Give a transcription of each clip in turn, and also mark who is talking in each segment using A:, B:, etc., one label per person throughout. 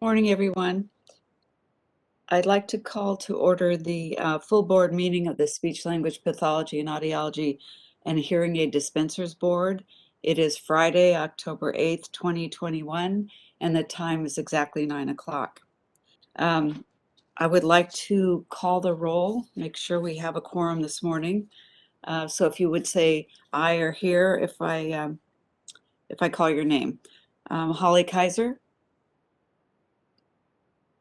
A: Morning, everyone. I'd like to call to order the full board meeting of the Speech Language Pathology and Audiology and Hearing Aid Dispensers Board. It is Friday, October 8th, 2021, and the time is exactly 9 o'clock. I would like to call the roll, make sure we have a quorum this morning. So if you would say aye or here if I call your name. Holly Kaiser,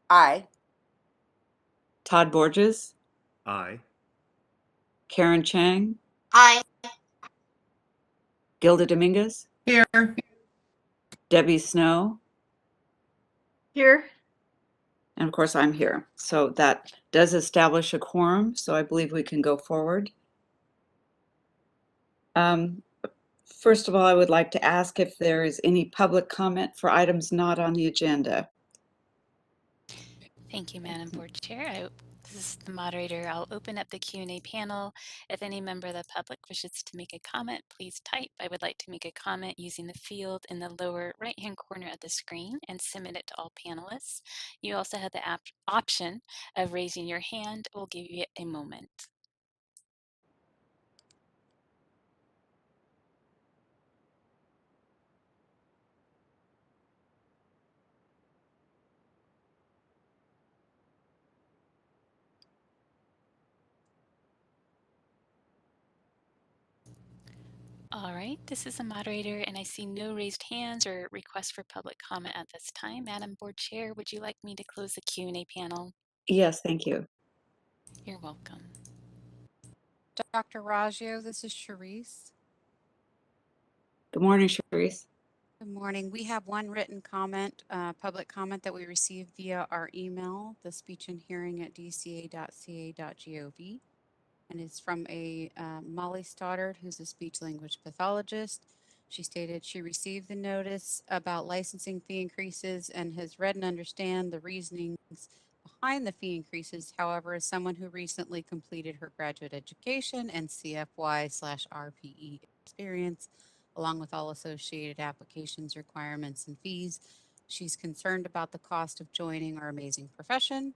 B: Aye.
A: Todd Borges,
C: Aye.
A: Karen Chang,
B: Aye.
A: Gilda Dominguez,
B: Here.
A: Debbie Snow,
B: Here.
A: and of course I'm here. So that does establish a quorum, so I believe we can go forward. First of all, I would like to ask if there is any public comment for items not on the agenda.
D: Thank you, Madam Board Chair. This is the moderator. I'll open up the Q&A panel. If any member of the public wishes to make a comment, please type. I would like to make a comment using the field in the lower right-hand corner of the screen and submit it to all panelists. You also have the option of raising your hand. We'll give you a moment. All right, this is the moderator, and I see no raised hands or requests for public comment at this time. Madam Board Chair, would you like me to close the Q&A panel?
A: Yes, thank you.
D: You're welcome.
E: Dr. Raggio, this is Charisse.
A: Good morning, Charisse.
E: Good morning. We have one written comment, public comment that we received via our email, the speechandhearing@dca.ca.gov. And it's from a Molly Stoddard, who's a speech language pathologist. She stated she received the notice about licensing fee increases and has read and understand the reasonings behind the fee increases. However, as someone who recently completed her graduate education and CFY/RPE experience, along with all associated applications, requirements, and fees, she's concerned about the cost of joining our amazing profession.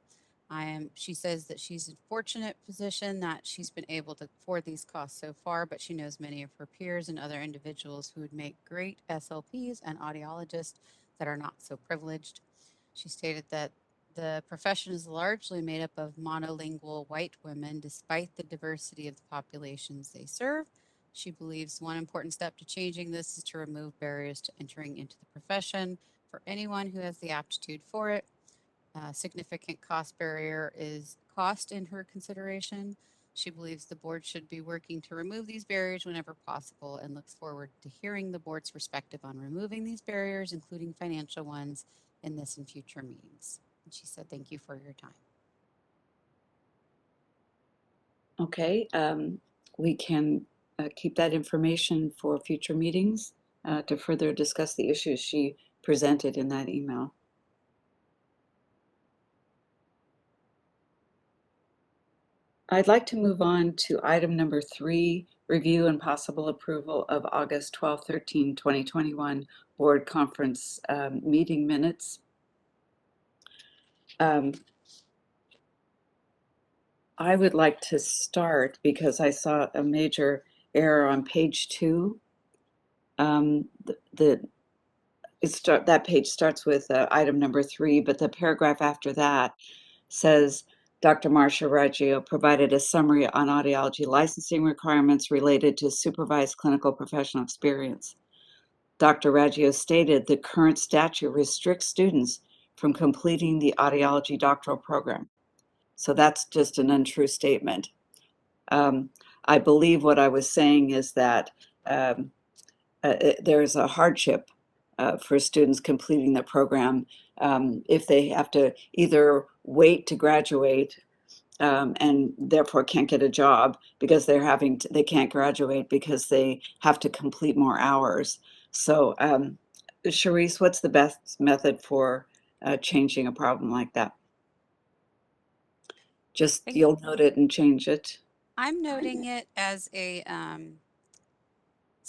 E: She says that she's in a fortunate position that she's been able to afford these costs so far, but she knows many of her peers and other individuals who would make great SLPs and audiologists that are not so privileged. She stated that the profession is largely made up of monolingual white women, despite the diversity of the populations they serve. She believes one important step to changing this is to remove barriers to entering into the profession for anyone who has the aptitude for it. Significant cost barrier is cost in her consideration. She believes the board should be working to remove these barriers whenever possible and looks forward to hearing the board's perspective on removing these barriers, including financial ones, in this and future meetings. And she said, thank you for your time.
A: Okay, we can keep that information for future meetings to further discuss the issues she presented in that email. I'd like to move on to item number 3, review and possible approval of August 12, 13, 2021 board conference meeting minutes. I would like to start because I saw a major error on page 2. That page starts with item number 3, but the paragraph after that says Dr. Marcia Raggio provided a summary on audiology licensing requirements related to supervised clinical professional experience. Dr. Raggio stated the current statute restricts students from completing the audiology doctoral program. So that's just an untrue statement. I believe what I was saying is that there's a hardship for students completing the program if they have to either wait to graduate and therefore can't get a job because they can't graduate because they have to complete more hours. So, Charisse, what's the best method for changing a problem like that? Just you'll note it and change it.
E: I'm noting it as a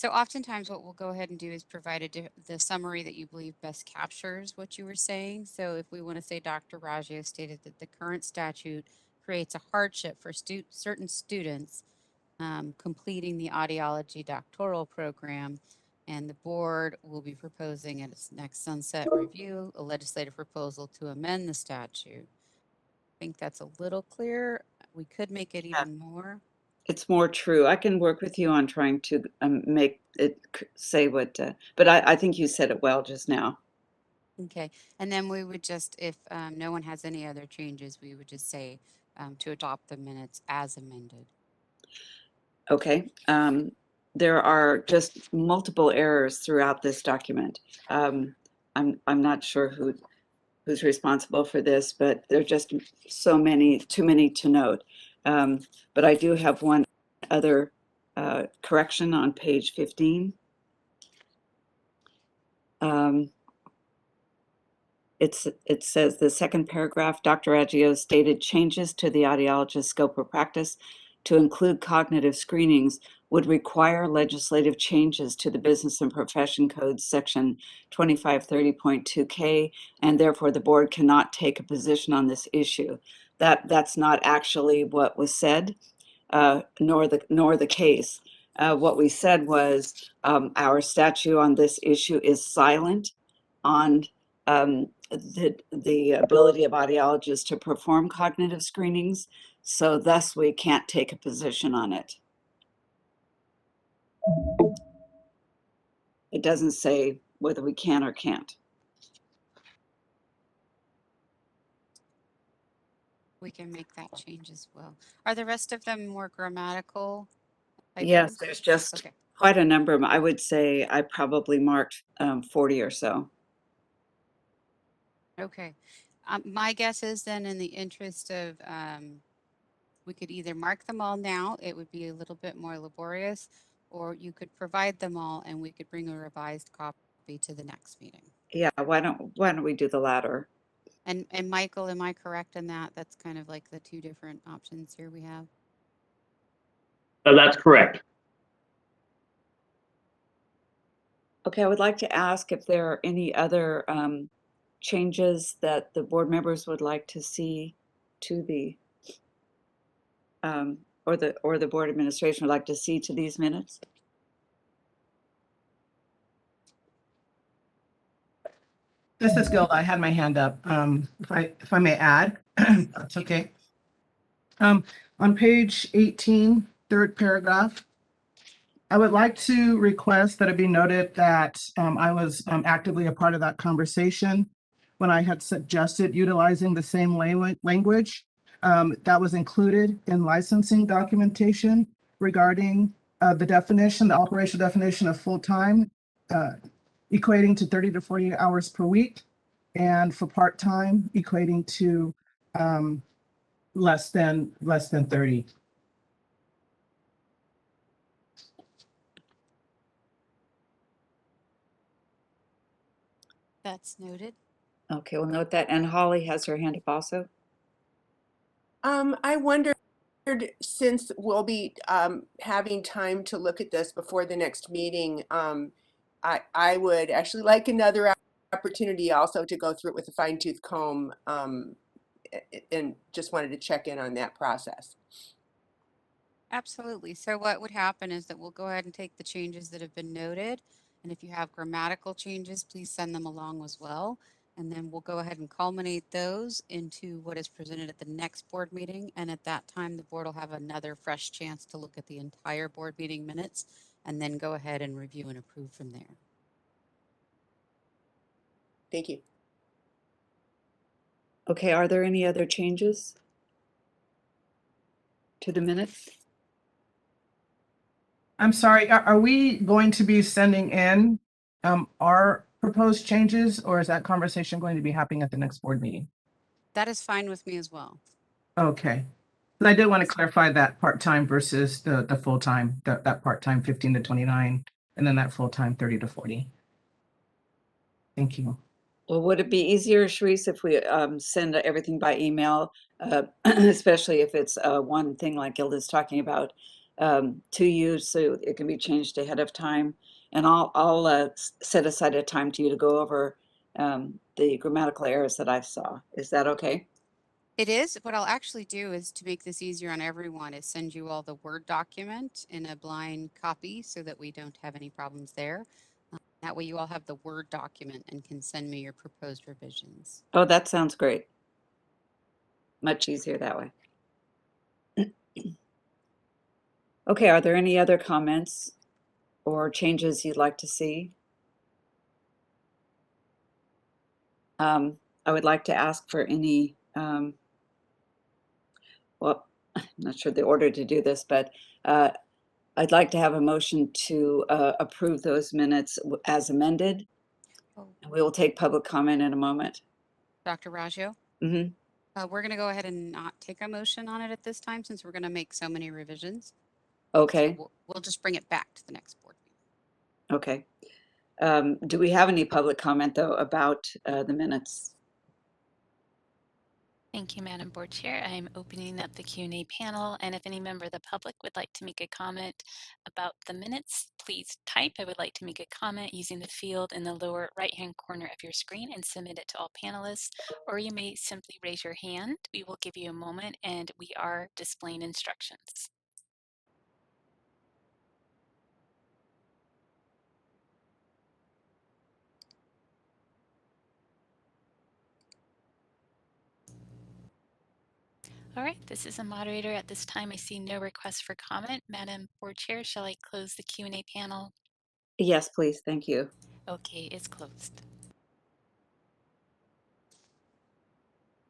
E: So oftentimes what we'll go ahead and do is provide the summary that you believe best captures what you were saying. So if we want to say Dr. Raggio stated that the current statute creates a hardship for certain students completing the audiology doctoral program, and the board will be proposing at its next sunset review a legislative proposal to amend the statute. I think that's a little clear. We could make it even more.
A: It's more true. I can work with you on trying to make it say what, but I think you said it well just now.
E: Okay, and then we would just, if no one has any other changes, we would just say to adopt the minutes as amended.
A: Okay. There are just multiple errors throughout this document. I'm not sure who's responsible for this, but there are just so many, too many to note. But I do have one other correction on page 15. It says the second paragraph, Dr. Aggio stated changes to the audiologist scope of practice to include cognitive screenings would require legislative changes to the Business and Profession Code section 2530.2K, and therefore the board cannot take a position on this issue. That's not actually what was said, nor the case. What we said was our statute on this issue is silent on the ability of audiologists to perform cognitive screenings, so thus we can't take a position on it. It doesn't say whether we can or can't.
E: We can make that change as well. Are the rest of them more grammatical
A: Yes,
E: items?
A: there's just
E: Okay.
A: quite a number of them. I would say I probably marked 40 or so.
E: Okay. My guess is then, in the interest of, we could either mark them all now, it would be a little bit more laborious, or you could provide them all and we could bring a revised copy to the next meeting.
A: Yeah, why don't we do the latter?
E: And Michael, am I correct in that? That's kind of like the two different options here we have.
C: That's correct.
A: Okay, I would like to ask if there are any other changes that the board members would like to see to the or the board administration would like to see to these minutes.
F: This is Gilda. I had my hand up. If I may add, that's okay. On page 18, third paragraph, I would like to request that it be noted that I was actively a part of that conversation when I had suggested utilizing the same language that was included in licensing documentation regarding the definition, the operational definition of full-time, equating to 30 to 40 hours per week, and for part-time equating to less than 30.
E: That's noted.
A: Okay, we'll note that. And Holly has her hand up also.
B: I wondered, since we'll be having time to look at this before the next meeting, I would actually like another opportunity also to go through it with a fine-tooth comb, and just wanted to check in on that process.
E: Absolutely. So what would happen is that we'll go ahead and take the changes that have been noted. And if you have grammatical changes, please send them along as well. And then we'll go ahead and culminate those into what is presented at the next board meeting. And at that time, the board will have another fresh chance to look at the entire board meeting minutes and then go ahead and review and approve from there.
B: Thank you.
A: Okay, are there any other changes to the minutes?
F: I'm sorry, are we going to be sending in our proposed changes, or is that conversation going to be happening at the next board meeting?
E: That is fine with me as well.
F: Okay. But I did want to clarify that part-time versus the full-time, that part-time 15 to 29, and then that full-time 30 to 40. Thank you.
A: Well, would it be easier, Sharice, if we send everything by email, especially if it's one thing like Gilda's talking about, to you so it can be changed ahead of time. And I'll set aside a time to you to go over the grammatical errors that I saw. Is that okay?
E: It is. What I'll actually do is to make this easier on everyone is send you all the Word document in a blind copy so that we don't have any problems there. That way you all have the Word document and can send me your proposed revisions.
A: Oh, that sounds great. Much easier that way. Okay, are there any other comments or changes you'd like to see? I would like to ask for any, well, I'm not sure the order to do this, but I'd like to have a motion to approve those minutes as amended.
E: Oh,
A: And we will take public comment in a moment.
E: Dr. Raggio?
A: Mhm.
E: We're going to go ahead and not take a motion on it at this time since we're going to make so many revisions.
A: Okay,
E: So we'll just bring it back to the next board meeting.
A: okay. Do we have any public comment, though, about the minutes?
D: Thank you, Madam Board Chair. I'm opening up the Q&A panel, and if any member of the public would like to make a comment about the minutes, please type. I would like to make a comment using the field in the lower right-hand corner of your screen and submit it to all panelists, or you may simply raise your hand. We will give you a moment, and we are displaying instructions. All right, this is a moderator. At this time, I see no requests for comment. Madam Board Chair, shall I close the Q&A panel?
A: Yes, please. Thank you.
D: Okay, it's closed.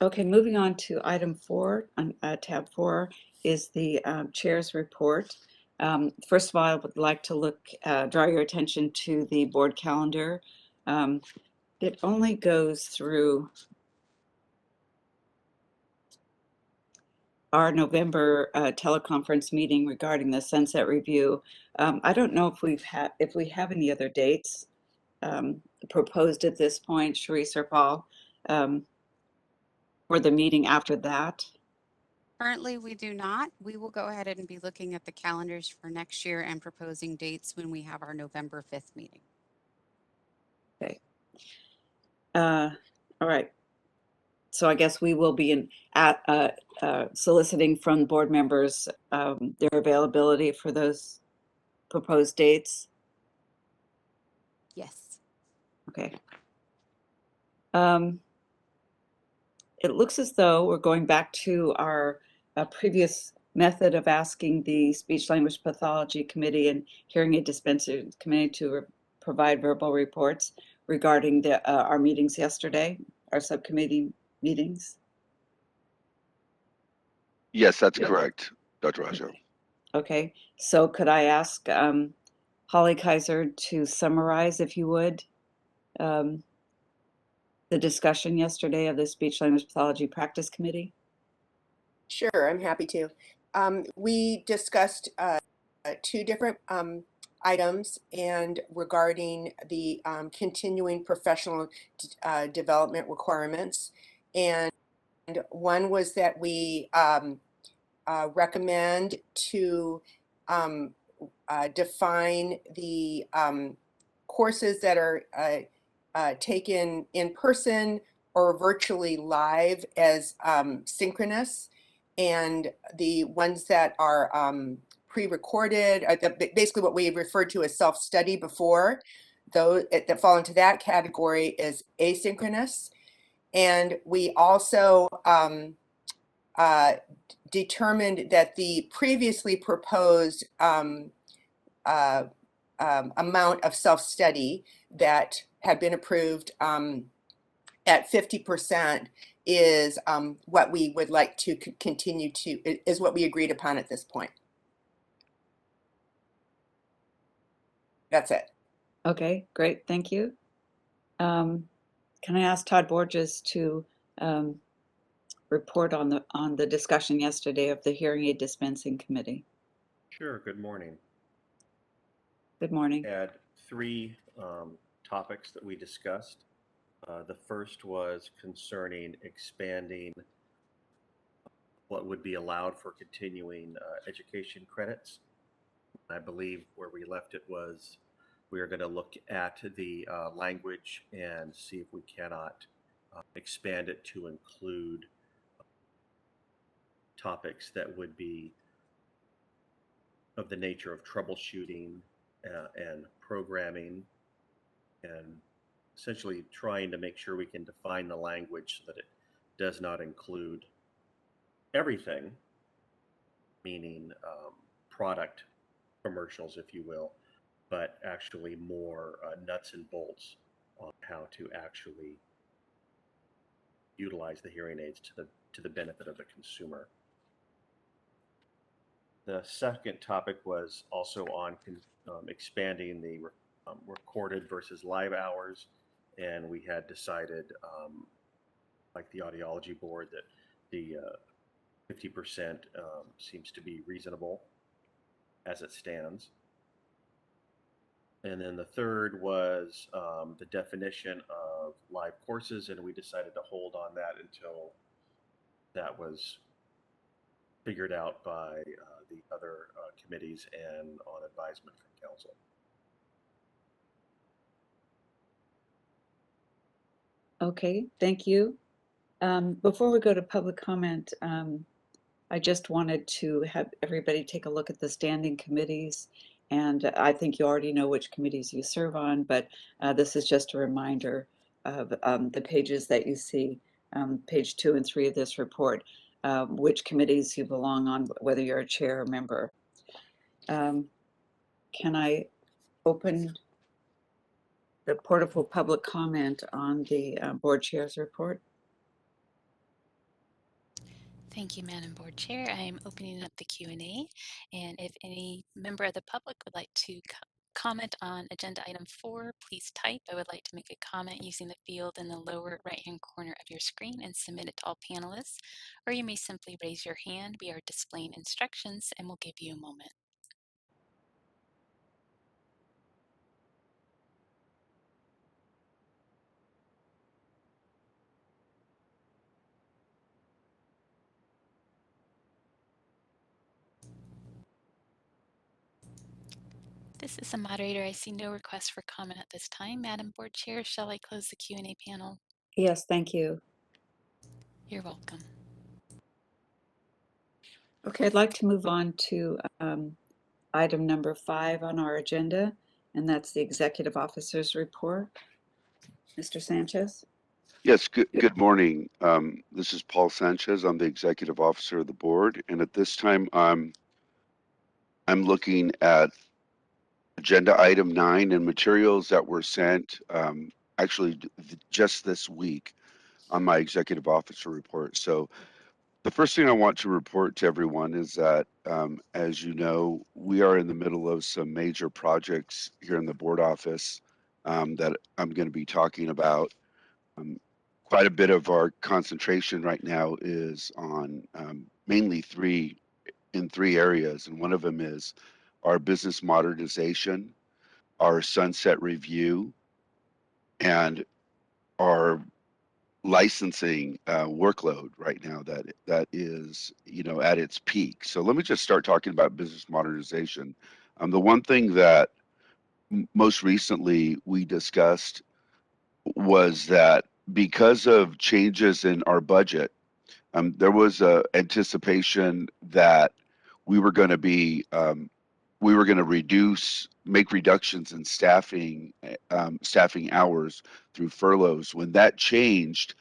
A: Okay, moving on to item 4, on tab 4, is the chair's report. First of all, I would like to draw your attention to the board calendar. It only goes through our November teleconference meeting regarding the sunset review. I don't know if we have any other dates proposed at this point, Sharice or Paul, for the meeting after that.
E: Currently, we do not. We will go ahead and be looking at the calendars for next year and proposing dates when we have our November 5th meeting.
A: Okay. All right. So I guess we will be soliciting from board members their availability for those proposed dates.
E: Yes.
A: Okay. It looks as though we're going back to our previous method of asking the Speech Language Pathology Committee and Hearing Aid Dispensers Committee to provide verbal reports regarding our meetings yesterday, our subcommittee meetings.
G: Yes, that's correct, Dr. Raggio.
A: Okay, so could I ask Holly Kaiser to summarize, if you would, the discussion yesterday of the Speech Language Pathology Practice Committee?
B: Sure, I'm happy to. We discussed 2 different items and regarding the continuing professional development requirements. And one was that we recommend to define the courses that are taken in person or virtually live as synchronous, and the ones that are pre-recorded, basically what we referred to as self-study before, those that fall into that category is asynchronous. And we also determined that the previously proposed amount of self-study that had been approved at 50% is what we would like to continue to, is what we agreed upon at this point. That's it.
A: Okay, great, thank you. Can I ask Todd Borges to report on the discussion yesterday of the Hearing Aid Dispensing Committee?
H: Sure. Good morning.
A: Good morning.
H: We had 3 topics that we discussed. The first was concerning expanding what would be allowed for continuing education credits I believe where we left it was we are going to look at the language and see if we cannot expand it to include topics that would be of the nature of troubleshooting and programming, and essentially trying to make sure we can define the language so that it does not include everything, meaning product commercials, if you will, but actually more nuts and bolts on how to actually utilize the hearing aids to the benefit of the consumer. The second topic was also on expanding the recorded versus live hours, and we had decided, like the Audiology board, that the 50% seems to be reasonable as it stands. And then the third was the definition of live courses, and we decided to hold on that until that was figured out by the other committees and on advisement from council.
A: Okay, thank you. Before we go to public comment, I just wanted to have everybody take a look at the standing committees. And I think you already know which committees you serve on, but this is just a reminder of the pages that you see, page 2 and 3 of this report, which committees you belong on, whether you're a chair or member. Can I open the portable public comment on the board chair's report?
D: Thank you, Madam Board Chair. I am opening up the Q&A, and if any member of the public would like to comment on agenda item 4, please type. I would like to make a comment using the field in the lower right-hand corner of your screen and submit it to all panelists, or you may simply raise your hand. We are displaying instructions, and we'll give you a moment. This is the moderator. I see no request for comment at this time. Madam Board Chair, shall I close the Q&A panel?
A: Yes, thank you.
D: You're welcome.
A: Okay, I'd like to move on to item number 5 on our agenda, and that's the Executive Officer's Report. Mr. Sanchez?
G: Yes, good morning. This is Paul Sanchez. I'm the Executive Officer of the board, and at this time I'm looking at agenda item 9 and materials that were sent actually just this week on my Executive Officer report. So the first thing I want to report to everyone is that, as you know, we are in the middle of some major projects here in the board office that I'm going to be talking about. Quite a bit of our concentration right now is on mainly three areas, and one of them is our business modernization, our sunset review, and our licensing workload right now that is, you know, at its peak. So let me just start talking about business modernization. The one thing that most recently we discussed was that because of changes in our budget, there was a anticipation that we were going to be make reductions in staffing hours through furloughs. When that changed,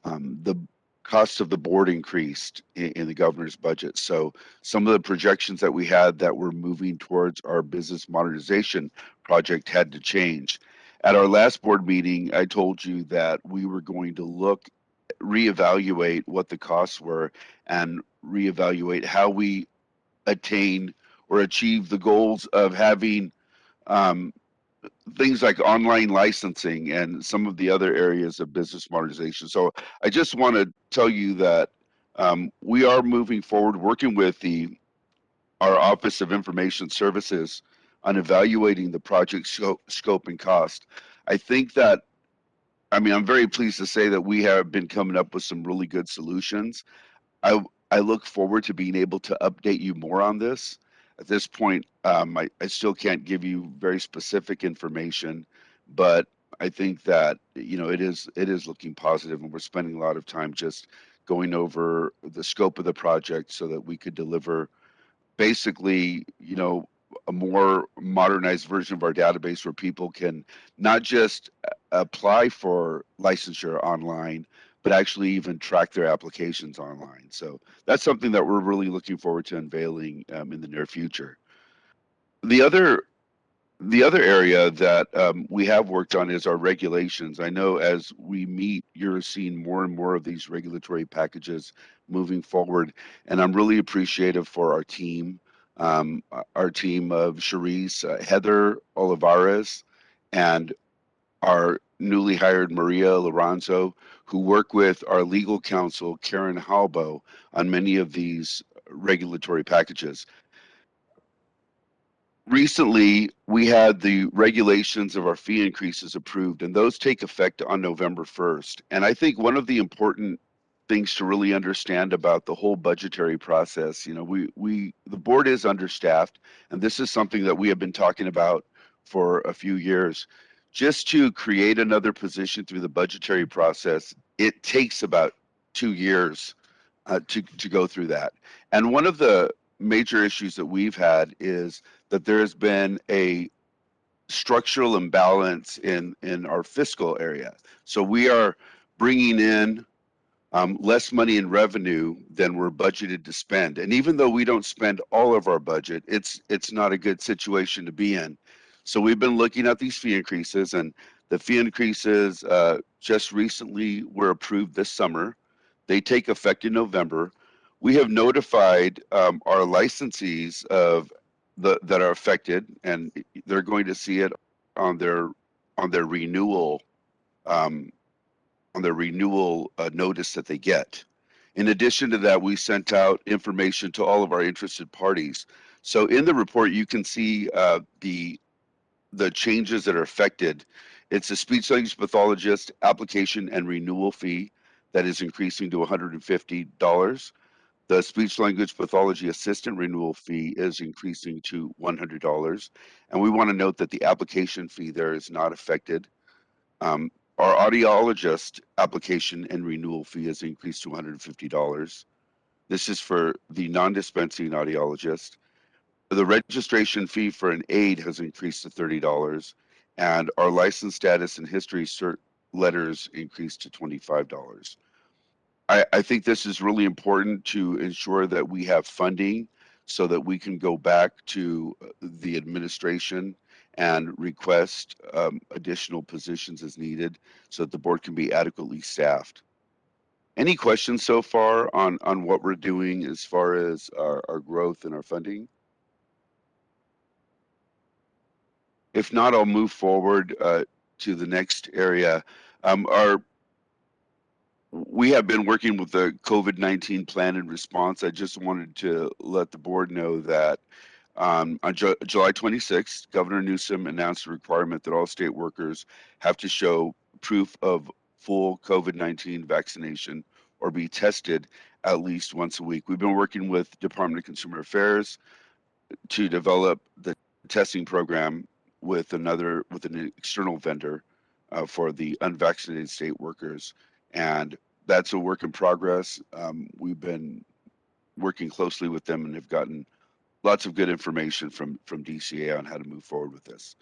G: the cost of the board increased in the governor's budget. So some of the projections that we had that were moving towards our business modernization project had to change. At our last board meeting, I told you that we were going to reevaluate what the costs were and reevaluate how we attain or achieve the goals of having things like online licensing and some of the other areas of business modernization. So I just want to tell you that we are moving forward, working with our Office of Information Services on evaluating the project scope and cost. I think that, I mean, I'm very pleased to say that we have been coming up with some really good solutions. I look forward to being able to update you more on this. At this point, I still can't give you very specific information, but I think that, you know, it is looking positive, and we're spending a lot of time just going over the scope of the project so that we could deliver basically, you know, a more modernized version of our database where people can not just apply for licensure online, but actually even track their applications online. So that's something that we're really looking forward to unveiling in the near future. The other area that we have worked on is our regulations. I know as we meet, you're seeing more and more of these regulatory packages moving forward, and I'm really appreciative for our team of Charisse, Heather Olivares, and our newly hired Maria Lorenzo, who work with our legal counsel, Karen Halbo, on many of these regulatory packages. Recently, we had the regulations of our fee increases approved, and those take effect on November 1st. And I think one of the important things to really understand about the whole budgetary process, you know, the board is understaffed, and this is something that we have been talking about for a few years. Just to create another position through the budgetary process, it takes about 2 years to go through that. And one of the major issues that we've had is that there has been a structural imbalance in our fiscal area. So we are bringing in less money in revenue than we're budgeted to spend. And even though we don't spend all of our budget, it's not a good situation to be in. So we've been looking at these fee increases, and the fee increases just recently were approved this summer. They take effect in November. We have notified our licensees that are affected, and they're going to see it on their renewal notice that they get. In addition to that, we sent out information to all of our interested parties. So in the report, you can see the changes that are affected. It's a speech language pathologist application and renewal fee that is increasing to $150. The speech language pathology assistant renewal fee is increasing to $100. And we want to note that the application fee there is not affected. Our audiologist application and renewal fee has increased to $150. This is for the non-dispensing audiologist. The registration fee for an aide has increased to $30, and our license status and history cert letters increased to $25. I think this is really important to ensure that we have funding so that we can go back to the administration and request additional positions as needed so that the board can be adequately staffed. Any questions so far on what we're doing as far as our growth and our funding? If not, I'll move forward to the next area. We have been working with the COVID-19 plan and response. I just wanted to let the board know that on July 26th, Governor Newsom announced a requirement that all state workers have to show proof of full COVID-19 vaccination or be tested at least once a week. We've been working with Department of Consumer Affairs to develop the testing program with an external vendor for the unvaccinated state workers, and that's a work in progress. We've been working closely with them and have gotten lots of good information from DCA on how to move forward with this.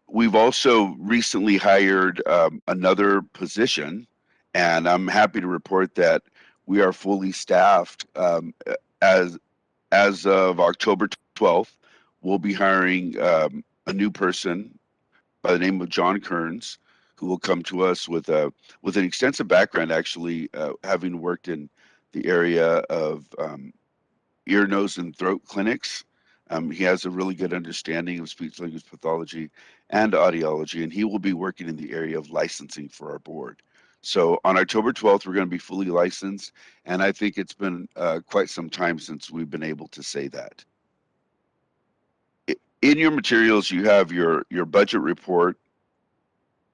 G: We've also recently hired another position, and I'm happy to report that we are fully staffed as of October 12th. We'll be hiring a new person by the name of John Kearns, who will come to us with an extensive background, actually, having worked in the area of ear, nose, and throat clinics. He has a really good understanding of speech language pathology and audiology, and he will be working in the area of licensing for our board. So on October 12th, we're going to be fully licensed, and I think it's been quite some time since we've been able to say that. In your materials, you have your budget report,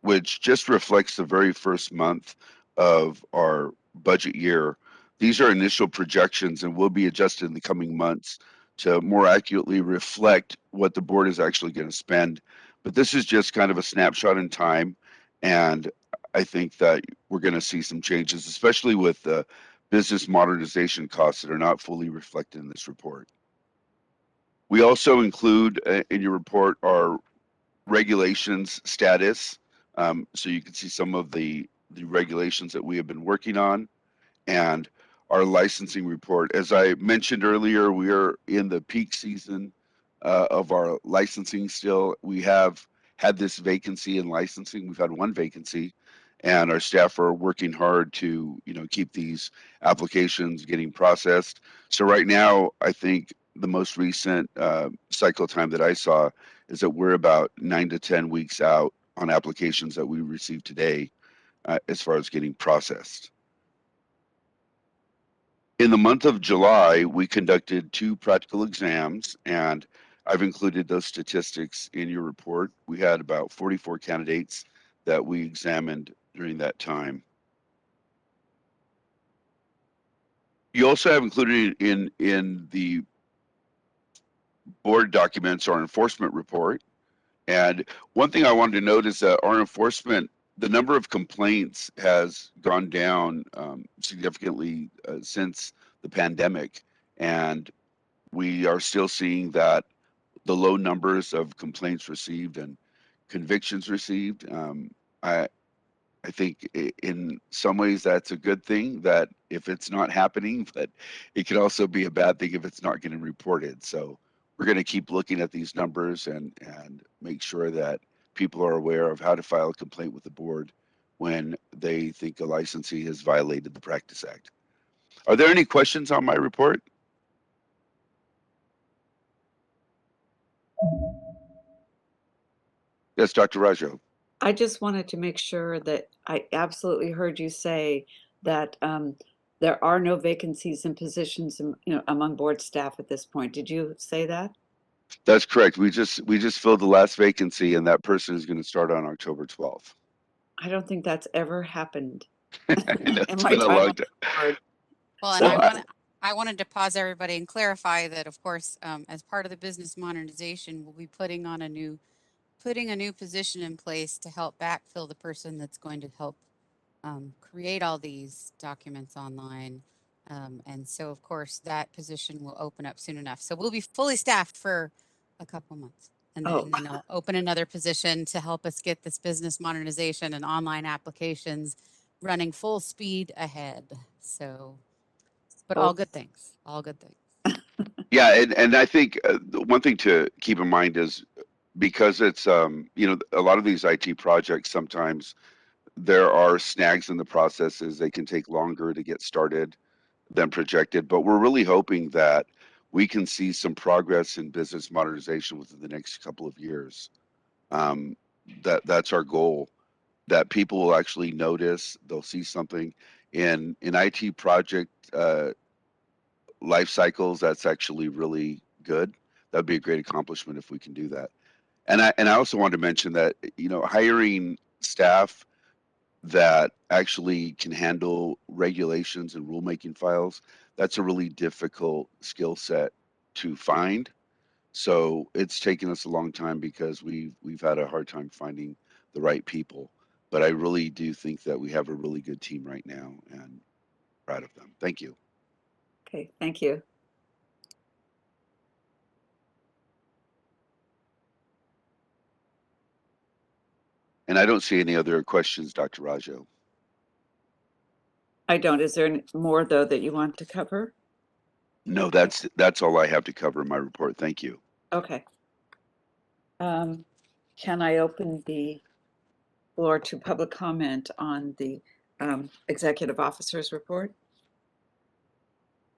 G: which just reflects the very first month of our budget year. These are initial projections and will be adjusted in the coming months to more accurately reflect what the board is actually going to spend. But this is just kind of a snapshot in time. And I think that we're going to see some changes, especially with the business modernization costs that are not fully reflected in this report. We also include in your report our regulations status. So you can see some of the regulations that we have been working on and our licensing report. As I mentioned earlier, we are in the peak season of our licensing still. We have had this vacancy in licensing. We've had one vacancy, and our staff are working hard to, keep these applications getting processed. So right now, I think the most recent cycle time that I saw is that we're about 9 to 10 weeks out on applications that we received today as far as getting processed. In the month of July, we conducted 2 practical exams, and I've included those statistics in your report. We had about 44 candidates that we examined during that time. You also have included in the board documents our enforcement report. And one thing I wanted to note is that our enforcement, the number of complaints has gone down significantly since the pandemic. And we are still seeing that the low numbers of complaints received and convictions received. I think in some ways that's a good thing that if it's not happening, but it could also be a bad thing if it's not getting reported. So we're going to keep looking at these numbers and make sure that people are aware of how to file a complaint with the board when they think a licensee has violated the Practice Act. Are there any questions on my report? Yes, Dr. Rajo.
A: I just wanted to make sure that I absolutely heard you say that there are no vacancies in positions, among board staff at this point. Did you say that?
G: That's correct. We just filled the last vacancy, and that person is going to start on October 12th.
A: I don't think that's ever happened
G: And
A: in
G: it's
A: my
G: been a
A: time
G: long
A: on
G: time.
A: the board.
E: Well, and
A: So
E: I wanted to pause everybody and clarify that, of course, as part of the business modernization, we'll be putting a new position in place to help backfill the person that's going to help create all these documents online. And so, of course, that position will open up soon enough. So we'll be fully staffed for a couple months. And
A: Oh,
E: then they'll open another position to help us get this business modernization and online applications running full speed ahead. So, but all
A: oh,
E: good things, all good things.
G: Yeah, and I think the one thing to keep in mind is because it's a lot of these IT projects sometimes there are snags in the processes. They can take longer to get started than projected, but we're really hoping that we can see some progress in business modernization within the next couple of years. That's our goal. That people will actually notice, they'll see something in IT project life cycles. That's actually really good. That'd be a great accomplishment if we can do that. And I also wanted to mention that hiring staff that actually can handle regulations and rulemaking files, that's a really difficult skill set to find. So it's taken us a long time because we've had a hard time finding the right people. But I really do think that we have a really good team right now and proud of them. Thank you.
A: okay, thank you.
G: And I don't see any other questions, Dr. Rajo.
A: I don't. Is there more, though, that you want to cover?
G: No, that's all I have to cover in my report. Thank you.
A: Okay. Can I open the floor to public comment on the executive officer's report?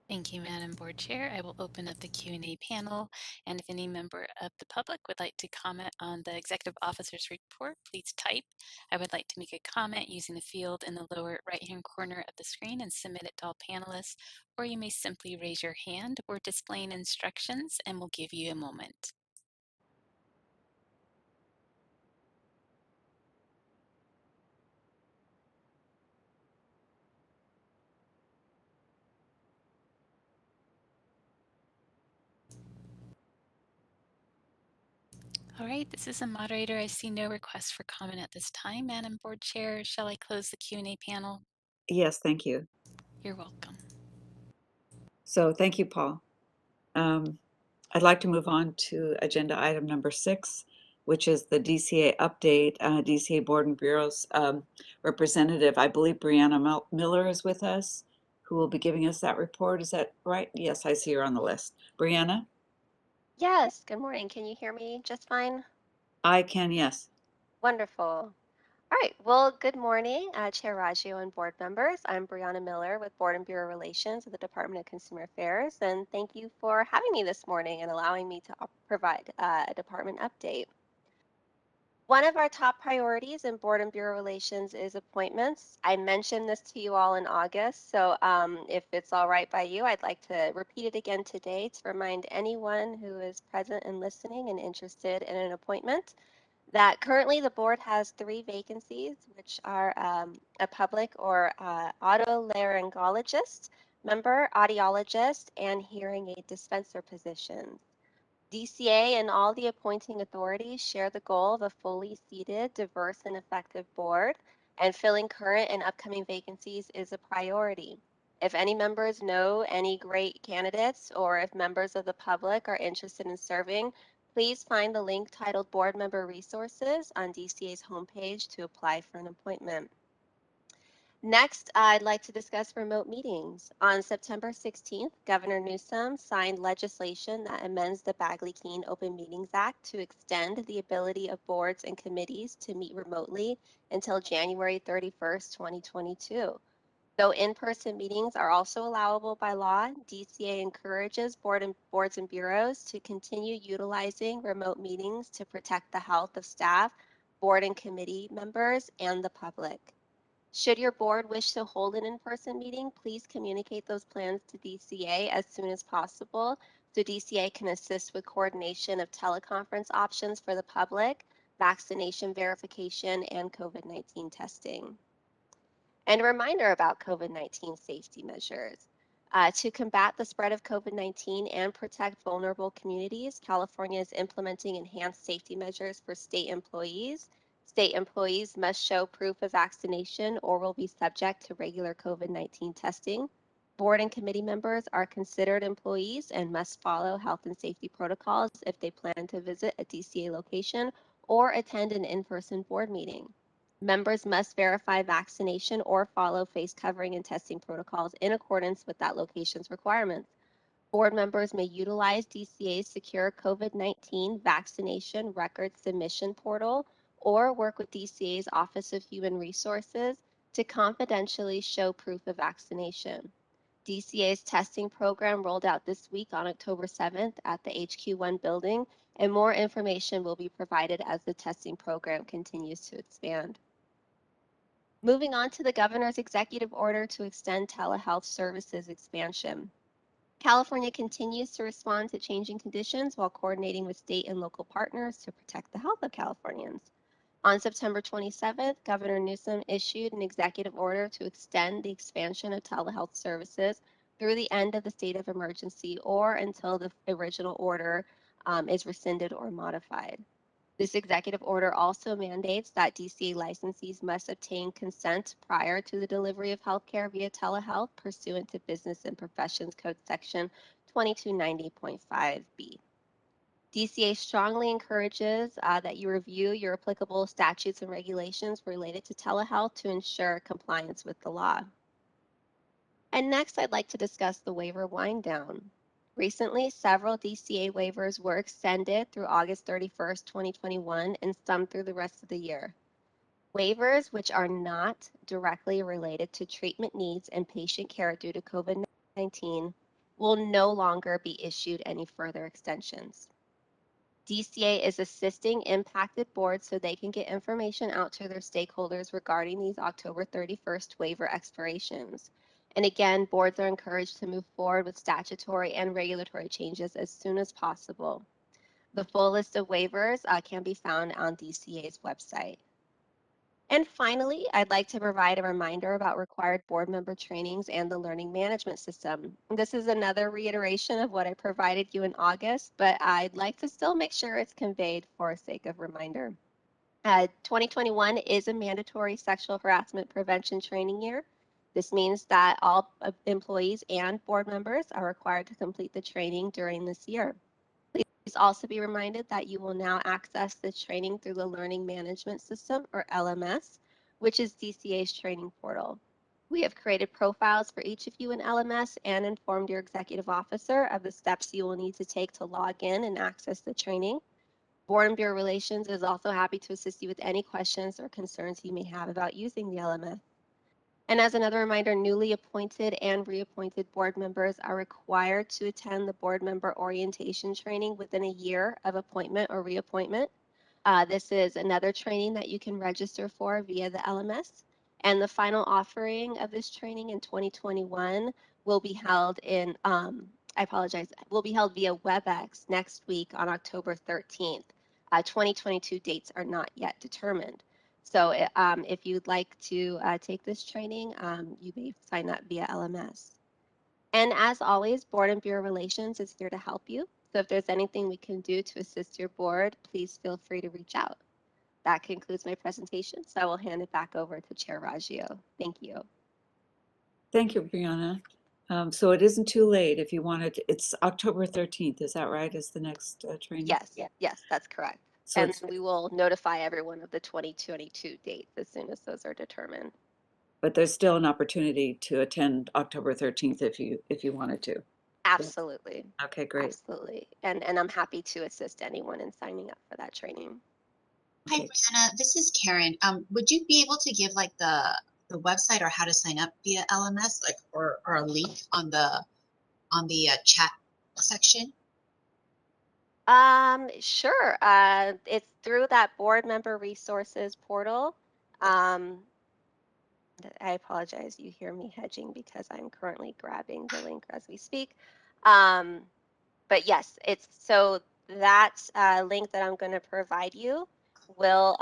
D: Thank you, Madam Board Chair. I will open up the Q&A panel, and if any member of the public would like to comment on the Executive Officer's report, please type. I would like to make a comment using the field in the lower right-hand corner of the screen and submit it to all panelists, or you may simply raise your hand or displaying instructions, and we'll give you a moment. All right, this is a moderator. I see no requests for comment at this time. Madam Board Chair, shall I close the Q&A panel?
A: Yes, thank you.
D: You're welcome.
A: So thank you, Paul. I'd like to move on to agenda item number 6, which is the DCA update. DCA Board and Bureau's representative, I believe Brianna Miller is with us, who will be giving us that report. Is that right? Yes, I see her on the list. Brianna?
I: Yes, good morning. Can you hear me just fine?
A: I can, yes.
I: Wonderful. All right. Well, good morning, Chair Raggio and board members. I'm Brianna Miller with Board and Bureau Relations of the Department of Consumer Affairs, and thank you for having me this morning and allowing me to provide a department update. One of our top priorities in Board and Bureau Relations is appointments. I mentioned this to you all in August, so if it's all right by you, I'd like to repeat it again today to remind anyone who is present and listening and interested in an appointment that currently the board has 3 vacancies, which are a public or otolaryngologist, member, audiologist, and hearing aid dispenser positions. DCA and all the appointing authorities share the goal of a fully seated, diverse, and effective board, and filling current and upcoming vacancies is a priority. If any members know any great candidates or if members of the public are interested in serving, please find the link titled Board Member Resources on DCA's homepage to apply for an appointment. Next, I'd like to discuss remote meetings. On September 16th, Governor Newsom signed legislation that amends the Bagley-Keene Open Meetings Act to extend the ability of boards and committees to meet remotely until January 31st, 2022. Though in-person meetings are also allowable by law, DCA encourages boards and bureaus to continue utilizing remote meetings to protect the health of staff, board and committee members, and the public. Should your board wish to hold an in-person meeting, please communicate those plans to DCA as soon as possible so DCA can assist with coordination of teleconference options for the public, vaccination verification, and COVID-19 testing. And a reminder about COVID-19 safety measures. To combat the spread of COVID-19 and protect vulnerable communities, California is implementing enhanced safety measures for state employees. State employees must show proof of vaccination or will be subject to regular COVID-19 testing. Board and committee members are considered employees and must follow health and safety protocols if they plan to visit a DCA location or attend an in-person board meeting. Members must verify vaccination or follow face covering and testing protocols in accordance with that location's requirements. Board members may utilize DCA's secure COVID-19 vaccination record submission portal or work with DCA's Office of Human Resources to confidentially show proof of vaccination. DCA's testing program rolled out this week on October 7th at the HQ1 building, and more information will be provided as the testing program continues to expand. Moving on to the governor's executive order to extend telehealth services expansion. California continues to respond to changing conditions while coordinating with state and local partners to protect the health of Californians. On September 27th, Governor Newsom issued an executive order to extend the expansion of telehealth services through the end of the state of emergency or until the original order is rescinded or modified. This executive order also mandates that DCA licensees must obtain consent prior to the delivery of healthcare via telehealth pursuant to Business and Professions Code Section 2290.5B. DCA strongly encourages that you review your applicable statutes and regulations related to telehealth to ensure compliance with the law. And next, I'd like to discuss the waiver wind down. Recently, several DCA waivers were extended through August 31st, 2021, and some through the rest of the year. Waivers which are not directly related to treatment needs and patient care due to COVID-19 will no longer be issued any further extensions. DCA is assisting impacted boards so they can get information out to their stakeholders regarding these October 31st waiver expirations. And again, boards are encouraged to move forward with statutory and regulatory changes as soon as possible. The full list of waivers can be found on DCA's website. And finally, I'd like to provide a reminder about required board member trainings and the learning management system. This is another reiteration of what I provided you in August, but I'd like to still make sure it's conveyed for sake of reminder. 2021 is a mandatory sexual harassment prevention training year. This means that all employees and board members are required to complete the training during this year. Please also be reminded that you will now access the training through the Learning Management System, or LMS, which is DCA's training portal. We have created profiles for each of you in LMS and informed your executive officer of the steps you will need to take to log in and access the training. Board and Bureau Relations is also happy to assist you with any questions or concerns you may have about using the LMS. And as another reminder, newly appointed and reappointed board members are required to attend the board member orientation training within a year of appointment or reappointment. This is another training that you can register for via the LMS. And the final offering of this training in 2021 will be held will be held via WebEx next week on October 13th. 2022 dates are not yet determined. So if you'd like to take this training, you may sign up via LMS. And as always, Board and Bureau Relations is here to help you. So if there's anything we can do to assist your board, please feel free to reach out. That concludes my presentation, so I will hand it back over to Chair Raggio. Thank you.
A: Thank you, Brianna. So it isn't too late if you wanted, it's October 13th, is that right, is the next training?
I: Yes, that's correct.
A: So
I: And we will notify everyone of the 2022 dates as soon as those are determined.
A: but there's still an opportunity to attend October 13th if you wanted to.
I: Absolutely.
A: Okay, great.
I: Absolutely. And I'm happy to assist anyone in signing up for that training.
J: Hi,
A: Okay.
J: Brianna. This is Karen. Would you be able to give like the website or how to sign up via LMS, like or a link on the chat section?
I: Sure. It's through that board member resources portal. I apologize, you hear me hedging because I'm currently grabbing the link as we speak. But yes, it's so that link that I'm going to provide you will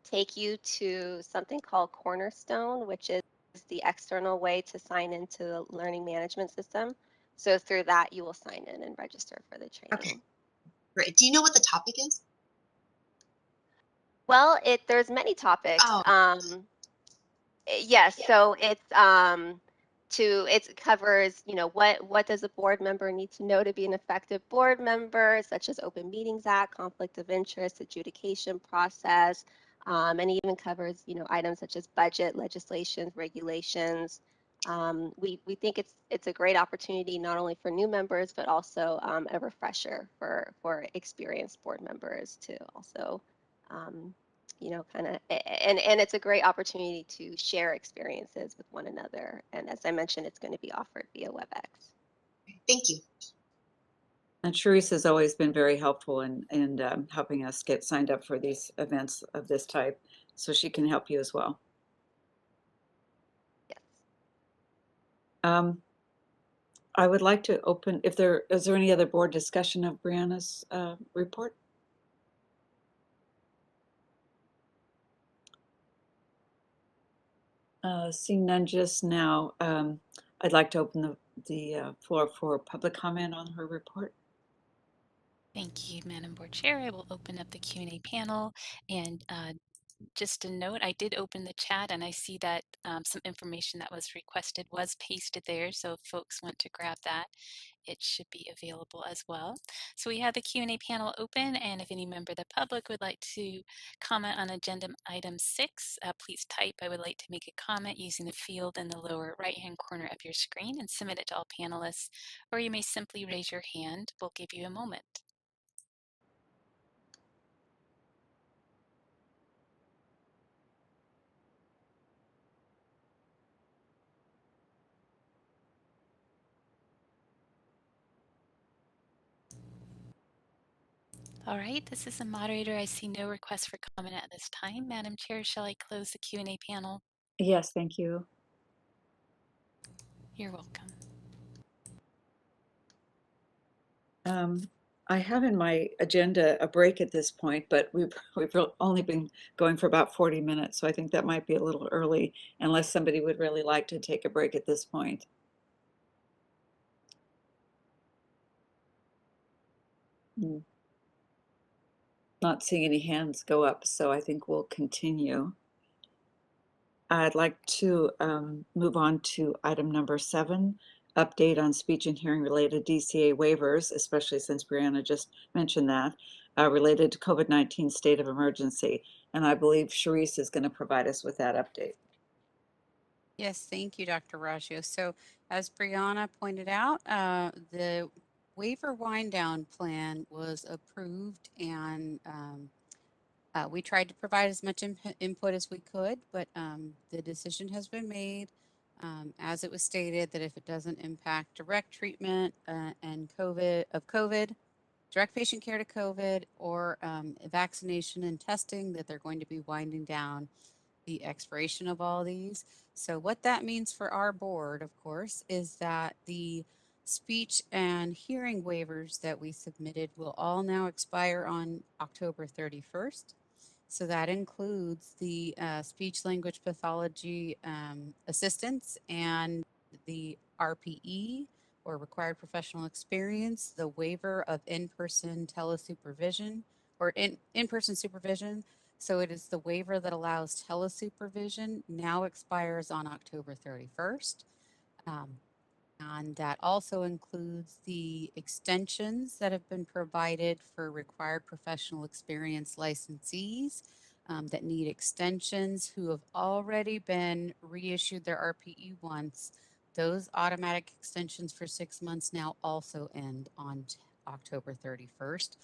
I: take you to something called Cornerstone, which is the external way to sign into the learning management system. So through that, you will sign in and register for the training.
J: Okay, great. Do you know what the topic is?
I: Well, there's many topics.
J: Oh.
I: Yes, so it covers, what does a board member need to know to be an effective board member, such as Open Meetings Act, conflict of interest, adjudication process, and even covers, items such as budget, legislation, regulations. We think it's a great opportunity not only for new members, but also a refresher for experienced board members to also kind of, and it's a great opportunity to share experiences with one another. And as I mentioned, it's going to be offered via WebEx.
J: Thank you.
A: And Sharice has always been very helpful in helping us get signed up for these events of this type, so she can help you as well.
I: Yes.
A: I would like to open, is there any other board discussion of Brianna's report? Seeing none just now, I'd like to open the floor for public comment on her report.
D: Thank you, Madam Board Chair. I will open up the Q&A panel. And just a note, I did open the chat and I see that some information that was requested was pasted there. So if folks want to grab that, it should be available as well. So we have the Q&A panel open, and if any member of the public would like to comment on agenda item 6, please type "I would like to make a comment" using the field in the lower right-hand corner of your screen and submit it to all panelists, or you may simply raise your hand. We'll give you a moment. All right, this is the moderator. I see no request for comment at this time. Madam Chair, shall I close the Q&A panel?
A: Yes, thank you.
D: You're welcome.
A: I have in my agenda a break at this point, but we've only been going for about 40 minutes, so I think that might be a little early unless somebody would really like to take a break at this point. Hmm. Not seeing any hands go up, so I think we'll continue. I'd like to move on to item number 7, update on speech and hearing related DCA waivers, especially since Brianna just mentioned that, related to COVID-19 state of emergency. And I believe Sharice is going to provide us with that update.
E: Yes, thank you, Dr. Raggio. So as Brianna pointed out, the waiver wind down plan was approved, and we tried to provide as much input as we could, but the decision has been made, as it was stated, that if it doesn't impact direct treatment and COVID, direct patient care to COVID, or vaccination and testing, that they're going to be winding down the expiration of all these. So what that means for our board, of course, is that the speech and hearing waivers that we submitted will all now expire on October 31st. So that includes the speech language pathology assistance and the RPE, or required professional experience, the waiver of in-person telesupervision or in-person supervision. So it is the waiver that allows telesupervision, now expires on October 31st. And that also includes the extensions that have been provided for required professional experience licensees that need extensions who have already been reissued their RPE once. Those automatic extensions for 6 months now also end on October 31st.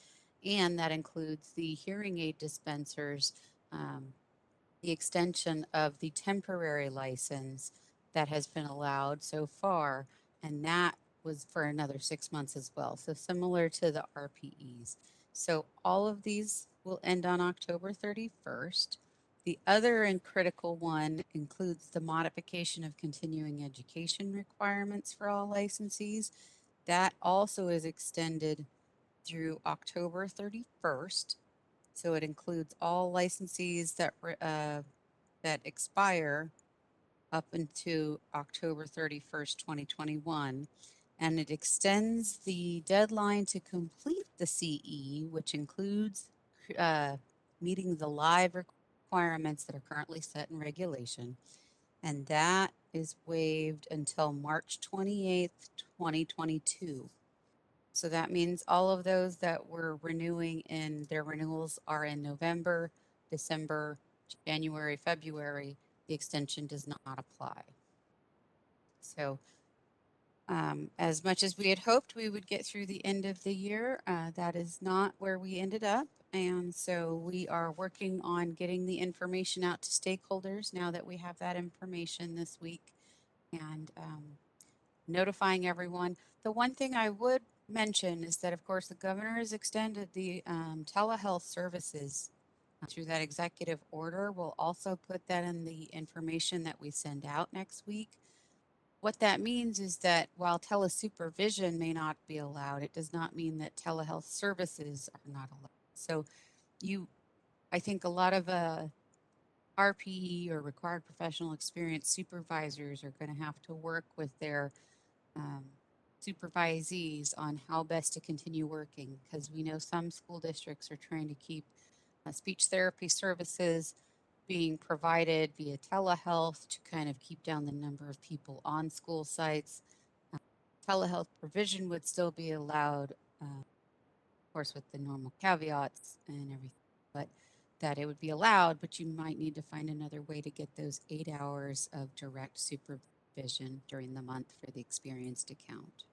E: And that includes the hearing aid dispensers, the extension of the temporary license that has been allowed so far, and that was for another 6 months as well. So similar to the RPEs. So all of these will end on October 31st. The other and critical one includes the modification of continuing education requirements for all licensees. That also is extended through October 31st. So it includes all licensees that expire up into October 31st, 2021. And it extends the deadline to complete the CE, which includes meeting the live requirements that are currently set in regulation. And that is waived until March 28th, 2022. So that means all of those that were renewing in their renewals are in November, December, January, February. The extension does not apply. So as much as we had hoped we would get through the end of the year, that is not where we ended up. And so we are working on getting the information out to stakeholders now that we have that information this week, and notifying everyone. The one thing I would mention is that, of course, the governor has extended the telehealth services through that executive order. We'll also put that in the information that we send out next week. What that means is that while telesupervision may not be allowed, it does not mean that telehealth services are not allowed. So I think a lot of RPE, or required professional experience supervisors, are going to have to work with their supervisees on how best to continue working, because we know some school districts are trying to keep speech therapy services being provided via telehealth to kind of keep down the number of people on school sites. Telehealth provision would still be allowed, of course, with the normal caveats and everything, but that it would be allowed, but you might need to find another way to get those 8 hours of direct supervision during the month for the experience to count.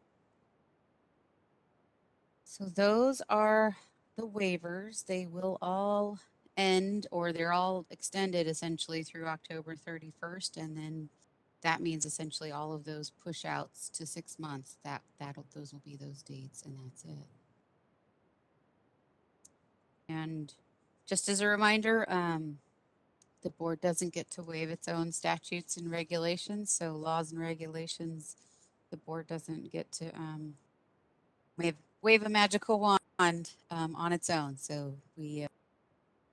E: So those are the waivers. They will all end, or they're all extended essentially through October 31st. And then that means essentially all of those push outs to 6 months. Those will be those dates, and that's it. And just as a reminder, the board doesn't get to waive its own statutes and regulations. So laws and regulations, the board doesn't get to waive wave a magical wand on its own. So we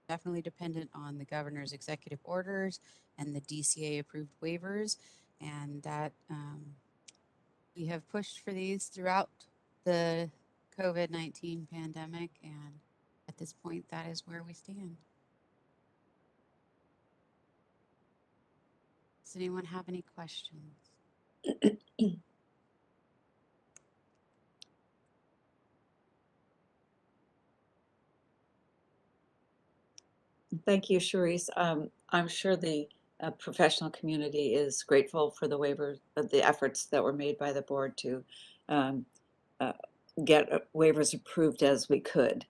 E: definitely dependent on the governor's executive orders and the DCA approved waivers, and that we have pushed for these throughout the COVID-19 pandemic, and at this point, that is where we stand. Does anyone have any questions?
A: Thank you, Charisse. I'm sure the professional community is grateful for the waiver, the efforts that were made by the board to um, uh, get waivers approved as we could.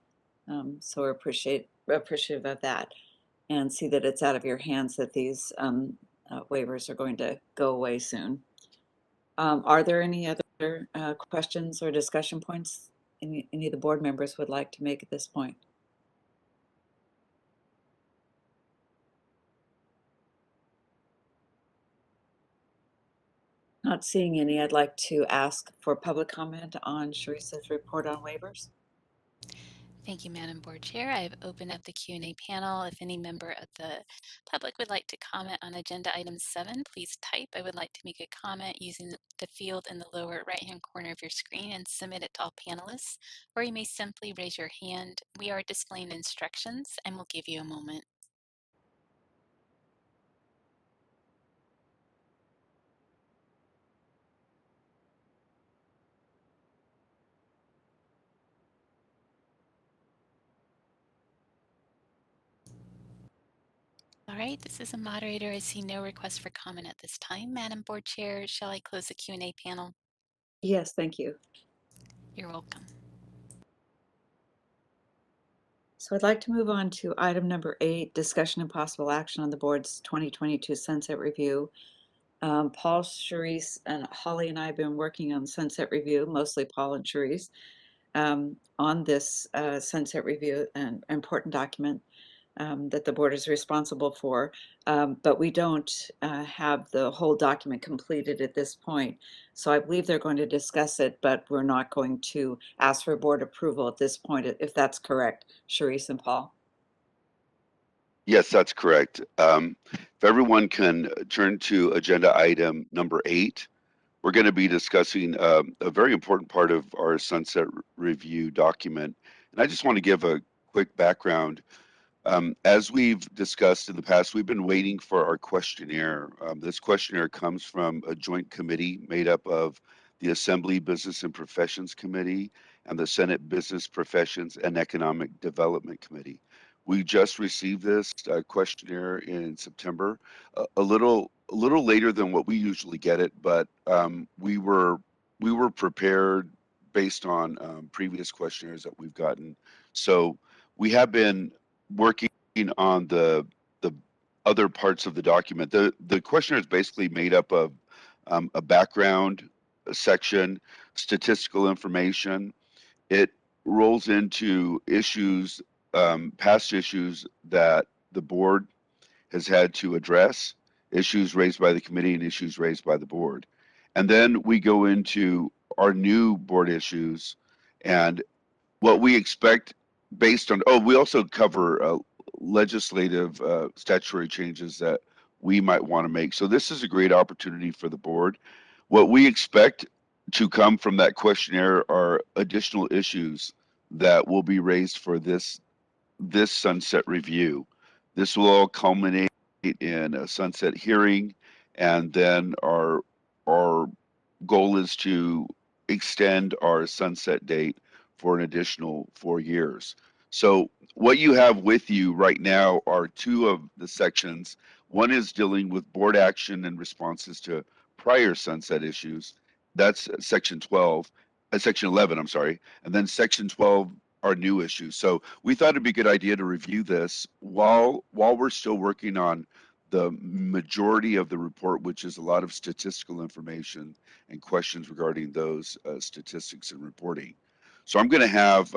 A: So we're appreciative of that, and see that it's out of your hands that these waivers are going to go away soon. Are there any other questions or discussion points any of the board members would like to make at this point? Not seeing any, I'd like to ask for public comment on Charissa's report on waivers.
D: Thank you, Madam Board Chair. I've opened up the Q&A panel. If any member of the public would like to comment on agenda item 7, please type. I would like to make a comment using the field in the lower right-hand corner of your screen and submit it to all panelists, or you may simply raise your hand. We are displaying instructions and we'll give you a moment. All right, this is a moderator. I see no request for comment at this time. Madam Board Chair, shall I close the Q&A panel?
A: Yes, thank you.
D: You're welcome.
A: So I'd like to move on to item number 8, discussion and possible action on the board's 2022 sunset review. Paul, Charisse, and Holly and I have been working on sunset review, mostly Paul and Charisse, on this sunset review, an important document that the board is responsible for, but we don't have the whole document completed at this point. So I believe they're going to discuss it, but we're not going to ask for board approval at this point, if that's correct, Charisse and Paul.
G: Yes, that's correct. If everyone can turn to agenda item number 8, we're going to be discussing a very important part of our sunset review document. And I just want to give a quick background. As we've discussed in the past, we've been waiting for our questionnaire. This questionnaire comes from a joint committee made up of the Assembly Business and Professions Committee and the Senate Business Professions and Economic Development Committee. We just received this questionnaire in September, a little later than what we usually get it, but we were prepared based on previous questionnaires that we've gotten. So we have been working on the other parts of the document. The questionnaire is basically made up of a background section, statistical information. It rolls into issues, past issues that the board has had to address, issues raised by the committee and issues raised by the board. And then we go into our new board issues and what we expect based on, we also cover legislative statutory changes that we might want to make. So this is a great opportunity for the board. What we expect to come from that questionnaire are additional issues that will be raised for this sunset review. This will all culminate in a sunset hearing, and then our goal is to extend our sunset date for an additional 4 years. So what you have with you right now are 2 of the sections. One is dealing with board action and responses to prior sunset issues. That's section 12, section 11, I'm sorry. And then section 12 are new issues. So we thought it'd be a good idea to review this while we're still working on the majority of the report, which is a lot of statistical information and questions regarding those statistics and reporting. So I'm going to have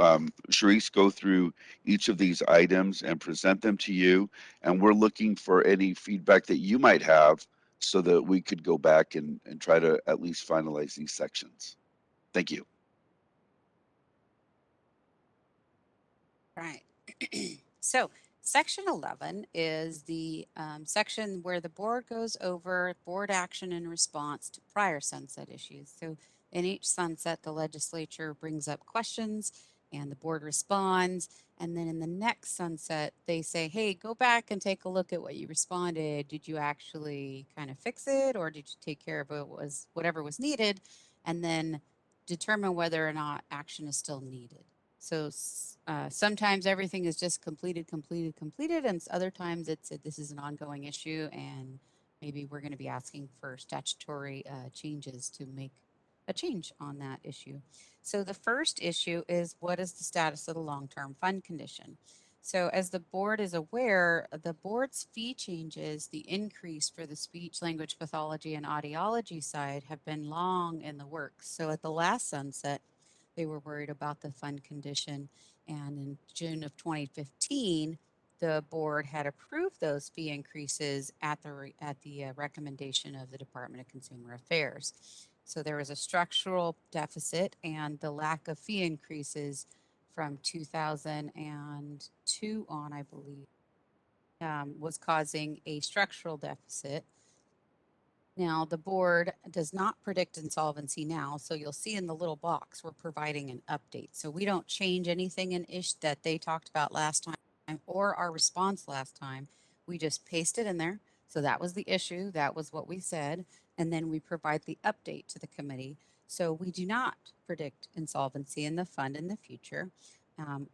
G: Charisse go through each of these items and present them to you. And we're looking for any feedback that you might have so that we could go back and try to at least finalize these sections. Thank you.
E: Right. So section 11 is the section where the board goes over board action in response to prior sunset issues. So in each sunset, the legislature brings up questions and the board responds. And then in the next sunset, they say, hey, go back and take a look at what you responded. Did you actually kind of fix it, or did you take care of it, was whatever was needed? And then determine whether or not action is still needed. So sometimes everything is just completed, and other times this is an ongoing issue, and maybe we're going to be asking for statutory changes to make a change on that issue. So the first issue is, what is the status of the long-term fund condition? So as the board is aware, the board's fee changes, the increase for the speech language pathology and audiology side, have been long in the works. So at the last sunset, they were worried about the fund condition. And in June of 2015, the board had approved those fee increases at the recommendation of the Department of Consumer Affairs. So there was a structural deficit, and the lack of fee increases from 2002 on, I believe, was causing a structural deficit. Now, the board does not predict insolvency now, so you'll see in the little box, we're providing an update. So we don't change anything in that they talked about last time or our response last time. We just paste it in there. So that was the issue. That was what we said. And then we provide the update to the committee. So we do not predict insolvency in the fund in the future.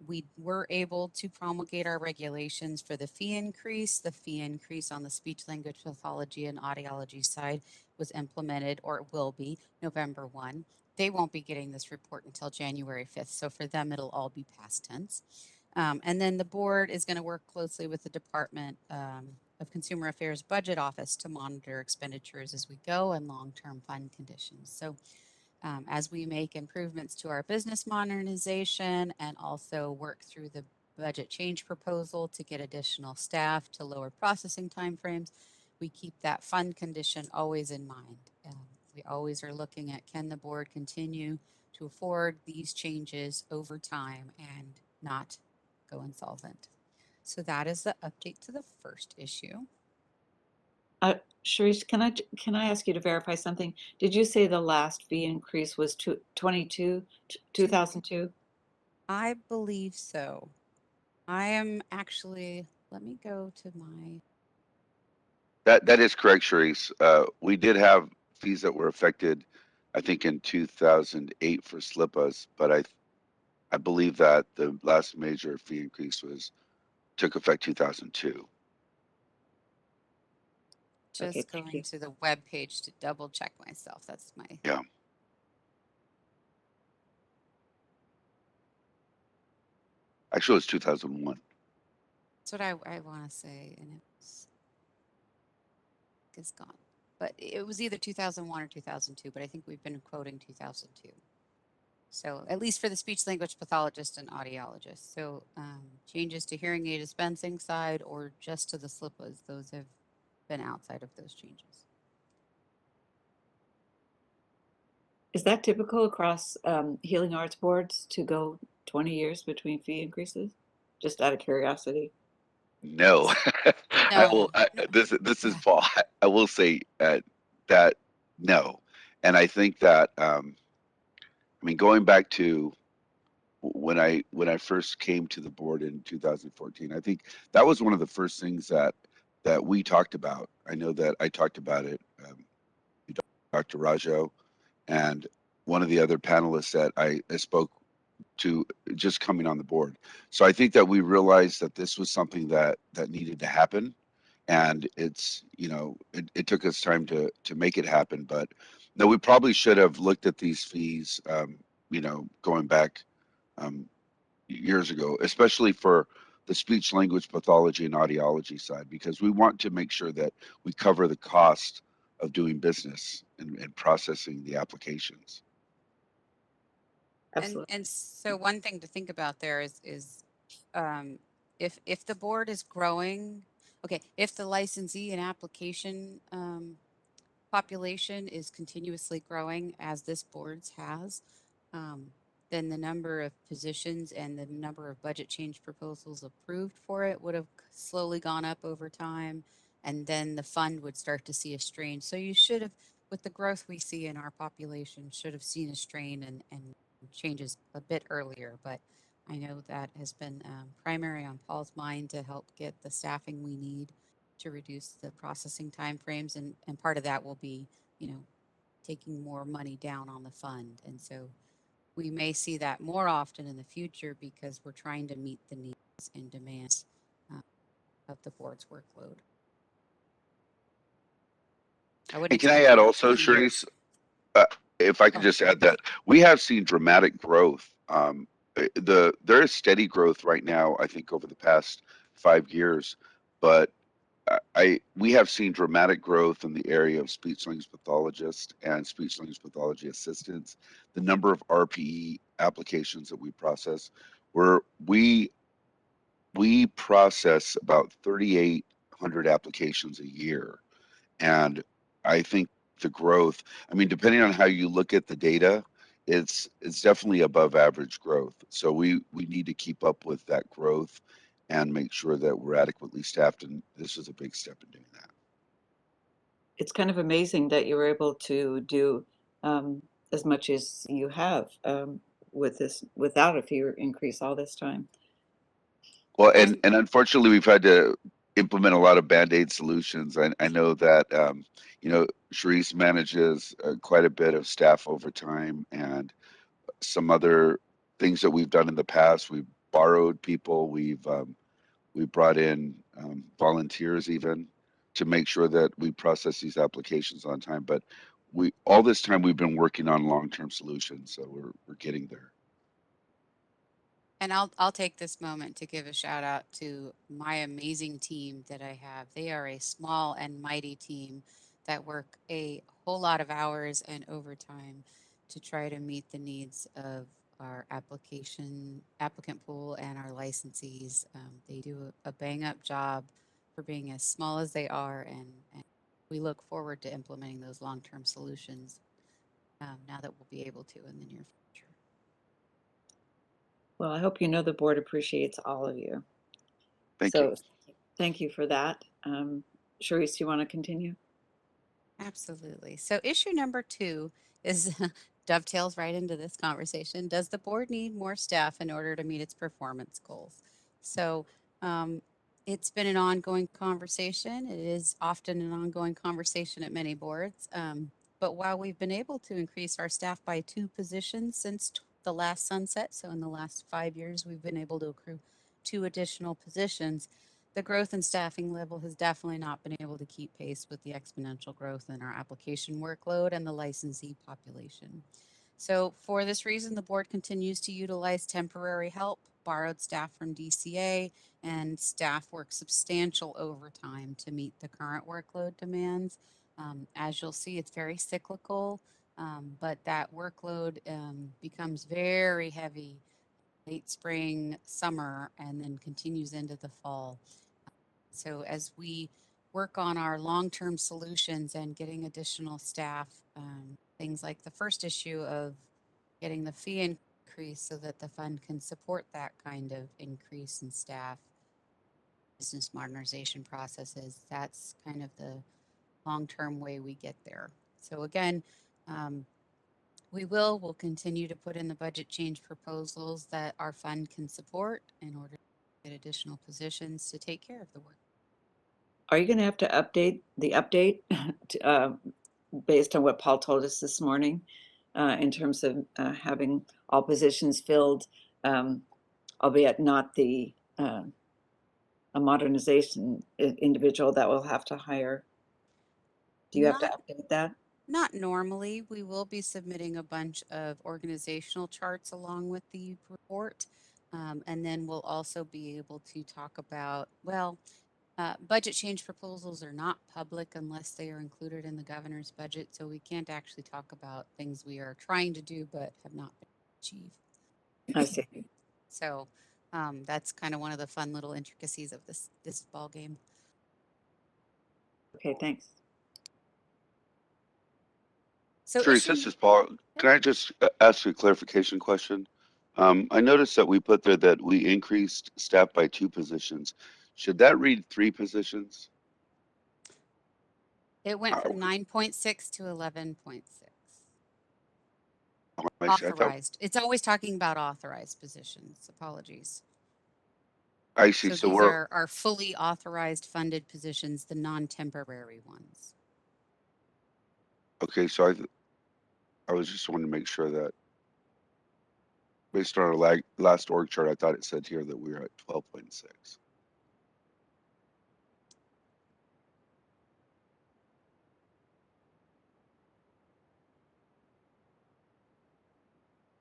E: We were able to promulgate our regulations for the fee increase. The fee increase on the speech language pathology and audiology side was implemented, or it will be, November 1. They won't be getting this report until January 5th. So for them, it'll all be past tense. And then the board is going to work closely with the Department of Consumer Affairs Budget Office to monitor expenditures as we go and long-term fund conditions. So as we make improvements to our business modernization and also work through the budget change proposal to get additional staff to lower processing timeframes, we keep that fund condition always in mind. We always are looking at, can the board continue to afford these changes over time and not go insolvent? So that is the update to the first issue.
A: Sharice, can I ask you to verify something? Did you say the last fee increase was 2002?
E: I believe so. I am actually, let me go to my.
G: That is correct, Sharice. We did have fees that were affected, I think, in 2008 for SLIPAs, but I believe that the last major fee increase took effect 2002.
A: Okay,
E: Just
A: thank
E: going
A: you.
E: to the web page to double check myself. That's my.
G: Yeah. Actually, it's 2001.
E: That's what I want to say, and it's gone. But it was either 2001 or 2002, but I think we've been quoting 2002. So at least for the speech language pathologist and audiologist. So changes to hearing aid dispensing side or just to the SLIPAs, those have been outside of those changes.
A: Is that typical across healing arts boards to go 20 years between fee increases? Just out of curiosity.
G: No,
E: No,
G: this is
E: yeah.
G: Paul. I will say that no, and I think that I mean, going back to when I first came to the board in 2014, I think that was one of the first things that we talked about. I know that I talked about it, Dr. Rajo, and one of the other panelists that I spoke to just coming on the board. So I think that we realized that this was something that needed to happen, and it's, you know, it took us time to make it happen. But no, we probably should have looked at these fees, you know, going back years ago, especially for the speech language pathology and audiology side, because we want to make sure that we cover the cost of doing business and processing the applications.
A: Absolutely.
E: And so one thing to think about there is if the board is growing, okay, if the licensee and application population is continuously growing as this board's has, then the number of positions and the number of budget change proposals approved for it would have slowly gone up over time. And then the fund would start to see a strain. So you should have, with the growth we see in our population, should have seen a strain and changes a bit earlier. But I know that has been primary on Paul's mind to help get the staffing we need to reduce the processing timeframes. And part of that will be, you know, taking more money down on the fund. And so we may see that more often in the future because we're trying to meet the needs and demands of the board's workload. I wouldn't
G: And can I
E: expect
G: add
E: it
G: also,
E: 2 years.
G: Sharice, if I could
E: Oh,
G: just add that we have seen dramatic growth. There is steady growth right now, I think, over the past 5 years, but we have seen dramatic growth in the area of speech language pathologists and speech language pathology assistants. The number of RPE applications that we process, we process about 3,800 applications a year, and I think the growth, I mean, depending on how you look at the data, it's definitely above average growth. So we need to keep up with that growth and make sure that we're adequately staffed. And this is a big step in doing that.
A: It's kind of amazing that you were able to do as much as you have with this, without a fee increase all this time.
G: Well,
E: and
G: and unfortunately, we've had to implement a lot of Band-Aid solutions. I know that, you know, Sharice manages quite a bit of staff overtime and some other things that we've done in the past. We've borrowed people. We brought in volunteers even to make sure that we process these applications on time. But all this time we've been working on long-term solutions, so we're getting there.
E: And I'll take this moment to give a shout out to my amazing team that I have. They are a small and mighty team that work a whole lot of hours and overtime to try to meet the needs of our applicant pool and our licensees. They do a bang up job for being as small as they are, and we look forward to implementing those long-term solutions now that we'll be able to in the near future.
A: Well, I hope you know the board appreciates all of you.
G: Thank you.
A: So thank you for that. Sharice, do you want to continue?
E: Absolutely. So issue number 2 is dovetails right into this conversation. Does the board need more staff in order to meet its performance goals? So it's been an ongoing conversation. It is often an ongoing conversation at many boards. But while we've been able to increase our staff by 2 positions since the last sunset, so in the last 5 years, we've been able to accrue 2 additional positions. The growth in staffing level has definitely not been able to keep pace with the exponential growth in our application workload and the licensee population. So for this reason, the board continues to utilize temporary help, borrowed staff from DCA, and staff work substantial overtime to meet the current workload demands. As you'll see, it's very cyclical, but that workload becomes very heavy late spring, summer, and then continues into the fall. So as we work on our long-term solutions and getting additional staff, things like the first issue of getting the fee increase so that the fund can support that kind of increase in staff, business modernization processes, that's kind of the long-term way we get there. So again, we'll continue to put in the budget change proposals that our fund can support in order to get additional positions to take care of the work.
A: Are you going to have to update the update to, based on what Paul told us this morning in terms of having all positions filled, albeit not the a modernization individual that we'll have to hire? Do you have to update that?
E: Not normally. We will be submitting a bunch of organizational charts along with the report. And then we'll also be able to talk about, well, budget change proposals are not public unless they are included in the governor's budget. So we can't actually talk about things we are trying to do but have not been achieved.
A: I see.
E: So that's kind of one of the fun little intricacies of this ball game.
A: Okay, thanks.
E: So
G: Sharice, this is Paul. Can I just ask you a clarification question? I noticed that we put there that we increased staff by 2 positions. Should that read 3 positions?
E: It went from 9.6 to 11.6.
G: I thought,
E: Authorized. It's always talking about authorized positions. Apologies.
G: I see.
E: So
G: So
E: these
G: we're
E: are fully authorized funded positions, the non-temporary ones.
G: okay. So I was just wanting to make sure that based on our last org chart, I thought it said here that we were at 12.6.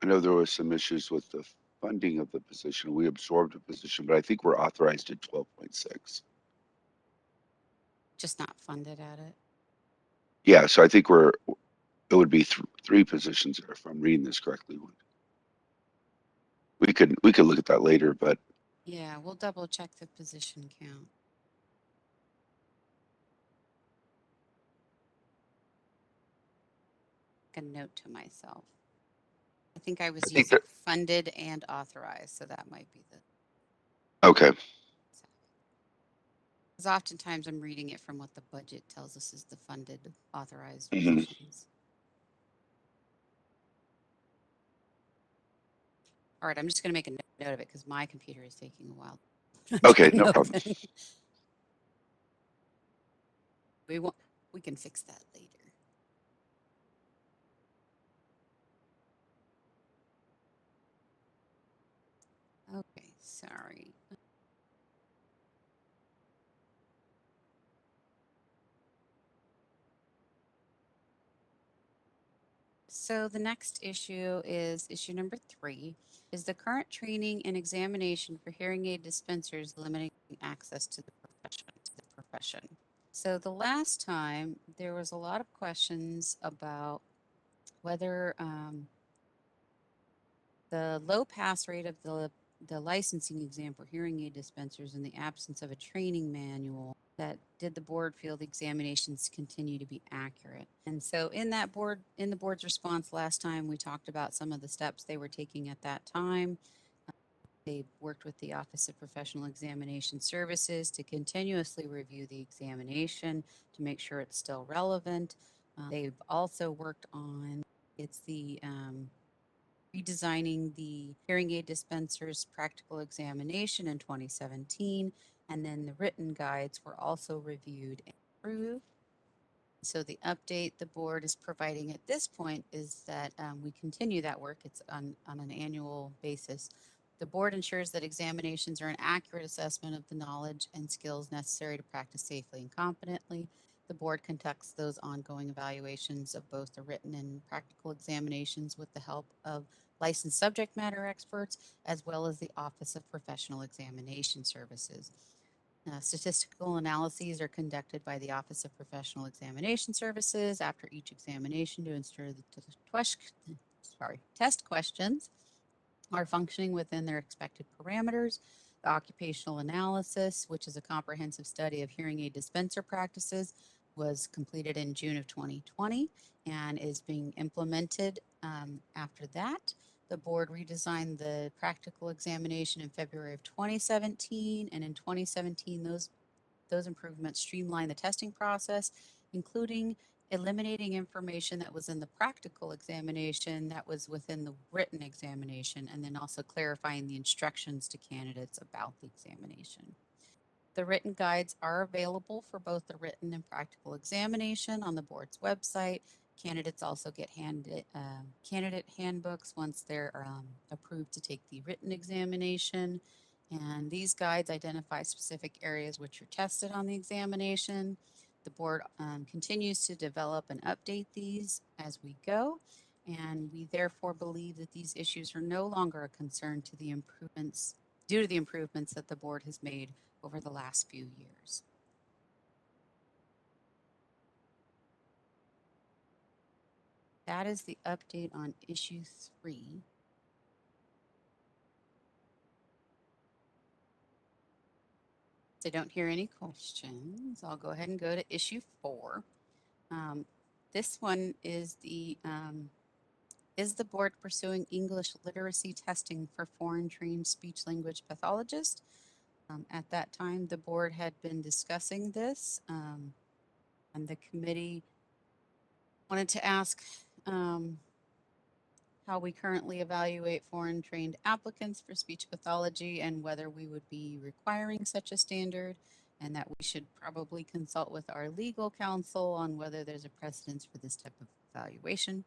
G: I know there was some issues with the funding of the position. We absorbed a position, but I think we're authorized at 12.6.
E: Just not funded at it.
G: Yeah, so I think it would be 3 positions there if I'm reading this correctly. We could look at that later, but
E: Yeah, we'll double check the position count. A note to myself. I think I was using funded and authorized, so that might be the.
G: okay.
E: Because oftentimes I'm reading it from what the budget tells us is the funded authorized
G: Mhm.
E: positions. All right, I'm just going to make a note of it because my computer is taking a while.
G: Okay, no problem.
E: We can fix that later. Okay, sorry. So the next issue is issue number 3, is the current training and examination for hearing aid dispensers limiting access to the profession. So the last time there was a lot of questions about whether the low pass rate of the licensing exam for hearing aid dispensers in the absence of a training manual, that did the board feel the examinations continue to be accurate? And so in the board's response last time, we talked about some of the steps they were taking at that time. They worked with the Office of Professional Examination Services to continuously review the examination to make sure it's still relevant. They've also worked on redesigning the hearing aid dispensers practical examination in 2017, and then the written guides were also reviewed and approved. So the update the board is providing at this point is that we continue that work. It's on an annual basis. The board ensures that examinations are an accurate assessment of the knowledge and skills necessary to practice safely and competently. The board conducts those ongoing evaluations of both the written and practical examinations with the help of licensed subject matter experts, as well as the Office of Professional Examination Services. Statistical analyses are conducted by the Office of Professional Examination Services after each examination to ensure that the test questions are functioning within their expected parameters. The Occupational Analysis, which is a comprehensive study of hearing aid dispenser practices, was completed in June of 2020 and is being implemented after that. The board redesigned the practical examination in February of 2017, and in 2017, those improvements streamlined the testing process, including eliminating information that was in the practical examination that was within the written examination, and then also clarifying the instructions to candidates about the examination. The written guides are available for both the written and practical examination on the board's website. Candidates also get candidate handbooks once they're approved to take the written examination. And these guides identify specific areas which are tested on the examination. The board continues to develop and update these as we go. And we therefore believe that these issues are no longer a concern due to the improvements that the board has made over the last few years. That is the update on issue 3. If I don't hear any questions, I'll go ahead and go to issue 4. This one is the Is the board pursuing English literacy testing for foreign trained speech language pathologists? At that time, the board had been discussing this, and the committee wanted to ask how we currently evaluate foreign trained applicants for speech pathology and whether we would be requiring such a standard, and that we should probably consult with our legal counsel on whether there's a precedence for this type of evaluation.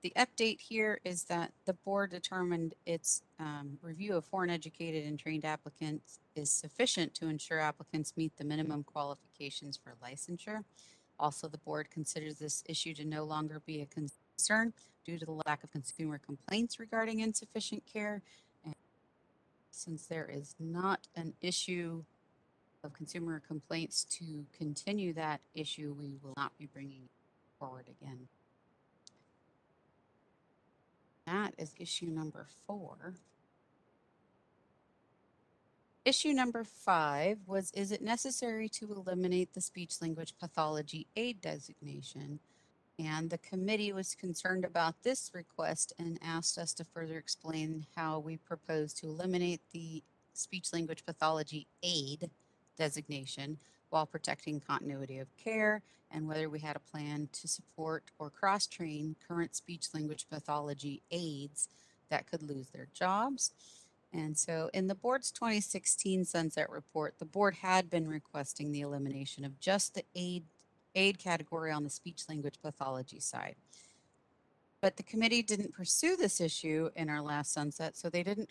E: The update here is that the board determined its review of foreign educated and trained applicants is sufficient to ensure applicants meet the minimum qualifications for licensure. Also, the board considers this issue to no longer be a concern due to the lack of consumer complaints regarding insufficient care. And since there is not an issue of consumer complaints to continue that issue, we will not be bringing it forward again. That is issue number 4. Issue number 5 was, is it necessary to eliminate the speech language pathology aid designation? And the committee was concerned about this request and asked us to further explain how we propose to eliminate the speech language pathology aid designation while protecting continuity of care, and whether we had a plan to support or cross-train current speech language pathology aides that could lose their jobs. And so in the board's 2016 sunset report, the board had been requesting the elimination of just the aid category on the speech language pathology side. But the committee didn't pursue this issue in our last sunset, so they didn't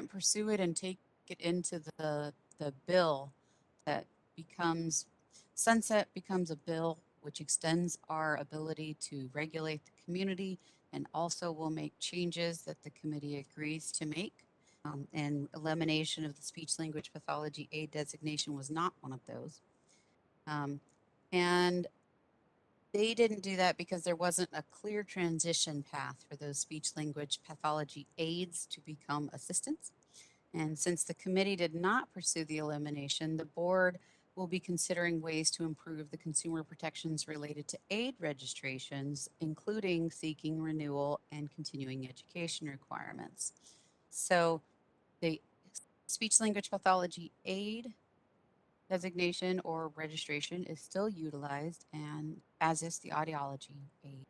E: pursue it and take it into the bill that becomes sunset becomes a bill which extends our ability to regulate the community and also will make changes that the committee agrees to make. And elimination of the speech language pathology aid designation was not one of those. And they didn't do that because there wasn't a clear transition path for those speech language pathology aides to become assistants. And since the committee did not pursue the elimination, the board will be considering ways to improve the consumer protections related to aid registrations, including seeking renewal and continuing education requirements. So the speech language pathology aid designation or registration is still utilized, and as is the audiology aid.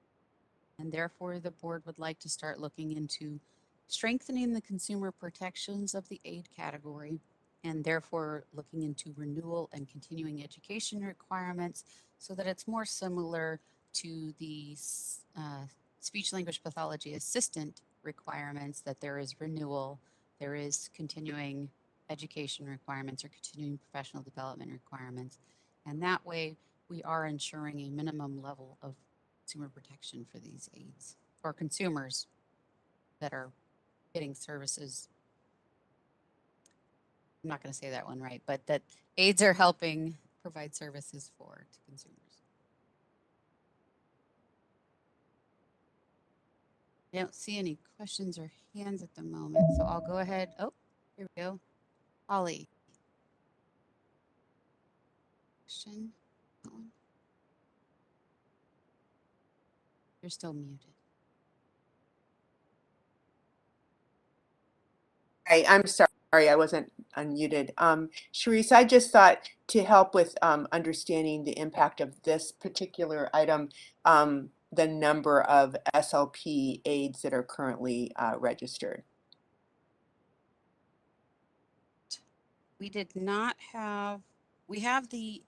E: And therefore, the board would like to start looking into strengthening the consumer protections of the aid category, and therefore looking into renewal and continuing education requirements so that it's more similar to the speech language pathology assistant requirements, that there is renewal, there is continuing education requirements or continuing professional development requirements. And that way we are ensuring a minimum level of consumer protection for these aids or consumers that are getting services. I'm not going to say that one right, but that aids are helping provide services for to consumers. I don't see any questions or hands at the moment, so I'll go ahead. Oh, here we go. Holly. Question? That one? You're still muted.
B: I'm sorry, I wasn't unmuted. Sharice, I just thought to help with understanding the impact of this particular item, the number of SLP aides that are currently registered.
E: We did not have, we have the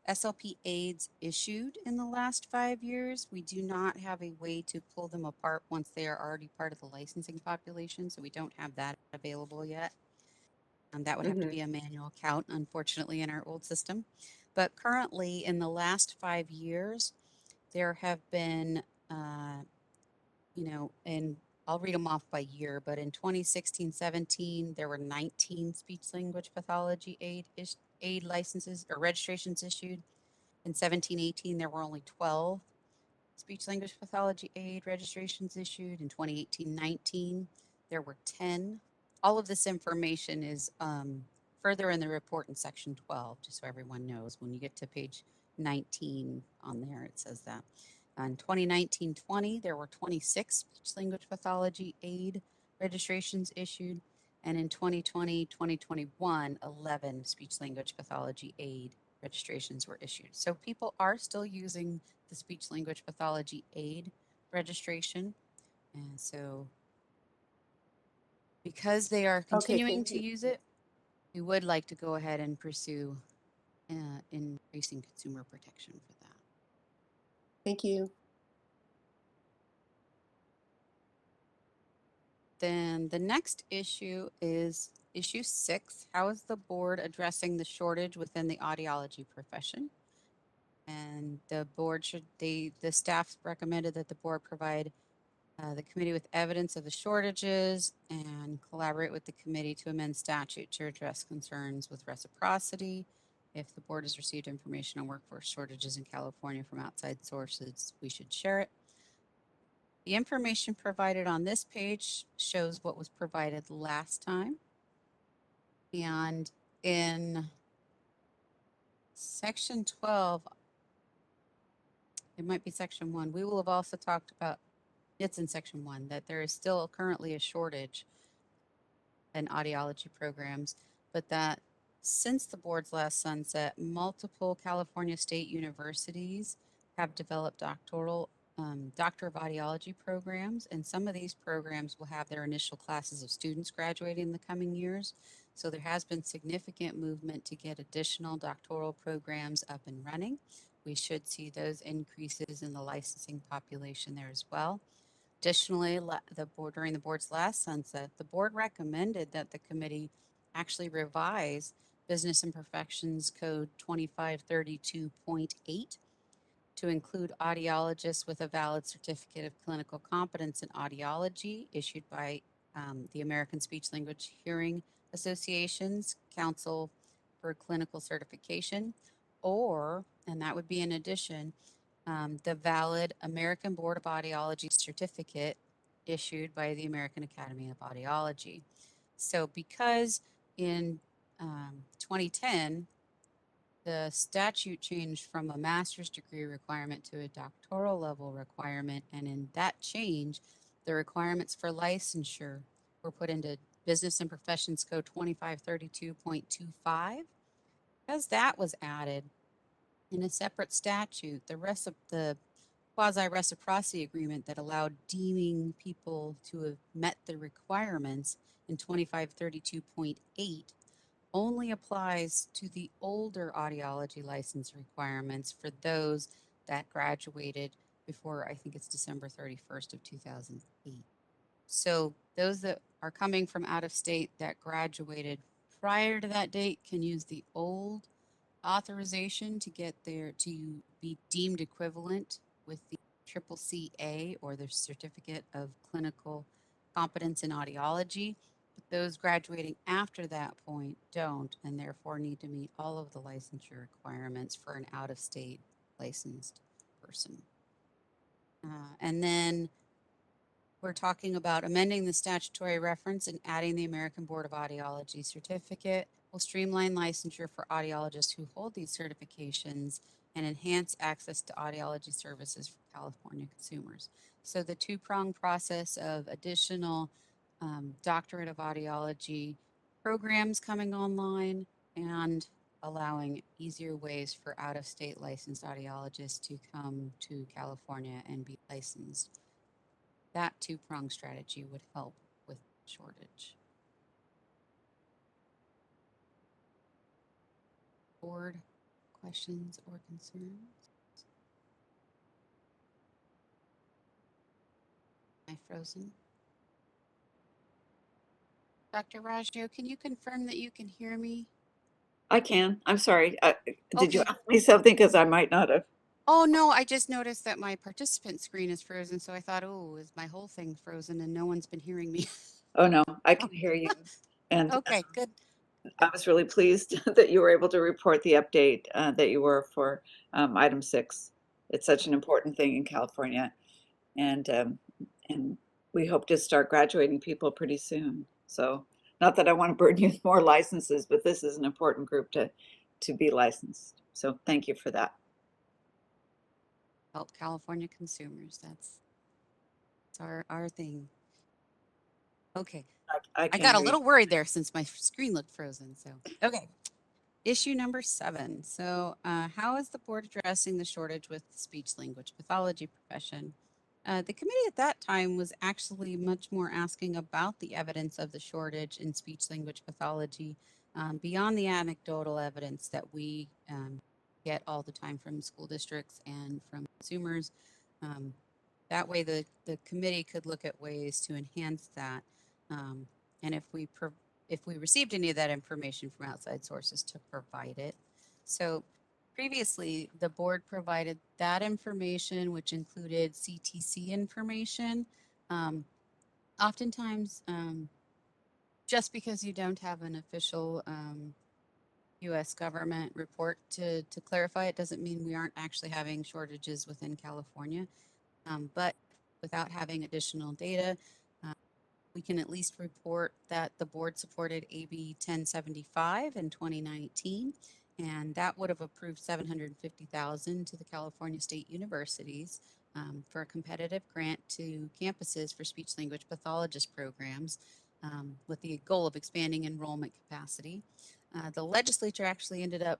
E: SLP aids issued in the last 5 years. We do not have a way to pull them apart once they are already part of the licensing population, so we don't have that available yet. And that would have to be a manual count, unfortunately, in our old system. But currently, in the last 5 years, there have been, and I'll read them off by year, but in 2016-17, there were 19 speech language pathology aid licenses or registrations issued. In 17-18, there were only 12 speech language pathology aid registrations issued. In 2018-19, there were 10. All of this information is further in the report in section 12, just so everyone knows. When you get to page 19 on there, it says that. In 2019-20, there were 26 speech-language pathology aid registrations issued, and in 2020-2021, 11 speech-language pathology aid registrations were issued. So people are still using the speech-language pathology aid registration, and so because they are
B: Okay,
E: continuing
B: thank
E: to
B: you.
E: use it, we would like to go ahead and pursue increasing consumer protection for that.
B: Thank you.
E: Then the next issue is issue 6. How is the board addressing the shortage within the audiology profession? And the board the staff recommended that the board provide the committee with evidence of the shortages and collaborate with the committee to amend statute to address concerns with reciprocity. If the board has received information on workforce shortages in California from outside sources, we should share it. The information provided on this page shows what was provided last time. And in section 12, it might be section 1, we will have also talked about, it's in section 1, that there is still currently a shortage in audiology programs, but that since the board's last sunset, multiple California state universities have developed Doctor of Audiology programs, and some of these programs will have their initial classes of students graduating in the coming years. So there has been significant movement to get additional doctoral programs up and running. We should see those increases in the licensing population there as well. Additionally, during the board's last sunset, the board recommended that the committee actually revise Business and Professions Code 2532.8 to include audiologists with a valid certificate of clinical competence in audiology issued by the American Speech Language Hearing Association's Council for Clinical Certification, or, and that would be in addition, the valid American Board of Audiology certificate issued by the American Academy of Audiology. So because in 2010, the statute changed from a master's degree requirement to a doctoral level requirement, and in that change, the requirements for licensure were put into Business and Professions Code 2532.25. As that was added in a separate statute, the quasi-reciprocity agreement that allowed deeming people to have met the requirements in 2532.8 only applies to the older audiology license requirements for those that graduated before, I think it's December 31st of 2008. So those that are coming from out of state that graduated prior to that date can use the old authorization to get to be deemed equivalent with the CCCA or the Certificate of Clinical Competence in Audiology. But those graduating after that point don't, and therefore need to meet all of the licensure requirements for an out-of-state licensed person. And then we're talking about amending the statutory reference and adding the American Board of Audiology certificate will streamline licensure for audiologists who hold these certifications and enhance access to audiology services for California consumers. So the two-pronged process of additional doctorate of audiology programs coming online and allowing easier ways for out-of-state licensed audiologists to come to California and be licensed. That two-pronged strategy would help with shortage. Board questions or concerns? Am I frozen? Dr. Raggio, can you confirm that you can hear me?
A: I can. I'm sorry. Did you
E: Okay.
A: ask me something? Because I might not have.
E: Oh, no, I just noticed that my participant screen is frozen. So I thought, oh, is my whole thing frozen and no one's been hearing me?
A: Oh, no, I can hear you. And
E: Okay, good.
A: I was really pleased that you were able to report the update that you were for item 6. It's such an important thing in California. And we hope to start graduating people pretty soon. So not that I want to burden you with more licenses, but this is an important group to be licensed. So thank you for that.
E: help California consumers. That's our thing. Okay.
A: I
E: I
A: can
E: got a
A: hear you.
E: little worried there since my screen looked frozen. So, okay. Issue number 7. So, how is the board addressing the shortage with the speech language pathology profession? The committee at that time was actually much more asking about the evidence of the shortage in speech language pathology beyond the anecdotal evidence that we get all the time from school districts and from consumers. Um, that way, the committee could look at ways to enhance that. And if we received any of that information from outside sources, to provide it. So previously, the board provided that information, which included CTC information. Oftentimes, just because you don't have an official U.S. government report to clarify it doesn't mean we aren't actually having shortages within California. But without having additional data, we can at least report that the board supported AB 1075 in 2019, and that would have approved $750,000 to the California State Universities for a competitive grant to campuses for speech language pathologist programs with the goal of expanding enrollment capacity. The legislature actually ended up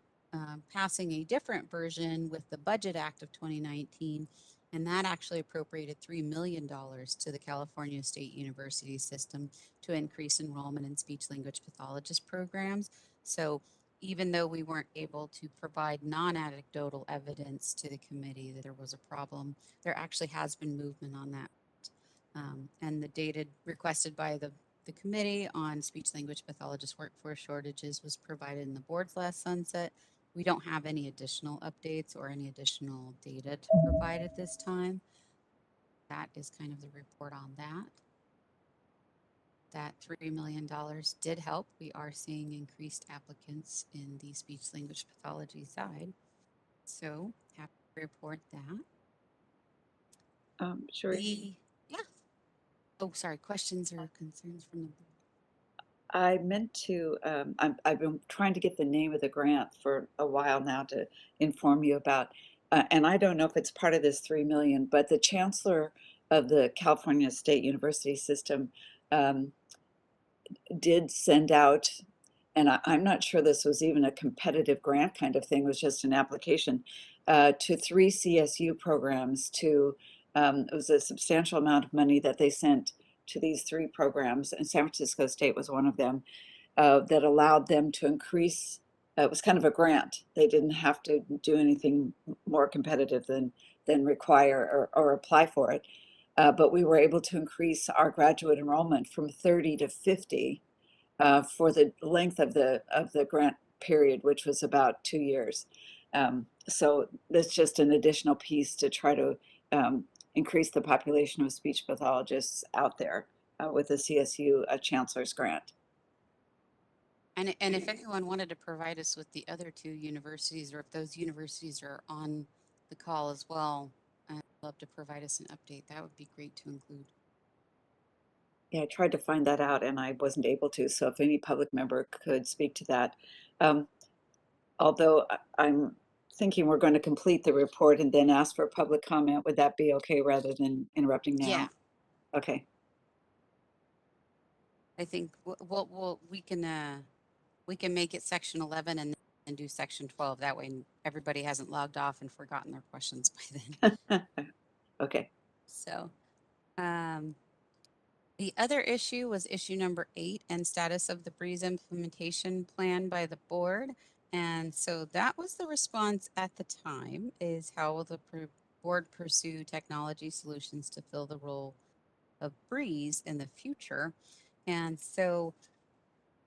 E: passing a different version with the Budget Act of 2019, and that actually appropriated $3 million to the California State University system to increase enrollment in speech language pathologist programs. So even though we weren't able to provide non-anecdotal evidence to the committee that there was a problem, there actually has been movement on that. And the data requested by the committee on speech language pathologist workforce shortages was provided in the board's last sunset. We don't have any additional updates or any additional data to provide at this time. That is kind of the report on that. That $3 million did help. We are seeing increased applicants in the speech language pathology side. So happy to report that.
A: Sure.
E: Yeah. Oh, sorry. Questions or concerns from the board?
A: I meant to, I've been trying to get the name of the grant for a while now to inform you about, and I don't know if it's part of this 3 million, but the chancellor of the California State University system did send out, and I'm not sure this was even a competitive grant kind of thing, it was just an application to 3 CSU programs to, it was a substantial amount of money that they sent to these 3 programs, and San Francisco State was one of them, that allowed them to increase, it was kind of a grant. They didn't have to do anything more competitive than require or apply for it. But we were able to increase our graduate enrollment from 30 to 50 for the length of the grant period, which was about 2 years. So that's just an additional piece to try to increase the population of speech pathologists out there with the CSU Chancellor's Grant.
E: And if anyone wanted to provide us with the other 2 universities, or if those universities are on the call as well, I'd love to provide us an update. That would be great to include.
A: Yeah, I tried to find that out and I wasn't able to. So if any public member could speak to that. Although I'm thinking we're going to complete the report and then ask for public comment, would that be okay rather than interrupting now?
E: Yeah.
A: Okay.
E: I think we can make it section 11 and then do section 12. That way everybody hasn't logged off and forgotten their questions by then.
A: Okay.
E: So, the other issue was issue number 8 and status of the Breeze implementation plan by the board. And so that was the response at the time, is how will the board pursue technology solutions to fill the role of Breeze in the future. And so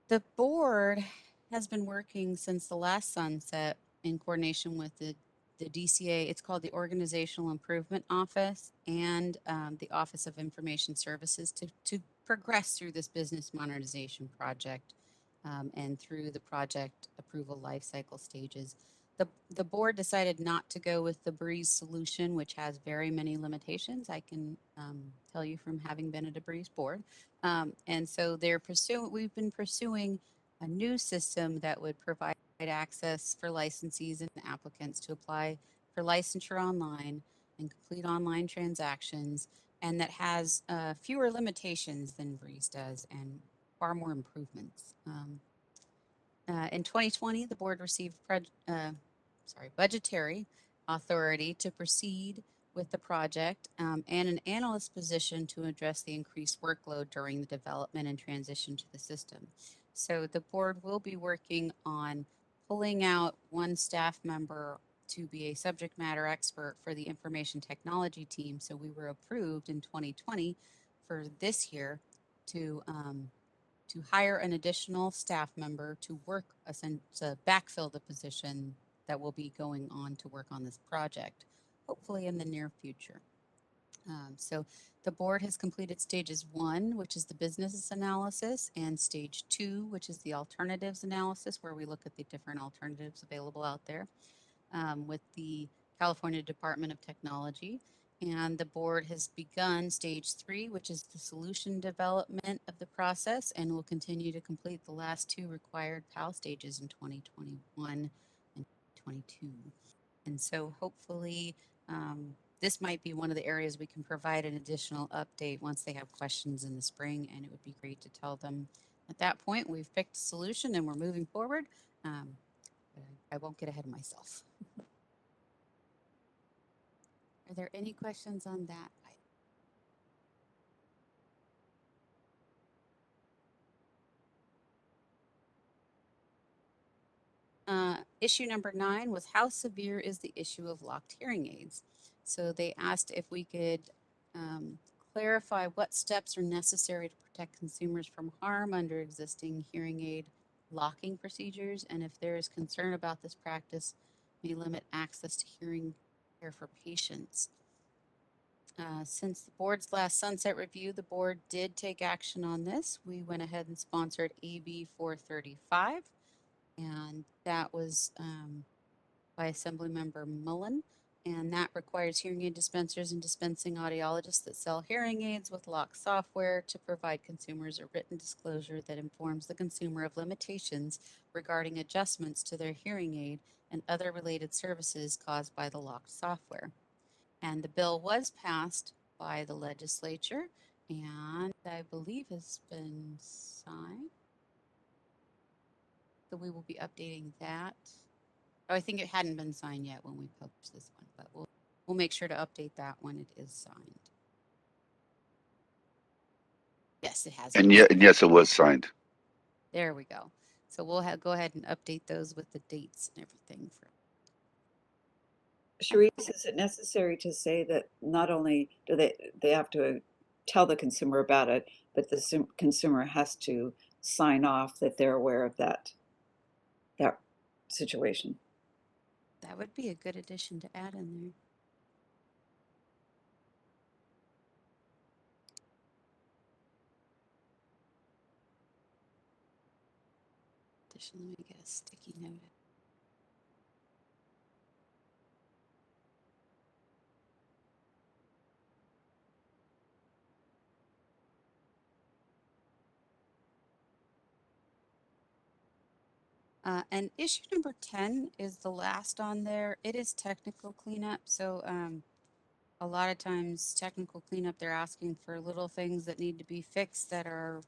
E: the board has been working since the last sunset in coordination with the DCA. It's called the Organizational Improvement Office and the Office of Information Services to progress through this business modernization project and through the project approval lifecycle stages. The board decided not to go with the Breeze solution, which has very many limitations. I can tell you from having been at a Breeze board. And so we've been pursuing a new system that would provide access for licensees and applicants to apply for licensure online, and complete online transactions, and that has fewer limitations than Breeze does and far more improvements. In 2020, the board received budgetary authority to proceed with the project and an analyst position to address the increased workload during the development and transition to the system. So the board will be working on pulling out one staff member to be a subject matter expert for the information technology team. So we were approved in 2020 for this year to hire an additional staff member to work to backfill the position that will be going on to work on this project, hopefully in the near future. So the board has completed stages 1, which is the business analysis, and stage 2, which is the alternatives analysis, where we look at the different alternatives available out there with the California Department of Technology. And the board has begun stage 3, which is the solution development of the process, and will continue to complete the last 2 required PAL stages in 2021 and 2022. And so hopefully this might be one of the areas we can provide an additional update once they have questions in the spring, and it would be great to tell them at that point we've picked a solution and we're moving forward. But I won't get ahead of myself. Are there any questions on that? Issue number 9 was how severe is the issue of locked hearing aids? So they asked if we could clarify what steps are necessary to protect consumers from harm under existing hearing aid locking procedures, and if there is concern about this practice may limit access to hearing care for patients. Since the board's last sunset review, the board did take action on this. We went ahead and sponsored AB 435, and that was by Assemblymember Mullen, and that requires hearing aid dispensers and dispensing audiologists that sell hearing aids with lock software to provide consumers a written disclosure that informs the consumer of limitations regarding adjustments to their hearing aid and other related services caused by the locked software. And the bill was passed by the legislature and I believe has been signed. So we will be updating that. Oh, I think it hadn't been signed yet when we published this one, but we'll make sure to update that when it is signed. Yes, it has.
G: And yes, it was signed.
E: There we go. So we'll go ahead and update those with the dates and everything.
A: Cherise, is it necessary to say that not only do they have to tell the consumer about it, but the consumer has to sign off that they're aware of that situation?
E: That would be a good addition to add in there. Let me get a sticky note. And issue number 10 is the last on there. It is technical cleanup. So a lot of times technical cleanup, they're asking for little things that need to be fixed that are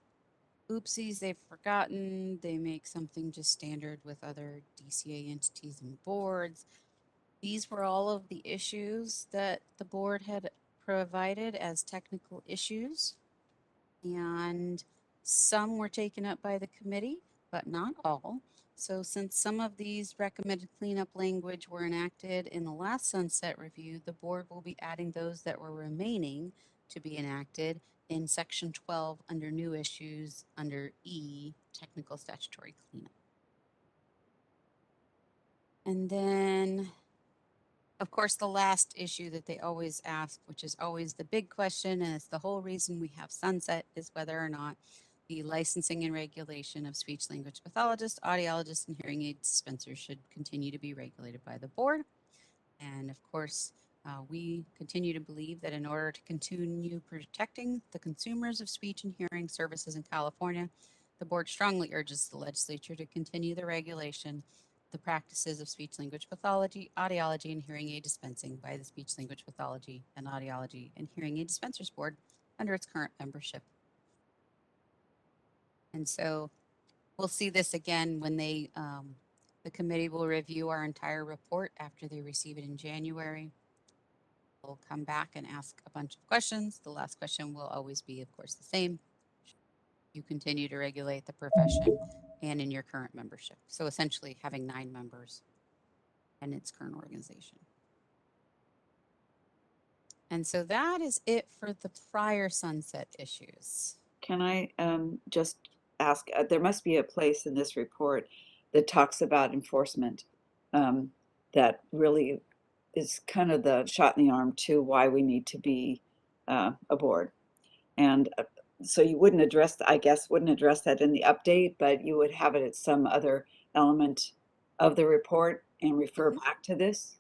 E: oopsies they've forgotten. They make something just standard with other DCA entities and boards. These were all of the issues that the board had provided as technical issues. And some were taken up by the committee, but not all. So since some of these recommended cleanup language were enacted in the last sunset review, the board will be adding those that were remaining to be enacted in section 12 under new issues under E, technical statutory cleanup. And then, of course, the last issue that they always ask, which is always the big question, and it's the whole reason we have sunset, is whether or not the licensing and regulation of speech language pathologists, audiologists, and hearing aid dispensers should continue to be regulated by the board. And of course, we continue to believe that in order to continue protecting the consumers of speech and hearing services in California, the board strongly urges the legislature to continue the regulation the practices of speech language pathology, audiology, and hearing aid dispensing by the Speech Language Pathology and Audiology and Hearing Aid Dispensers Board under its current membership. And so we'll see this again when they, the committee will review our entire report after they receive it in January. We'll come back and ask a bunch of questions. The last question will always be, of course, the same. You continue to regulate the profession and in your current membership. So essentially having 9 members in its current organization. And so that is it for the prior sunset issues.
A: Can I just ask, there must be a place in this report that talks about enforcement that really is kind of the shot in the arm to why we need to be a board. And so you wouldn't address, I guess, wouldn't address that in the update, but you would have it at some other element of the report and refer back to this?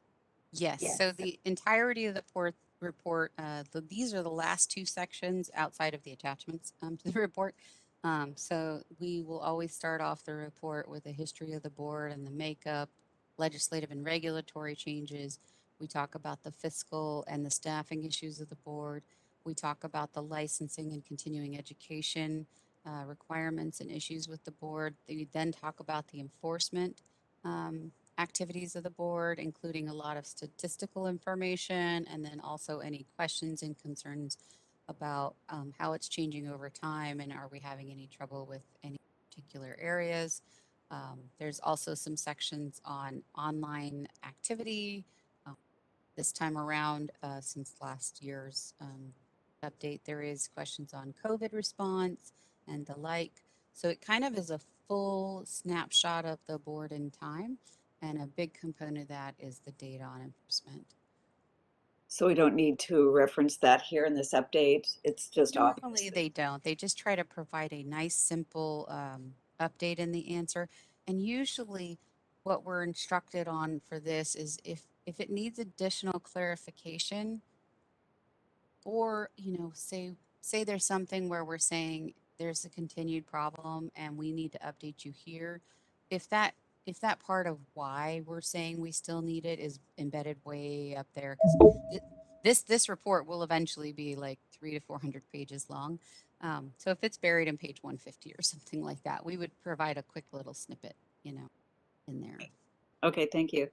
E: Yes, so the entirety of the report, these are the last 2 sections outside of the attachments to the report. So we will always start off the report with a history of the board and the makeup, legislative and regulatory changes. We talk about the fiscal and the staffing issues of the board. We talk about the licensing and continuing education requirements and issues with the board. We then talk about the enforcement activities of the board, including a lot of statistical information, and then also any questions and concerns about how it's changing over time and are we having any trouble with any particular areas. There's also some sections on online activity. This time around, since last year's update, there is questions on COVID response and the like. So it kind of is a full snapshot of the board in time. And a big component of that is the data on enforcement.
A: So we don't need to reference that here in this update. It's just
E: Normally
A: obvious.
E: they don't. They just try to provide a nice, simple update in the answer. And usually what we're instructed on for this is if it needs additional clarification, or, you know, say there's something where we're saying there's a continued problem and we need to update you here. If that part of why we're saying we still need it is embedded way up there, because this report will eventually be like 300 to 400 pages long. So if it's buried in page 150 or something like that, we would provide a quick little snippet, you know, in there.
A: Okay, thank you.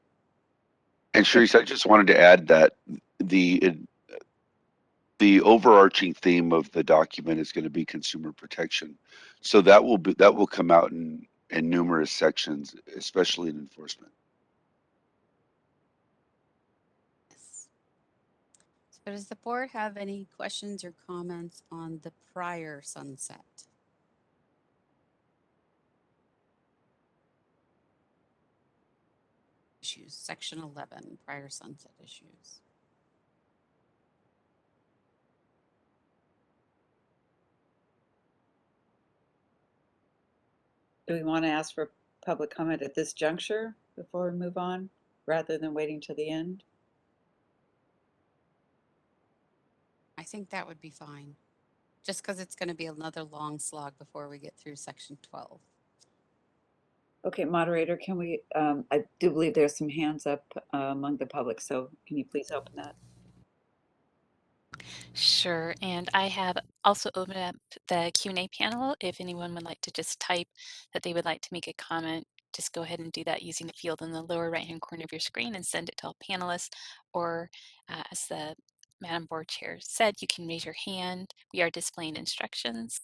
G: And Sharice, I just wanted to add that the overarching theme of the document is going to be consumer protection. So that will come out in numerous sections, especially in enforcement.
E: Yes. So does the board have any questions or comments on the prior sunset? Issues, section 11, prior sunset issues.
A: Do we want to ask for public comment at this juncture before we move on, rather than waiting to the end?
E: I think that would be fine, just because it's going to be another long slog before we get through section 12.
A: Okay, moderator, can we, I do believe there's some hands up among the public, so can you please open that?
D: Sure, and I have also opened up the Q&A panel. If anyone would like to just type that they would like to make a comment, just go ahead and do that using the field in the lower right-hand corner of your screen and send it to all panelists. Or as the Madam Board Chair said, you can raise your hand. We are displaying instructions.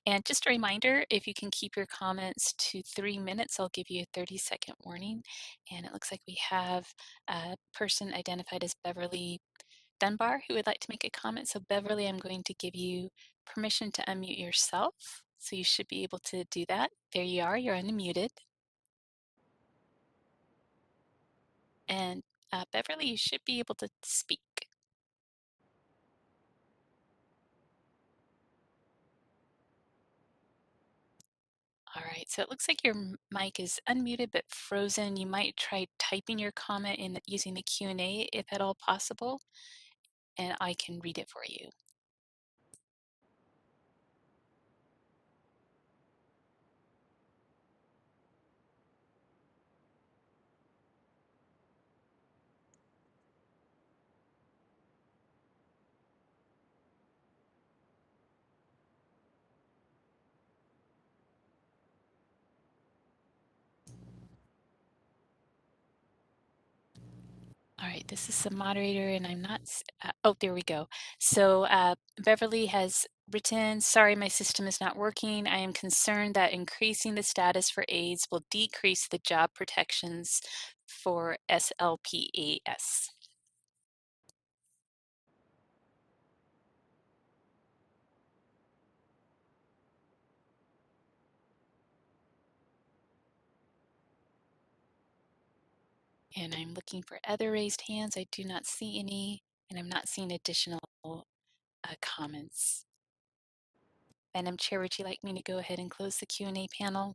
D: And just a reminder, if you can keep your comments to 3 minutes, I'll give you a 30-second warning. And it looks like we have a person identified as Beverly Dunbar who would like to make a comment. So Beverly, I'm going to give you permission to unmute yourself. So you should be able to do that. There you are, you're unmuted. And Beverly, you should be able to speak. All right, so it looks like your mic is unmuted but frozen. You might try typing your comment in using the Q&A if at all possible, and I can read it for you. All right, this is the moderator, and I'm not. Oh, there we go. So Beverly has written, sorry, my system is not working. I am concerned that increasing the status for aides will decrease the job protections for SLPAS. And I'm looking for other raised hands. I do not see any, and I'm not seeing additional comments. Madam Chair, would you like me to go ahead and close the Q&A panel?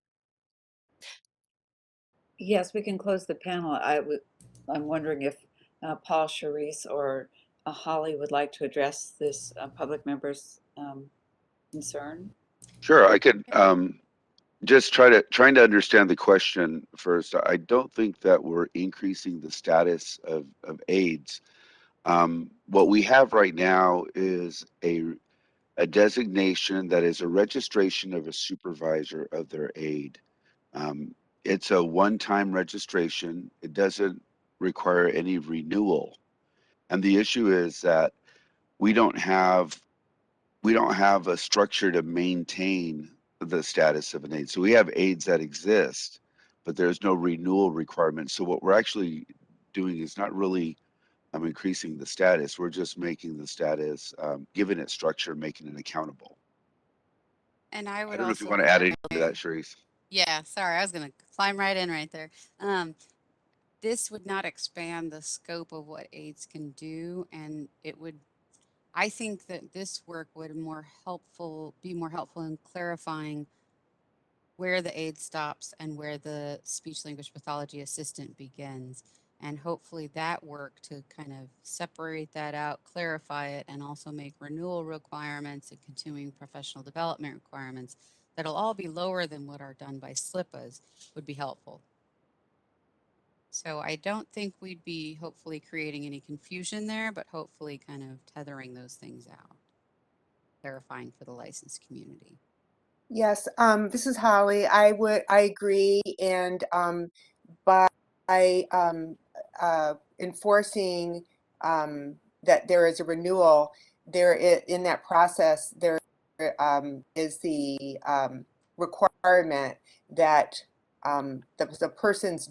A: Yes, we can close the panel. I'm wondering if Paul, Charisse, or Holly would like to address this public member's concern.
G: Sure, I could just trying to understand the question first. I don't think that we're increasing the status of aides. What we have right now is a designation that is a registration of a supervisor of their aide. It's a one-time registration. It doesn't require any renewal. And the issue is that we don't have a structure to maintain the status of an aide. So we have aides that exist, but there's no renewal requirement. So what we're actually doing is not really increasing the status. We're just making the status, giving it structure, making it accountable.
E: And I
G: I
E: would
G: don't know if you
E: also
G: want to add anything to
E: say,
G: that, Charisse.
E: yeah, sorry, I was going to climb right in right there. This would not expand the scope of what aides can do, and it would, I think that this work would be more helpful in clarifying where the aide stops and where the speech language pathology assistant begins. And hopefully that work to kind of separate that out, clarify it, and also make renewal requirements and continuing professional development requirements that'll all be lower than what are done by SLPAs would be helpful. So I don't think we'd be hopefully creating any confusion there, but hopefully kind of tethering those things out, clarifying for the licensed community.
B: Yes, this is Holly. I agree, and by enforcing that there is a renewal, in that process there is the requirement that the person's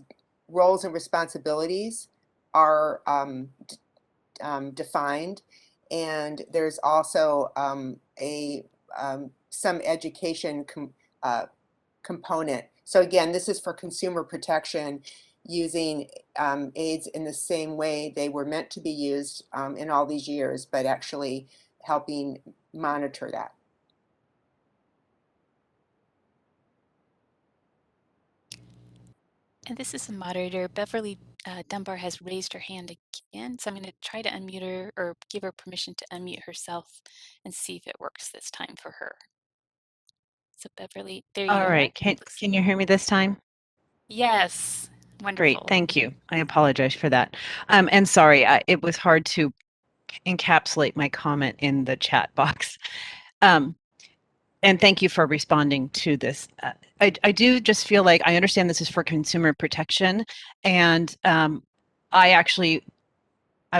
B: roles and responsibilities are defined, and there's also some education component. So again, this is for consumer protection, using aids in the same way they were meant to be used in all these years, but actually helping monitor that.
D: And this is the moderator. Beverly Dunbar has raised her hand again, so I'm going to try to unmute her or give her permission to unmute herself and see if it works this time for her. So Beverly, there you are.
K: All right, can you hear me this time?
D: Yes, wonderful.
K: Great, thank you. I apologize for that. And sorry, it was hard to encapsulate my comment in the chat box. And thank you for responding to this. I do just feel like I understand this is for consumer protection, and I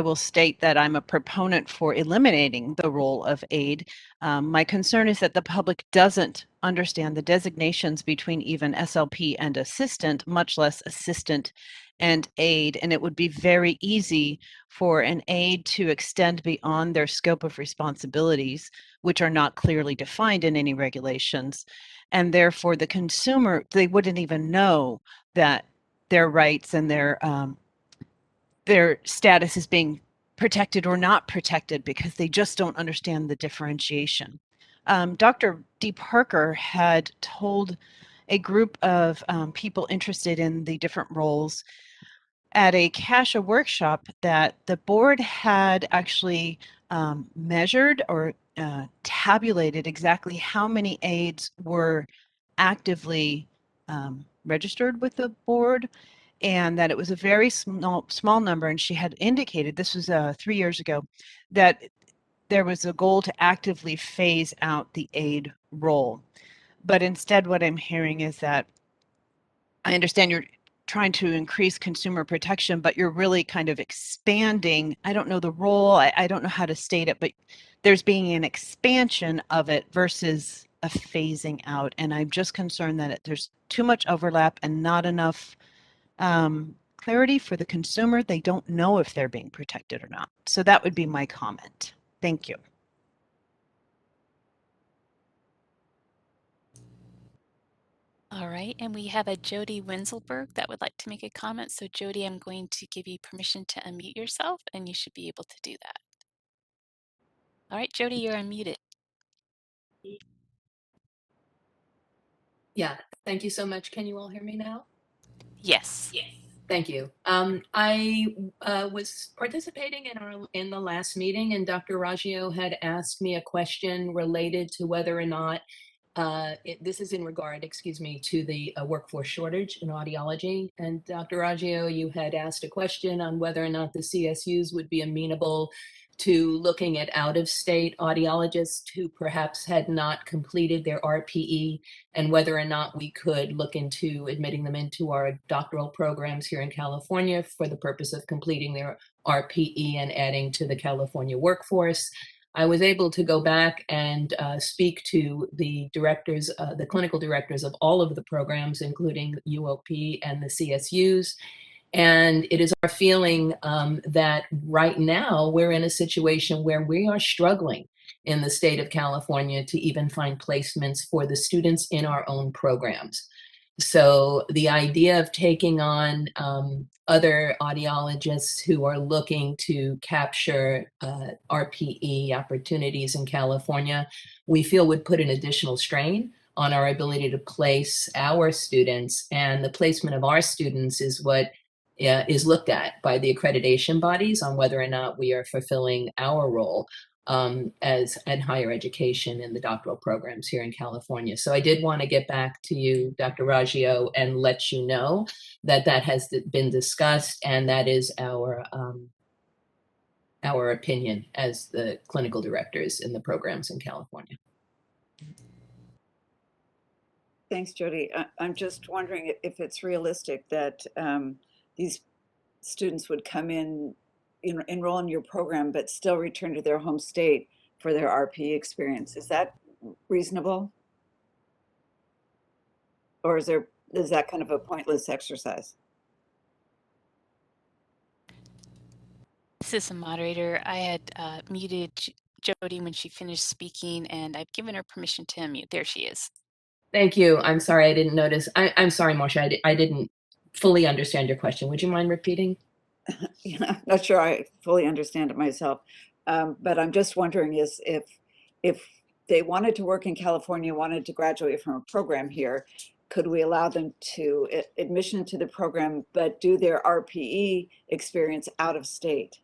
K: will state that I'm a proponent for eliminating the role of aide. My concern is that the public doesn't understand the designations between even SLP and assistant, much less assistant and aide, and it would be very easy for an aide to extend beyond their scope of responsibilities, which are not clearly defined in any regulations, and therefore the consumer, they wouldn't even know that their rights and their status is being protected or not protected because they just don't understand the differentiation. Dr. D. Parker had told a group of people interested in the different roles at a CASHA workshop that the board had actually measured or tabulated exactly how many aides were actively registered with the board, and that it was a very small number. And she had indicated, this was 3 years ago, that there was a goal to actively phase out the aide role. But instead, what I'm hearing is that I understand trying to increase consumer protection, but you're really kind of expanding. I don't know the role, I don't know how to state it, but there's being an expansion of it versus a phasing out. And I'm just concerned that there's too much overlap and not enough clarity for the consumer. They don't know if they're being protected or not. So that would be my comment. Thank you.
D: All right, and we have a Jody Winselberg that would like to make a comment. So Jody, I'm going to give you permission to unmute yourself and you should be able to do that. All right, Jody, you're unmuted.
L: Yeah, thank you so much. Can you all hear me now?
D: Yes.
L: Yes. Thank you. I was participating in the last meeting, and Dr. Raggio had asked me a question related to whether or not this is in regard, excuse me, to the workforce shortage in audiology. And Dr. Raggio, you had asked a question on whether or not the CSUs would be amenable to looking at out-of-state audiologists who perhaps had not completed their RPE, and whether or not we could look into admitting them into our doctoral programs here in California for the purpose of completing their RPE and adding to the California workforce. I was able to go back and speak to the directors, the clinical directors of all of the programs, including UOP and the CSUs. And it is our feeling that right now we're in a situation where we are struggling in the state of California to even find placements for the students in our own programs. So the idea of taking on other audiologists who are looking to capture RPE opportunities in California, we feel would put an additional strain on our ability to place our students. And the placement of our students is what is looked at by the accreditation bodies on whether or not we are fulfilling our role as in higher education in the doctoral programs here in California. So I did want to get back to you, Dr. Raggio, and let you know that that has been discussed, and that is our opinion as the clinical directors in the programs in California.
A: Thanks, Jody. I'm just wondering if it's realistic that these students would come in, enroll in your program, but still return to their home state for their RP experience. Is that reasonable? Or is that kind of a pointless exercise?
D: This is a moderator. I had muted Jody when she finished speaking, and I've given her permission to unmute. There she is.
L: Thank you. I'm sorry, I didn't notice. I'm sorry, Marsha, I didn't fully understand your question. Would you mind repeating?
A: Yeah, I'm not sure I fully understand it myself, but I'm just wondering if they wanted to work in California, wanted to graduate from a program here, could we allow them to admission to the program, but do their RPE experience out of state?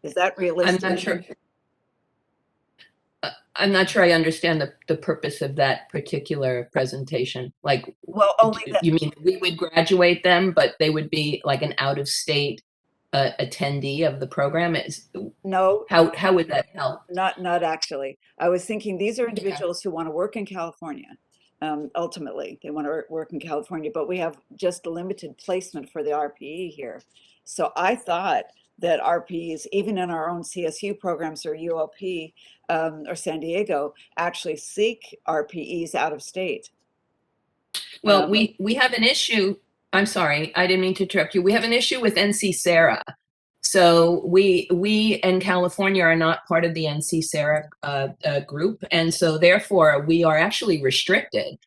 A: Is that realistic?
L: I'm not sure. I'm not sure I understand the purpose of that particular presentation. Like,
A: well, only that,
L: you mean we would graduate them, but they would be like an out-of-state attendee of the program?
A: no.
L: How would that help?
A: Not actually. I was thinking these are individuals who want to work in California. Ultimately, they want to work in California, but we have just limited placement for the RPE here. So I thought that RPEs, even in our own CSU programs or UOP or San Diego, actually seek RPEs out of state.
L: Well, we have an issue. I'm sorry, I didn't mean to interrupt you. We have an issue with NC Sarah. So we in California are not part of the NC Sarah group, and so therefore we are actually restricted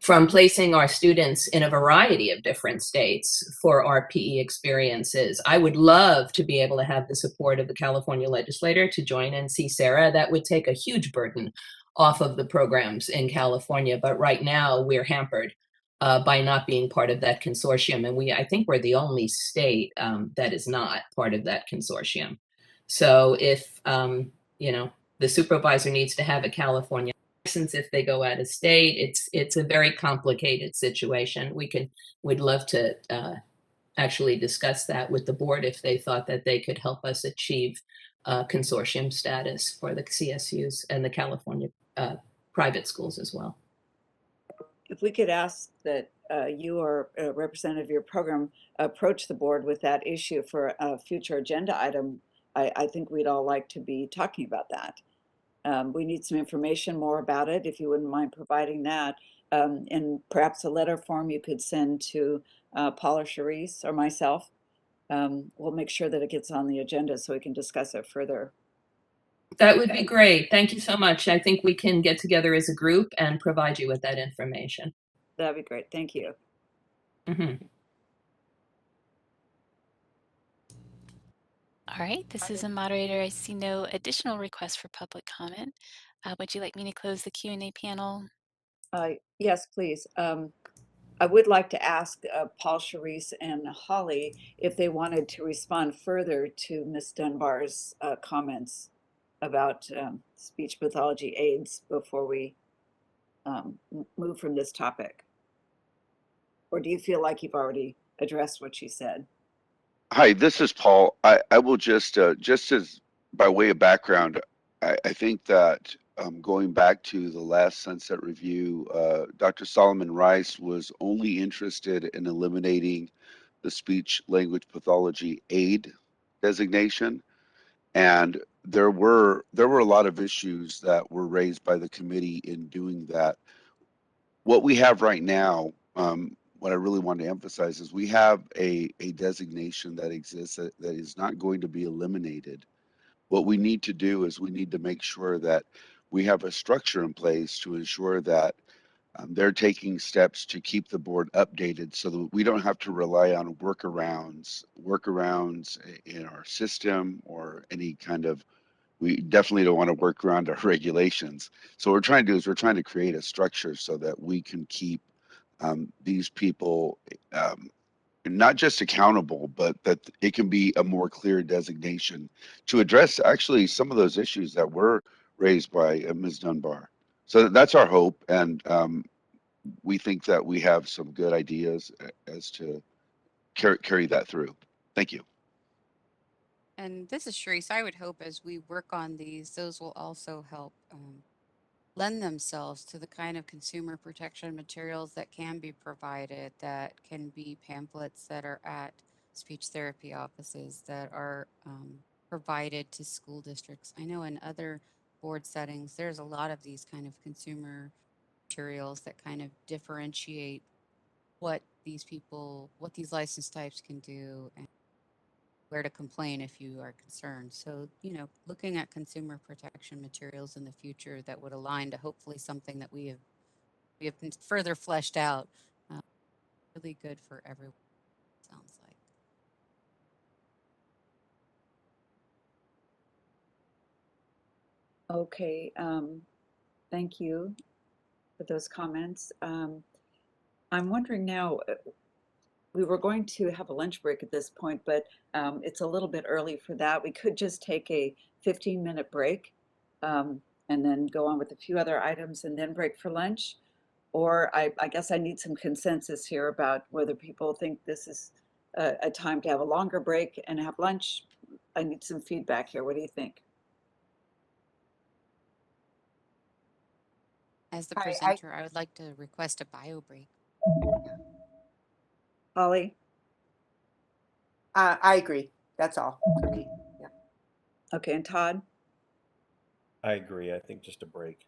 L: from placing our students in a variety of different states for RPE experiences. I would love to be able to have the support of the California legislator to join NC Sarah. That would take a huge burden off of the programs in California, but right now we're hampered by not being part of that consortium. And I think we're the only state that is not part of that consortium. So if, the supervisor needs to have a California license if they go out of state, it's a very complicated situation. We'd love to actually discuss that with the board if they thought that they could help us achieve consortium status for the CSUs and the California private schools as well.
A: if we could ask that you or a representative of your program approach the board with that issue for a future agenda item, I think we'd all like to be talking about that. We need some information more about it, if you wouldn't mind providing that. And perhaps a letter form you could send to Paul or Charisse or myself. We'll make sure that it gets on the agenda so we can discuss it further.
L: That would be great. Thank you so much. I think we can get together as a group and provide you with that information.
A: That'd be great. Thank you.
L: Mm-hmm.
D: All right, this is a moderator. I see no additional requests for public comment. Would you like me to close the Q&A panel?
A: Yes, please. I would like to ask Paul, Charisse, and Holly if they wanted to respond further to Ms. Dunbar's comments about speech pathology aids before we move from this topic. Or do you feel like you've already addressed what she said?
G: Hi, this is Paul. I will just as by way of background, I think that going back to the last Sunset Review, Dr. Solomon Rice was only interested in eliminating the speech language pathology aid designation. And there were a lot of issues that were raised by the committee in doing that. What we have right now, what I really want to emphasize is we have a designation that exists that is not going to be eliminated. What we need to do is we need to make sure that we have a structure in place to ensure that they're taking steps to keep the board updated so that we don't have to rely on workarounds in our system or any kind of, we definitely don't want to work around our regulations. So what we're trying to do is we're trying to create a structure so that we can keep these people not just accountable, but that it can be a more clear designation to address actually some of those issues that were raised by Ms. Dunbar. So that's our hope, and we think that we have some good ideas as to carry that through. Thank you.
E: And this is Sharice. I would hope as we work on these, those will also help lend themselves to the kind of consumer protection materials that can be provided, that can be pamphlets that are at speech therapy offices, that are provided to school districts. I know in other board settings, there's a lot of these kind of consumer materials that kind of differentiate what these people, what these license types can do, and where to complain if you are concerned. So, you know, looking at consumer protection materials in the future that would align to hopefully something that we have been further fleshed out, really good for everyone, sounds like.
A: Okay, thank you for those comments. I'm wondering now, we were going to have a lunch break at this point, but it's a little bit early for that. We could just take a 15-minute break and then go on with a few other items and then break for lunch. Or I guess I need some consensus here about whether people think this is a time to have a longer break and have lunch. I need some feedback here. What do you think?
E: As the presenter, I would like to request a bio break.
A: Holly?
B: I agree. That's all for me. Yeah.
A: Okay, and Todd?
H: I agree. I think just a break.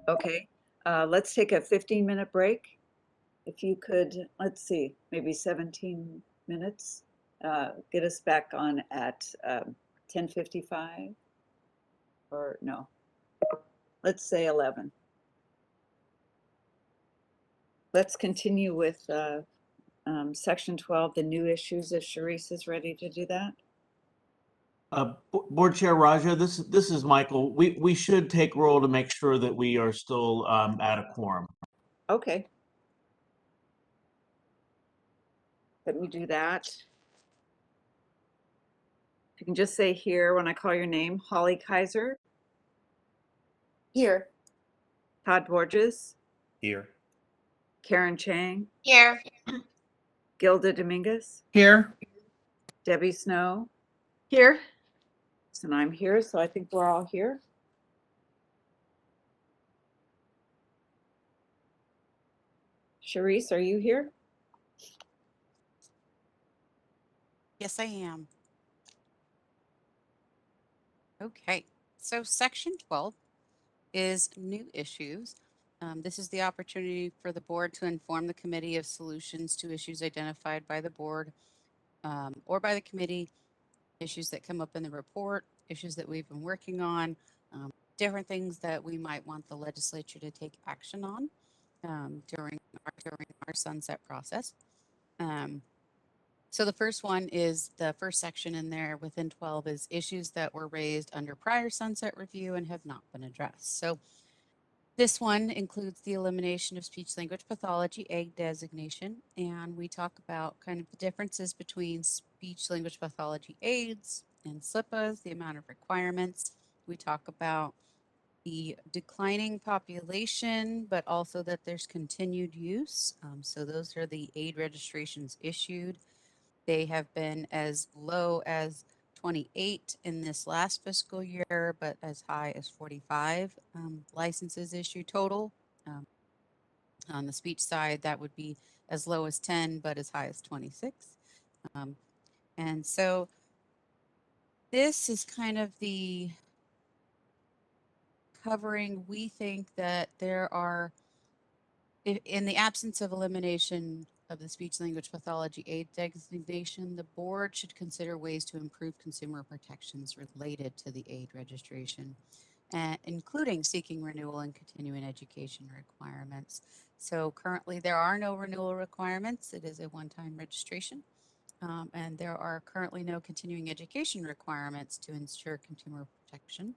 A: Okay, let's take a 15-minute break. If you could, let's see, maybe 17 minutes, get us back on at 10:55, or no, let's say 11. Let's continue with section 12, the new issues, if Charisse is ready to do that.
M: Board Chair Raja, this is Michael. We should take roll to make sure that we are still at a quorum.
A: Okay. Let me do that. You can just say here when I call your name. Holly Kaiser.
B: Here.
A: Todd Borges.
H: Here.
A: Karen Chang.
J: Here.
A: Gilda Dominguez.
F: Here.
A: Debbie Snow.
K: Here.
A: And I'm here, so I think we're all here. Charisse, are you here?
E: Yes, I am. Okay, so section 12 is new issues. This is the opportunity for the board to inform the committee of solutions to issues identified by the board or by the committee, issues that come up in the report, issues that we've been working on, different things that we might want the legislature to take action on during our sunset process. So the first one is the first section in there within 12 is issues that were raised under prior sunset review and have not been addressed. So this one includes the elimination of speech language pathology aid designation, and we talk about kind of the differences between speech language pathology aids and SLPAs, the amount of requirements. We talk about the declining population, but also that there's continued use. So those are the aid registrations issued. They have been as low as 28 in this last fiscal year, but as high as 45 licenses issued total. On the speech side, that would be as low as 10, but as high as 26. And so this is kind of the covering. We think that there are, in the absence of elimination of the speech language pathology aid designation, the board should consider ways to improve consumer protections related to the aid registration, including seeking renewal and continuing education requirements. So currently there are no renewal requirements. It is a one-time registration. And there are currently no continuing education requirements to ensure consumer protection.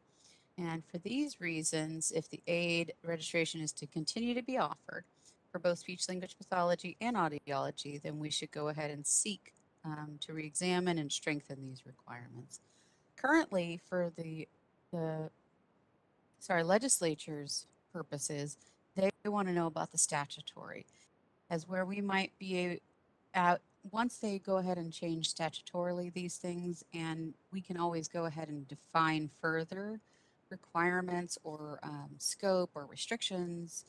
E: And for these reasons, if the aid registration is to continue to be offered for both speech language pathology and audiology, then we should go ahead and seek to re-examine and strengthen these requirements. Currently, for the legislature's purposes, they want to know about the statutory, as where we might be at once they go ahead and change statutorily these things, and we can always go ahead and define further requirements or scope or restrictions.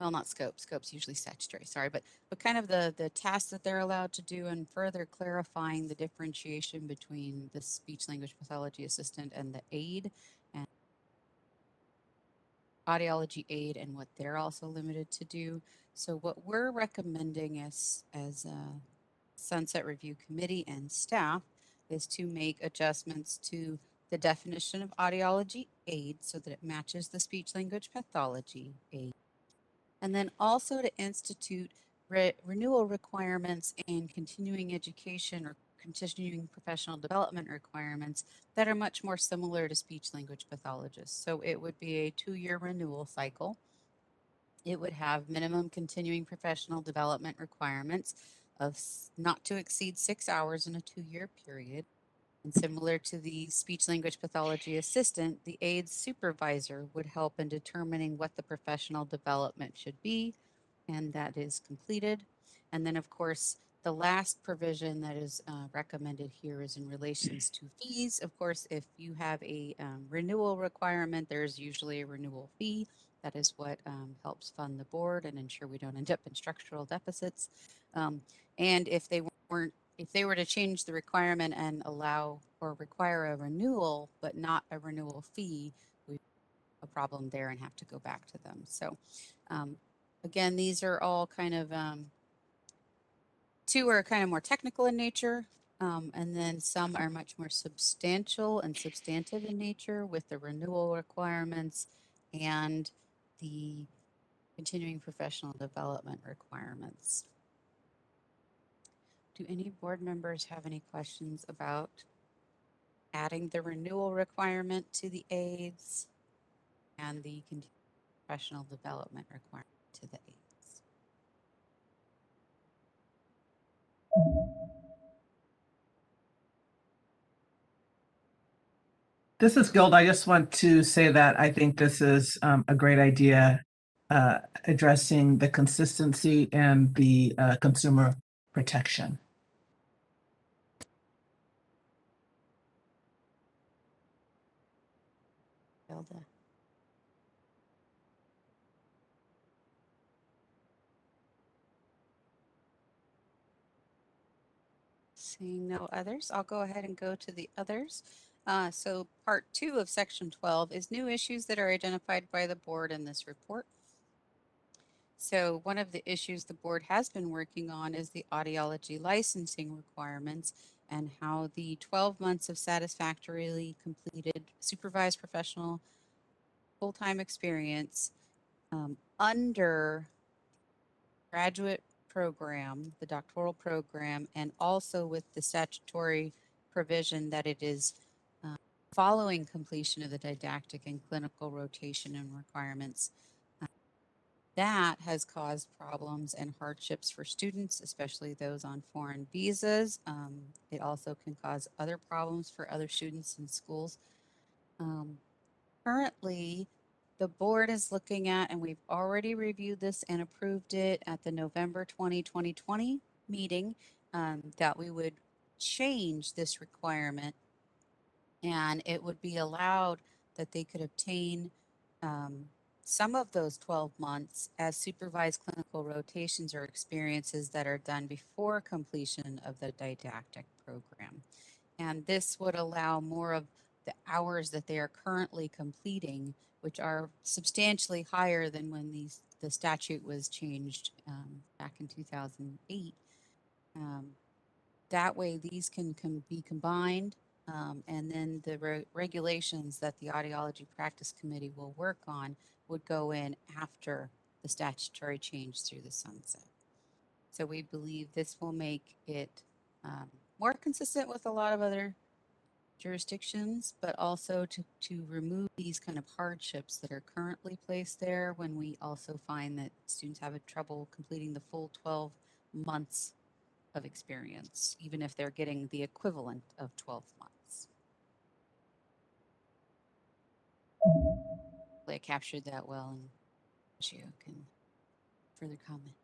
E: Well, not scope. Scope's usually statutory, sorry, but kind of the tasks that they're allowed to do, and further clarifying the differentiation between the speech language pathology assistant and the aid and audiology aid and what they're also limited to do. So what we're recommending as a Sunset Review Committee and staff is to make adjustments to the definition of audiology aid so that it matches the speech language pathology aid. And then also to institute renewal requirements and continuing education or continuing professional development requirements that are much more similar to speech language pathologists. So it would be a 2-year renewal cycle. It would have minimum continuing professional development requirements of not to exceed 6 hours in a 2-year period. And similar to the speech language pathology assistant, the aid supervisor would help in determining what the professional development should be, and that is completed. And then, of course, the last provision that is recommended here is in relations to fees. Of course, if you have a renewal requirement, there's usually a renewal fee. That is what helps fund the board and ensure we don't end up in structural deficits. And if they were to change the requirement and allow or require a renewal, but not a renewal fee, we have a problem there and have to go back to them. So again, these are all kind of, 2 are kind of more technical in nature, and then some are much more substantial and substantive in nature with the renewal requirements and the continuing professional development requirements. Do any board members have any questions about adding the renewal requirement to the aids and the professional development requirement to the aids?
F: This is Gilda. I just want to say that I think this is a great idea, addressing the consistency and the consumer protection.
E: Gilda. Seeing no others, I'll go ahead and go to the others. So part 2 of section 12 is new issues that are identified by the board in this report. So one of the issues the board has been working on is the audiology licensing requirements and how the 12 months of satisfactorily completed supervised professional full-time experience under graduate program, the doctoral program, and also with the statutory provision that it is following completion of the didactic and clinical rotation and requirements. That has caused problems and hardships for students, especially those on foreign visas. It also can cause other problems for other students in schools. Currently, the board is looking at, and we've already reviewed this and approved it at the November 2020 meeting, that we would change this requirement and it would be allowed that they could obtain some of those 12 months as supervised clinical rotations or experiences that are done before completion of the didactic program. And this would allow more of the hours that they are currently completing, which are substantially higher than when the statute was changed back in 2008. That way these can be combined, and then the regulations that the Audiology Practice Committee will work on would go in after the statutory change through the sunset. So we believe this will make it more consistent with a lot of other jurisdictions, but also to remove these kind of hardships that are currently placed there when we also find that students have trouble completing the full 12 months of experience, even if they're getting the equivalent of 12 months. I captured that well, and you can further comment.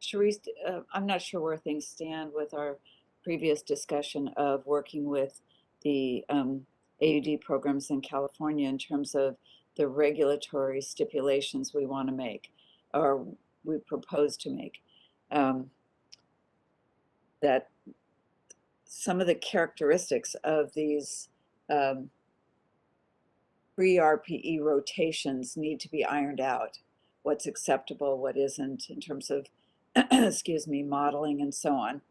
A: Sharice, I'm not sure where things stand with our previous discussion of working with the AUD programs in California in terms of the regulatory stipulations we want to make, or we propose to make. That some of the characteristics of these pre-RPE rotations need to be ironed out. What's acceptable, what isn't, in terms of, excuse me, modeling and so on.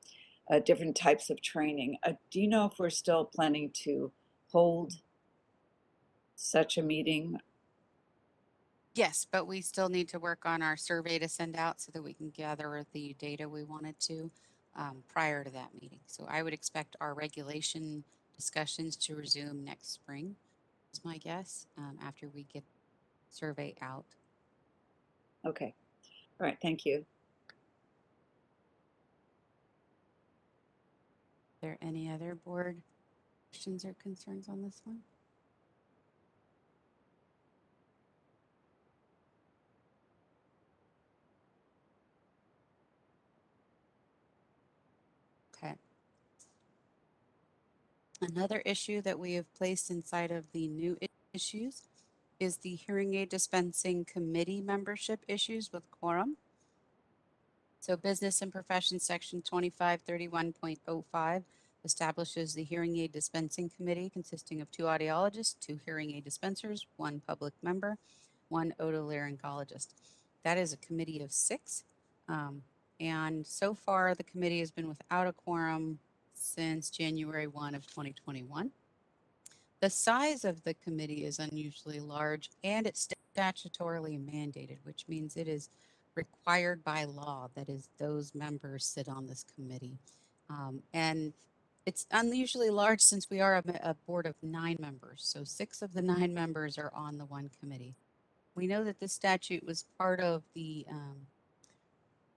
A: Different types of training. Do you know if we're still planning to hold such a meeting?
E: Yes, but we still need to work on our survey to send out so that we can gather the data we wanted to prior to that meeting. So I would expect our regulation discussions to resume next spring, is my guess, after we get the survey out.
A: Okay. All right. Thank you.
E: Are there any other board questions or concerns on this one? Okay. Another issue that we have placed inside of the new issues is the hearing aid dispensing committee membership issues with quorum. So Business and Professions Section 2531.05 establishes the hearing aid dispensing committee consisting of 2 audiologists, 2 hearing aid dispensers, 1 public member, 1 otolaryngologist. That is a committee of 6. And so far, the committee has been without a quorum since January 1 of 2021. The size of the committee is unusually large, and it's statutorily mandated, which means it is required by law that is those members sit on this committee. And it's unusually large since we are a board of 9 members. So 6 of the 9 members are on the one committee. We know that this statute was part of the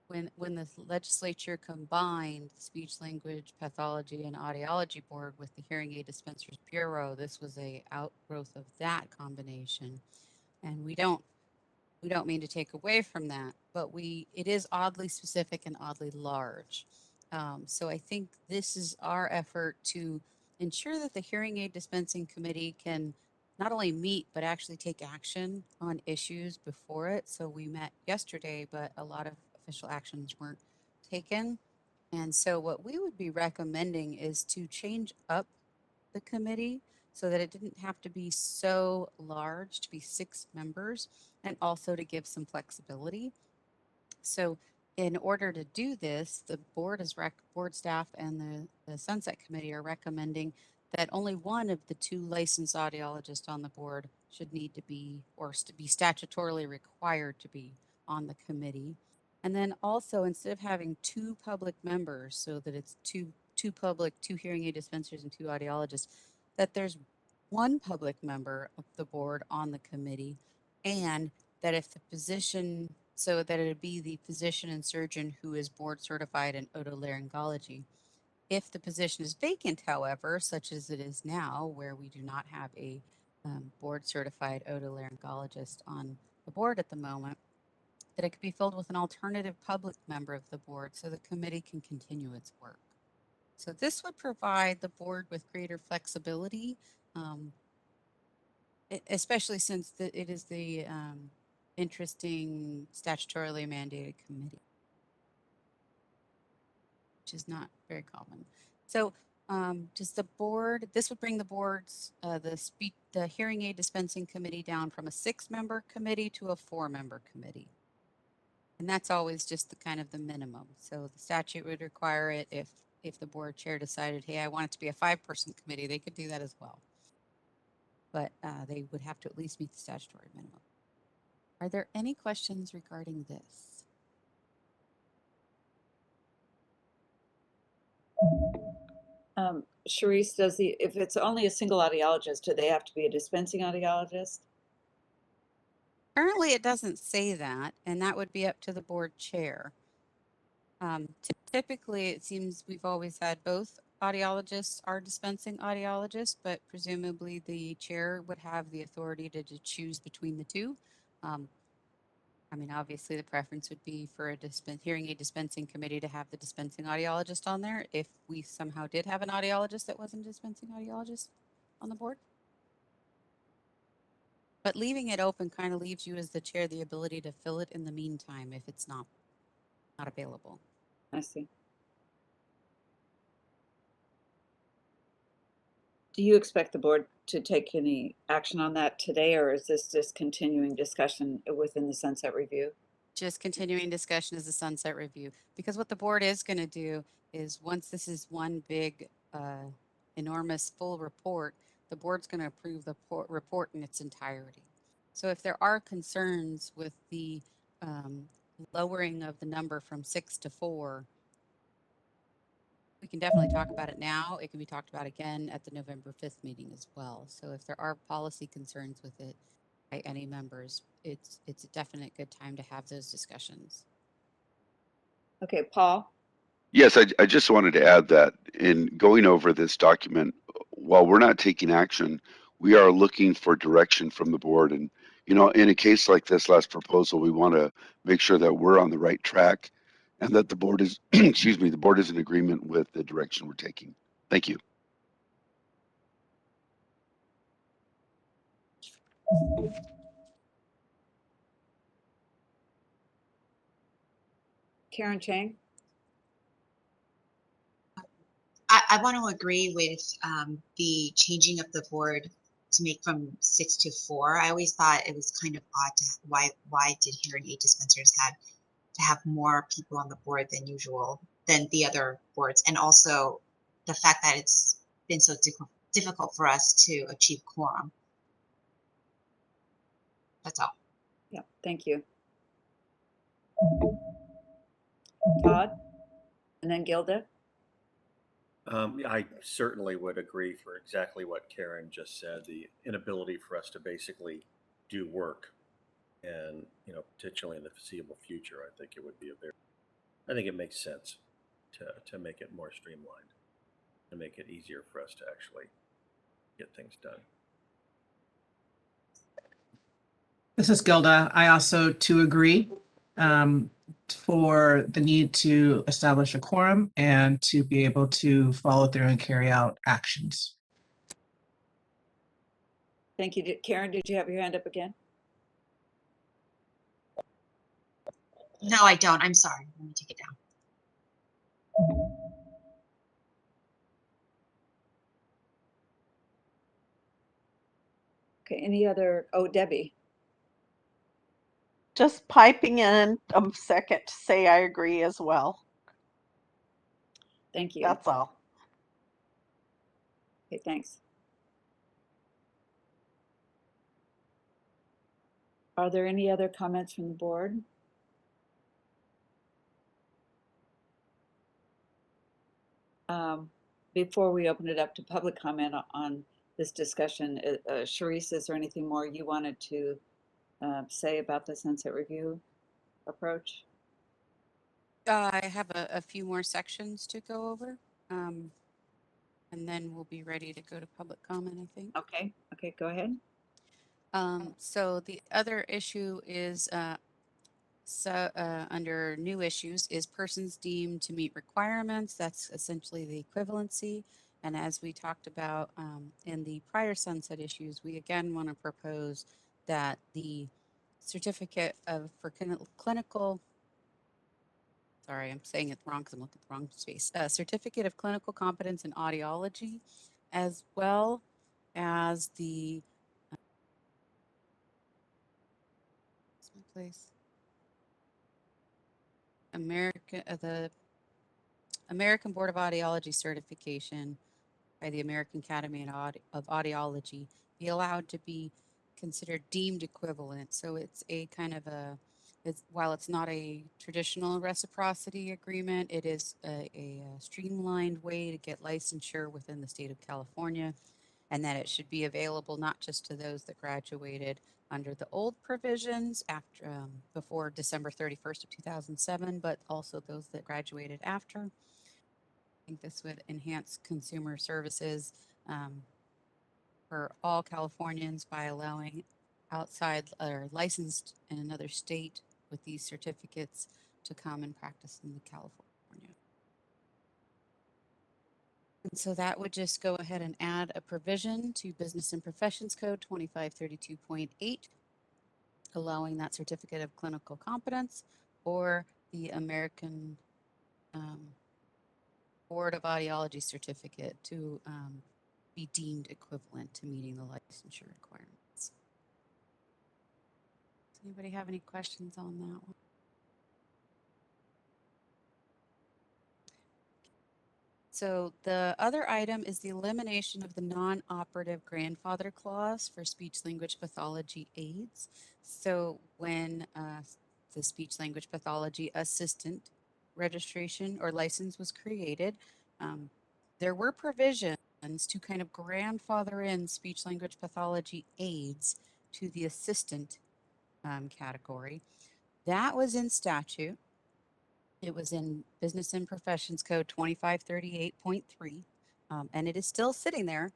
E: when the legislature combined speech language pathology and audiology board with the hearing aid dispensers bureau, this was a outgrowth of that combination. And we don't mean to take away from that, but it is oddly specific and oddly large. So I think this is our effort to ensure that the hearing aid dispensing committee can not only meet, but actually take action on issues before it. So we met yesterday, but a lot of official actions weren't taken. And so what we would be recommending is to change up the committee so that it didn't have to be so large, to be 6 members, and also to give some flexibility. So in order to do this, the board board staff and the Sunset Committee are recommending that only one of the 2 licensed audiologists on the board should need to be, or to be statutorily required to be on the committee. And then also, instead of having 2 public members, so that it's two public, 2 hearing aid dispensers and 2 audiologists, that there's 1 public member of the board on the committee, and that if the position, so that it would be the physician and surgeon who is board certified in otolaryngology. If the position is vacant, however, such as it is now, where we do not have a board certified otolaryngologist on the board at the moment, that it could be filled with an alternative public member of the board so the committee can continue its work. So this would provide the board with greater flexibility, especially since it is the interesting statutorily mandated committee, which is not very common. So does the board, this would bring the board's, the hearing aid dispensing committee down from a 6-member committee to a 4-member committee. And that's always just the kind of the minimum. So the statute would require it if the board chair decided, hey, I want it to be a 5-person committee, they could do that as well. But they would have to at least meet the statutory minimum. Are there any questions regarding this?
A: Sharice, if it's only a single audiologist, do they have to be a dispensing audiologist?
E: Currently, it doesn't say that, and that would be up to the board chair. Typically, it seems we've always had both audiologists are dispensing audiologists, but presumably the chair would have the authority to choose between the 2. I mean, obviously, the preference would be for a hearing aid dispensing committee to have the dispensing audiologist on there if we somehow did have an audiologist that wasn't a dispensing audiologist on the board. But leaving it open kind of leaves you as the chair the ability to fill it in the meantime if it's not available.
A: I see. Do you expect the board to take any action on that today, or is this just continuing discussion within the sunset review?
E: Just continuing discussion as a sunset review, because what the board is going to do is once this is one big, enormous full report, the board's going to approve the report in its entirety. So if there are concerns with the lowering of the number from 6 to 4, we can definitely talk about it now. It can be talked about again at the November 5th meeting as well. So if there are policy concerns with it by any members, it's a definite good time to have those discussions.
A: Okay, Paul?
G: Yes, I just wanted to add that in going over this document, while we're not taking action, we are looking for direction from the board. And, you know, in a case like this last proposal, we want to make sure that we're on the right track and that the board is, excuse me, the board is in agreement with the direction we're taking. Thank you.
A: Karen Chang?
J: I want to agree with the changing of the board to make from 6 to 4. I always thought it was kind of odd to why did hearing aid dispensers had to have more people on the board than usual than the other boards, and also the fact that it's been so difficult for us to achieve quorum. That's all.
A: Yeah, thank you. Todd? And then Gilda?
H: I certainly would agree for exactly what Karen just said, the inability for us to basically do work and, you know, potentially in the foreseeable future, I think it would be I think it makes sense to make it more streamlined and make it easier for us to actually get things done.
F: This is Gilda. I also too agree for the need to establish a quorum and to be able to follow through and carry out actions.
A: Thank you. Karen, did you have your hand up again?
J: No, I don't. I'm sorry. Let me take it down.
A: Okay, any other, oh, Debbie.
N: Just piping in a second to say I agree as well.
A: Thank you.
N: That's all.
A: Okay, thanks. Are there any other comments from the board? Before we open it up to public comment on this discussion, Sharice, is there anything more you wanted to say about the sunset review approach?
E: I have a few more sections to go over, and then we'll be ready to go to public comment, I think.
A: Okay, okay, go ahead.
E: So the other issue is under new issues is persons deemed to meet requirements. That's essentially the equivalency. And as we talked about in the prior sunset issues, we again want to propose that the certificate for clinical, sorry, I'm saying it wrong because I'm looking at the wrong space, certificate of clinical competence in audiology, as well as the, what's my place? The American Board of Audiology certification by the American Academy of Audiology be allowed to be considered deemed equivalent. So it's a kind of while it's not a traditional reciprocity agreement, it is a streamlined way to get licensure within the state of California, and that it should be available not just to those that graduated under the old provisions after before December 31st of 2007, but also those that graduated after. I think this would enhance consumer services for all Californians by allowing outside or licensed in another state with these certificates to come and practice in California. And so that would just go ahead and add a provision to Business and Professions Code 2532.8, allowing that certificate of clinical competence or the American Board of Audiology certificate to be deemed equivalent to meeting the licensure requirements. Does anybody have any questions on that one? So the other item is the elimination of the non-operative grandfather clause for speech language pathology aids. So when the speech language pathology assistant registration or license was created, there were provisions to kind of grandfather in speech language pathology aids to the assistant category. That was in statute. It was in Business and Professions Code 2538.3, and it is still sitting there.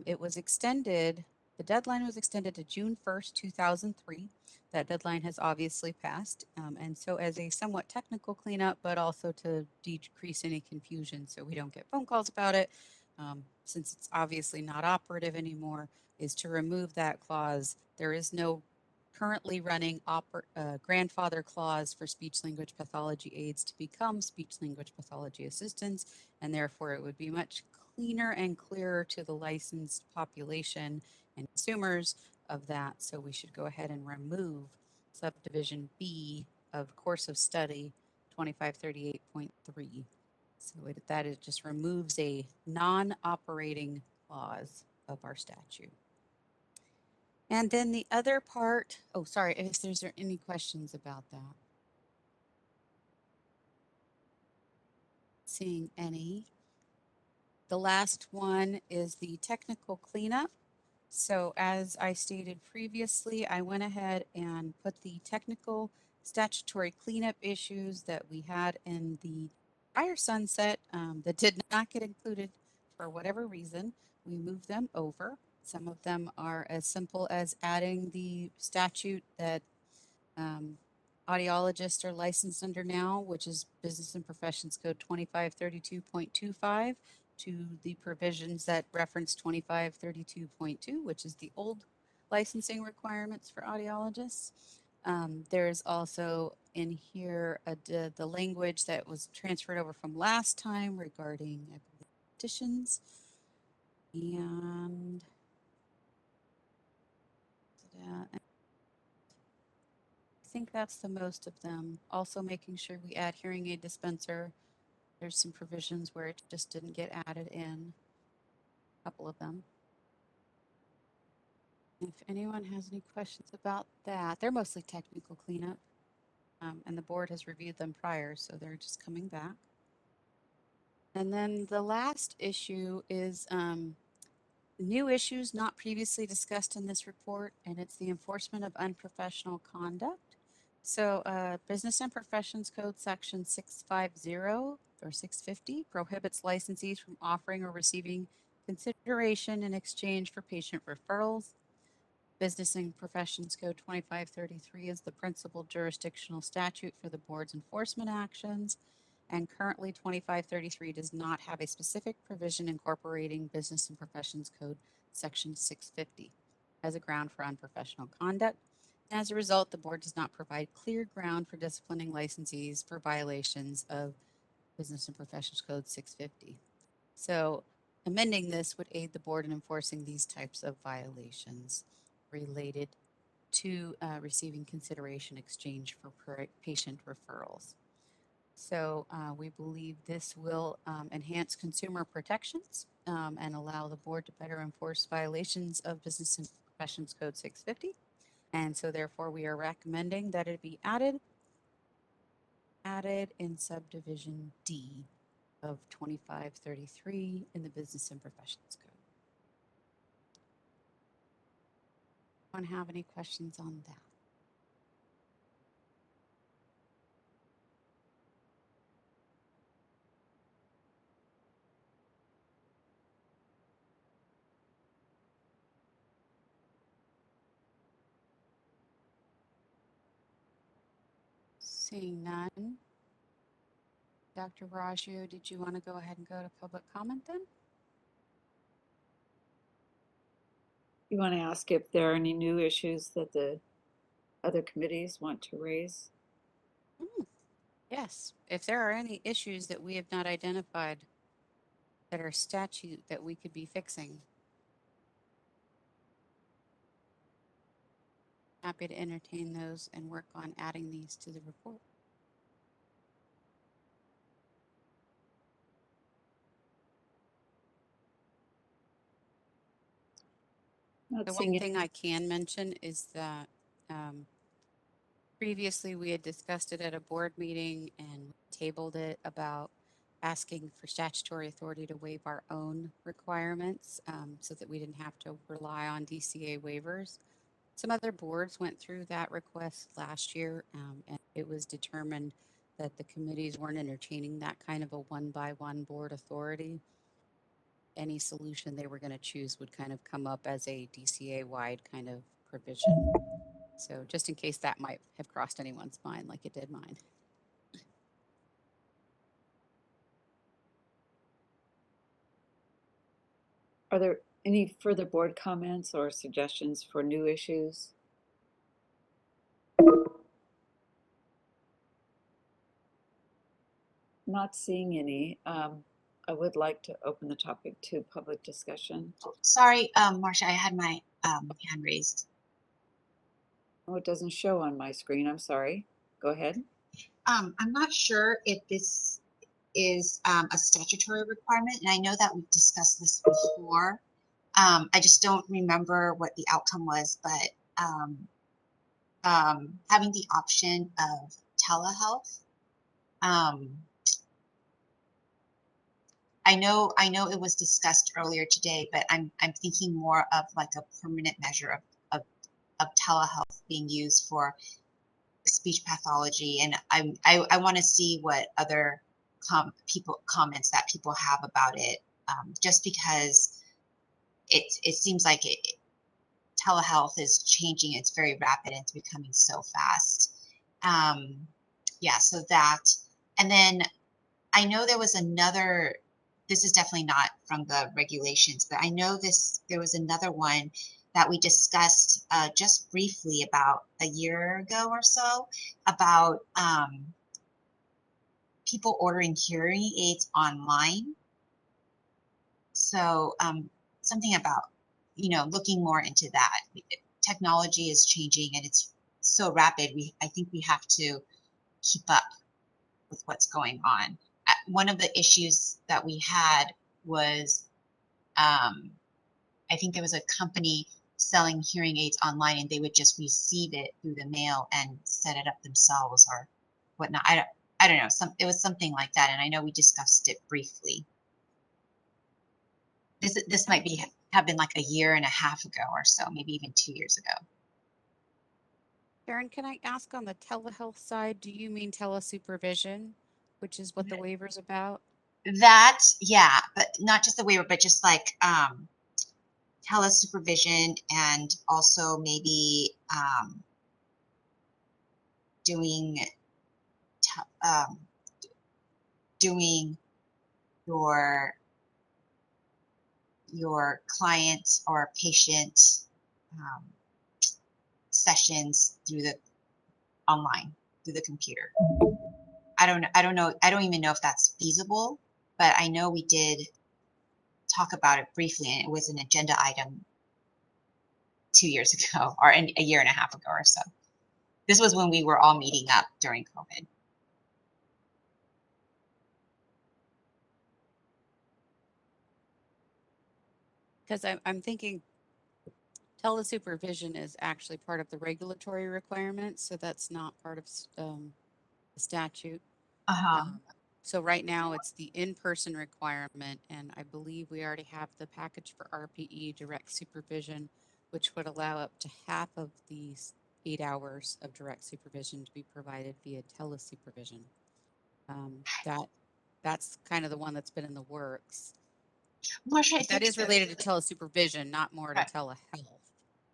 E: It was extended, the deadline was extended to June 1st, 2003. That deadline has obviously passed. And so, as a somewhat technical cleanup, but also to decrease any confusion so we don't get phone calls about it, since it's obviously not operative anymore, is to remove that clause. There is no currently running grandfather clause for speech language pathology aids to become speech language pathology assistants, and therefore it would be much cleaner and clearer to the licensed population and consumers of that. So we should go ahead and remove subdivision B of course of study 2538.3. So it just removes a non-operating clause of our statute. And then the other part, oh, sorry, if there's any questions about that. Seeing any. The last one is the technical cleanup. So as I stated previously, I went ahead and put the technical statutory cleanup issues that we had in the prior sunset that did not get included for whatever reason. We moved them over. Some of them are as simple as adding the statute that audiologists are licensed under now, which is Business and Professions Code 2532.25, to the provisions that reference 2532.2, which is the old licensing requirements for audiologists. There's also in here the language that was transferred over from last time regarding, I believe, petitions. And I think that's the most of them. Also making sure we add hearing aid dispenser. There's some provisions where it just didn't get added in, a couple of them. If anyone has any questions about that, they're mostly technical cleanup. And the board has reviewed them prior, so they're just coming back. And then the last issue is new issues not previously discussed in this report, and it's the enforcement of unprofessional conduct. So Business and Professions Code Section 650 or 650 prohibits licensees from offering or receiving consideration in exchange for patient referrals. Business and Professions Code 2533 is the principal jurisdictional statute for the board's enforcement actions. And currently 2533 does not have a specific provision incorporating Business and Professions Code Section 650 as a ground for unprofessional conduct. And as a result, the board does not provide clear ground for disciplining licensees for violations of Business and Professions Code 650. So amending this would aid the board in enforcing these types of violations related to receiving consideration exchange for patient referrals. So we believe this will enhance consumer protections and allow the board to better enforce violations of Business and Professions Code 650. And so therefore we are recommending that it be added in subdivision D of 2533 in the Business and Professions Code. Anyone have any questions on that? Seeing none. Dr. Raggio, did you want to go ahead and go to public comment then?
A: You want to ask if there are any new issues that the other committees want to raise?
E: Yes. If there are any issues that we have not identified that are statute that we could be fixing, happy to entertain those and work on adding these to the report. The one thing I can mention is that previously we had discussed it at a board meeting and tabled it about asking for statutory authority to waive our own requirements so that we didn't have to rely on DCA waivers. Some other boards went through that request last year and it was determined that the committees weren't entertaining that kind of a one-by-one board authority. Any solution they were going to choose would kind of come up as a DCA-wide kind of provision. So just in case that might have crossed anyone's mind like it did mine.
A: Are there any further board comments or suggestions for new issues? Not seeing any. I would like to open the topic to public discussion.
J: Sorry, Marcia, I had my hand raised.
A: Oh, it doesn't show on my screen. I'm sorry. Go ahead.
J: I'm not sure if this is a statutory requirement, and I know that we've discussed this before. I just don't remember what the outcome was, but having the option of telehealth. I know it was discussed earlier today, but I'm thinking more of like a permanent measure of telehealth being used for speech pathology, and I want to see what other comments that people have about it, just because it seems like telehealth is changing. It's very rapid and it's becoming so fast. Yeah, so that, and then I know there was another. This is definitely not from the regulations, but I know there was another one that we discussed just briefly about a year ago or so about people ordering hearing aids online. So something about, looking more into that. Technology is changing and it's so rapid. I think we have to keep up with what's going on. One of the issues that we had was, I think there was a company selling hearing aids online and they would just receive it through the mail and set it up themselves or whatnot. I don't know. It was something like that. And I know we discussed it briefly. This might have been like a year and a half ago or so, maybe even 2 years ago.
E: Karen, can I ask on the telehealth side, do you mean telesupervision, which is what the waiver's about?
J: That, yeah, but not just the waiver, but just like telesupervision and also maybe doing doing your client or patient sessions through the online, through the computer. I don't know. I don't even know if that's feasible, but I know we did talk about it briefly and it was an agenda item 2 years ago or a year and a half ago or so. This was when we were all meeting up during COVID.
E: Because I'm thinking telesupervision is actually part of the regulatory requirements, so that's not part of the statute. So right now it's the in-person requirement, and I believe we already have the package for RPE direct supervision, which would allow up to half of these 8 hours of direct supervision to be provided via telesupervision. That's kind of the one that's been in the works.
J: Marcia,
E: that is related to telesupervision, not more to telehealth.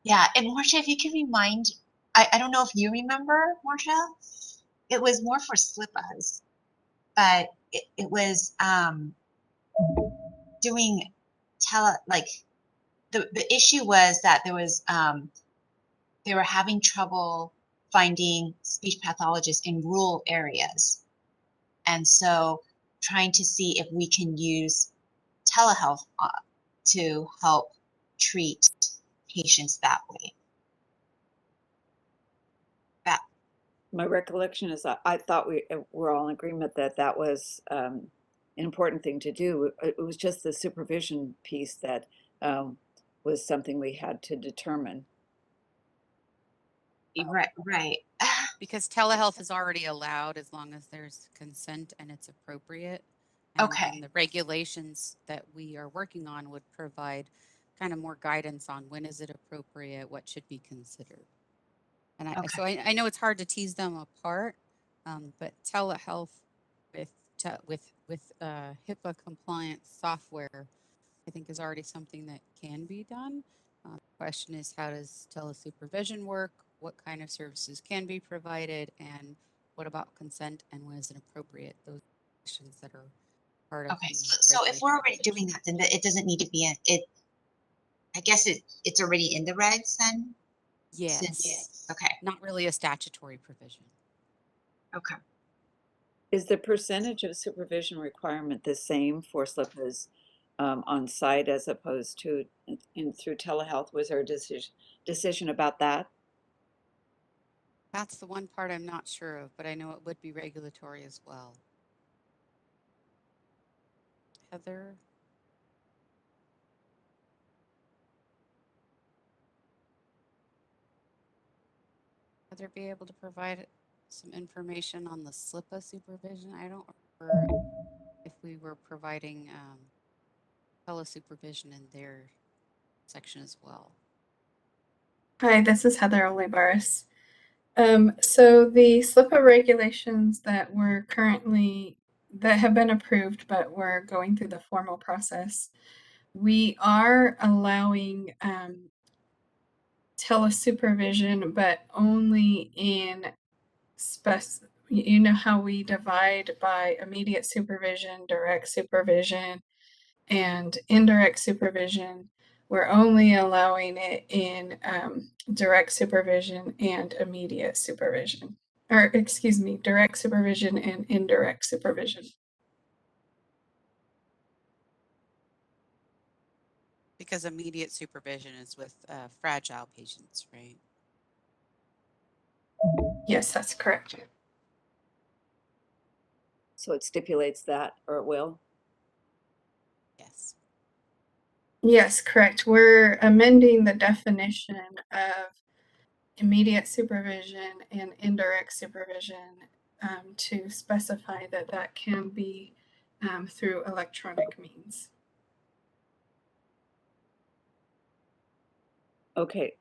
J: Yeah, and Marcia, if you can remind, I don't know if you remember, Marcia, it was more for slippas, but it was doing the issue was that there was they were having trouble finding speech pathologists in rural areas, and so trying to see if we can use telehealth to help treat patients that way.
A: My recollection is I thought we were all in agreement that that was an important thing to do. It was just the supervision piece that was something we had to determine.
J: Right.
E: Because telehealth is already allowed as long as there's consent and it's appropriate. And then the regulations that we are working on would provide kind of more guidance on when is it appropriate, what should be considered. And so I know it's hard to tease them apart, but telehealth with HIPAA compliant software, I think is already something that can be done. The question is, how does telesupervision work? What kind of services can be provided? And what about consent and when is it appropriate? Those questions that are part of
J: so if we're already doing that, then it doesn't need to be I guess it's already in the regs then?
E: Yes. Not really a statutory provision.
J: Okay.
A: Is the percentage of supervision requirement the same for slippas on site as opposed to through telehealth? Was there a decision about that?
E: That's the one part I'm not sure of, but I know it would be regulatory as well. Heather? Heather be able to provide some information on the SLIPA supervision? I don't remember if we were providing telesupervision in their section as well.
O: Hi, this is Heather Olivares. So the SLIPA regulations that have been approved, but we're going through the formal process, we are allowing telesupervision, but only in you know how we divide by immediate supervision, direct supervision, and indirect supervision. We're only allowing it in direct supervision and immediate supervision. Or excuse me, direct supervision and indirect supervision.
E: Because immediate supervision is with fragile patients, right?
O: Yes, that's correct.
A: So it stipulates that, or it will?
E: Yes.
O: Yes, correct. We're amending the definition of immediate supervision and indirect supervision to specify that that can be through electronic means.
A: Okay,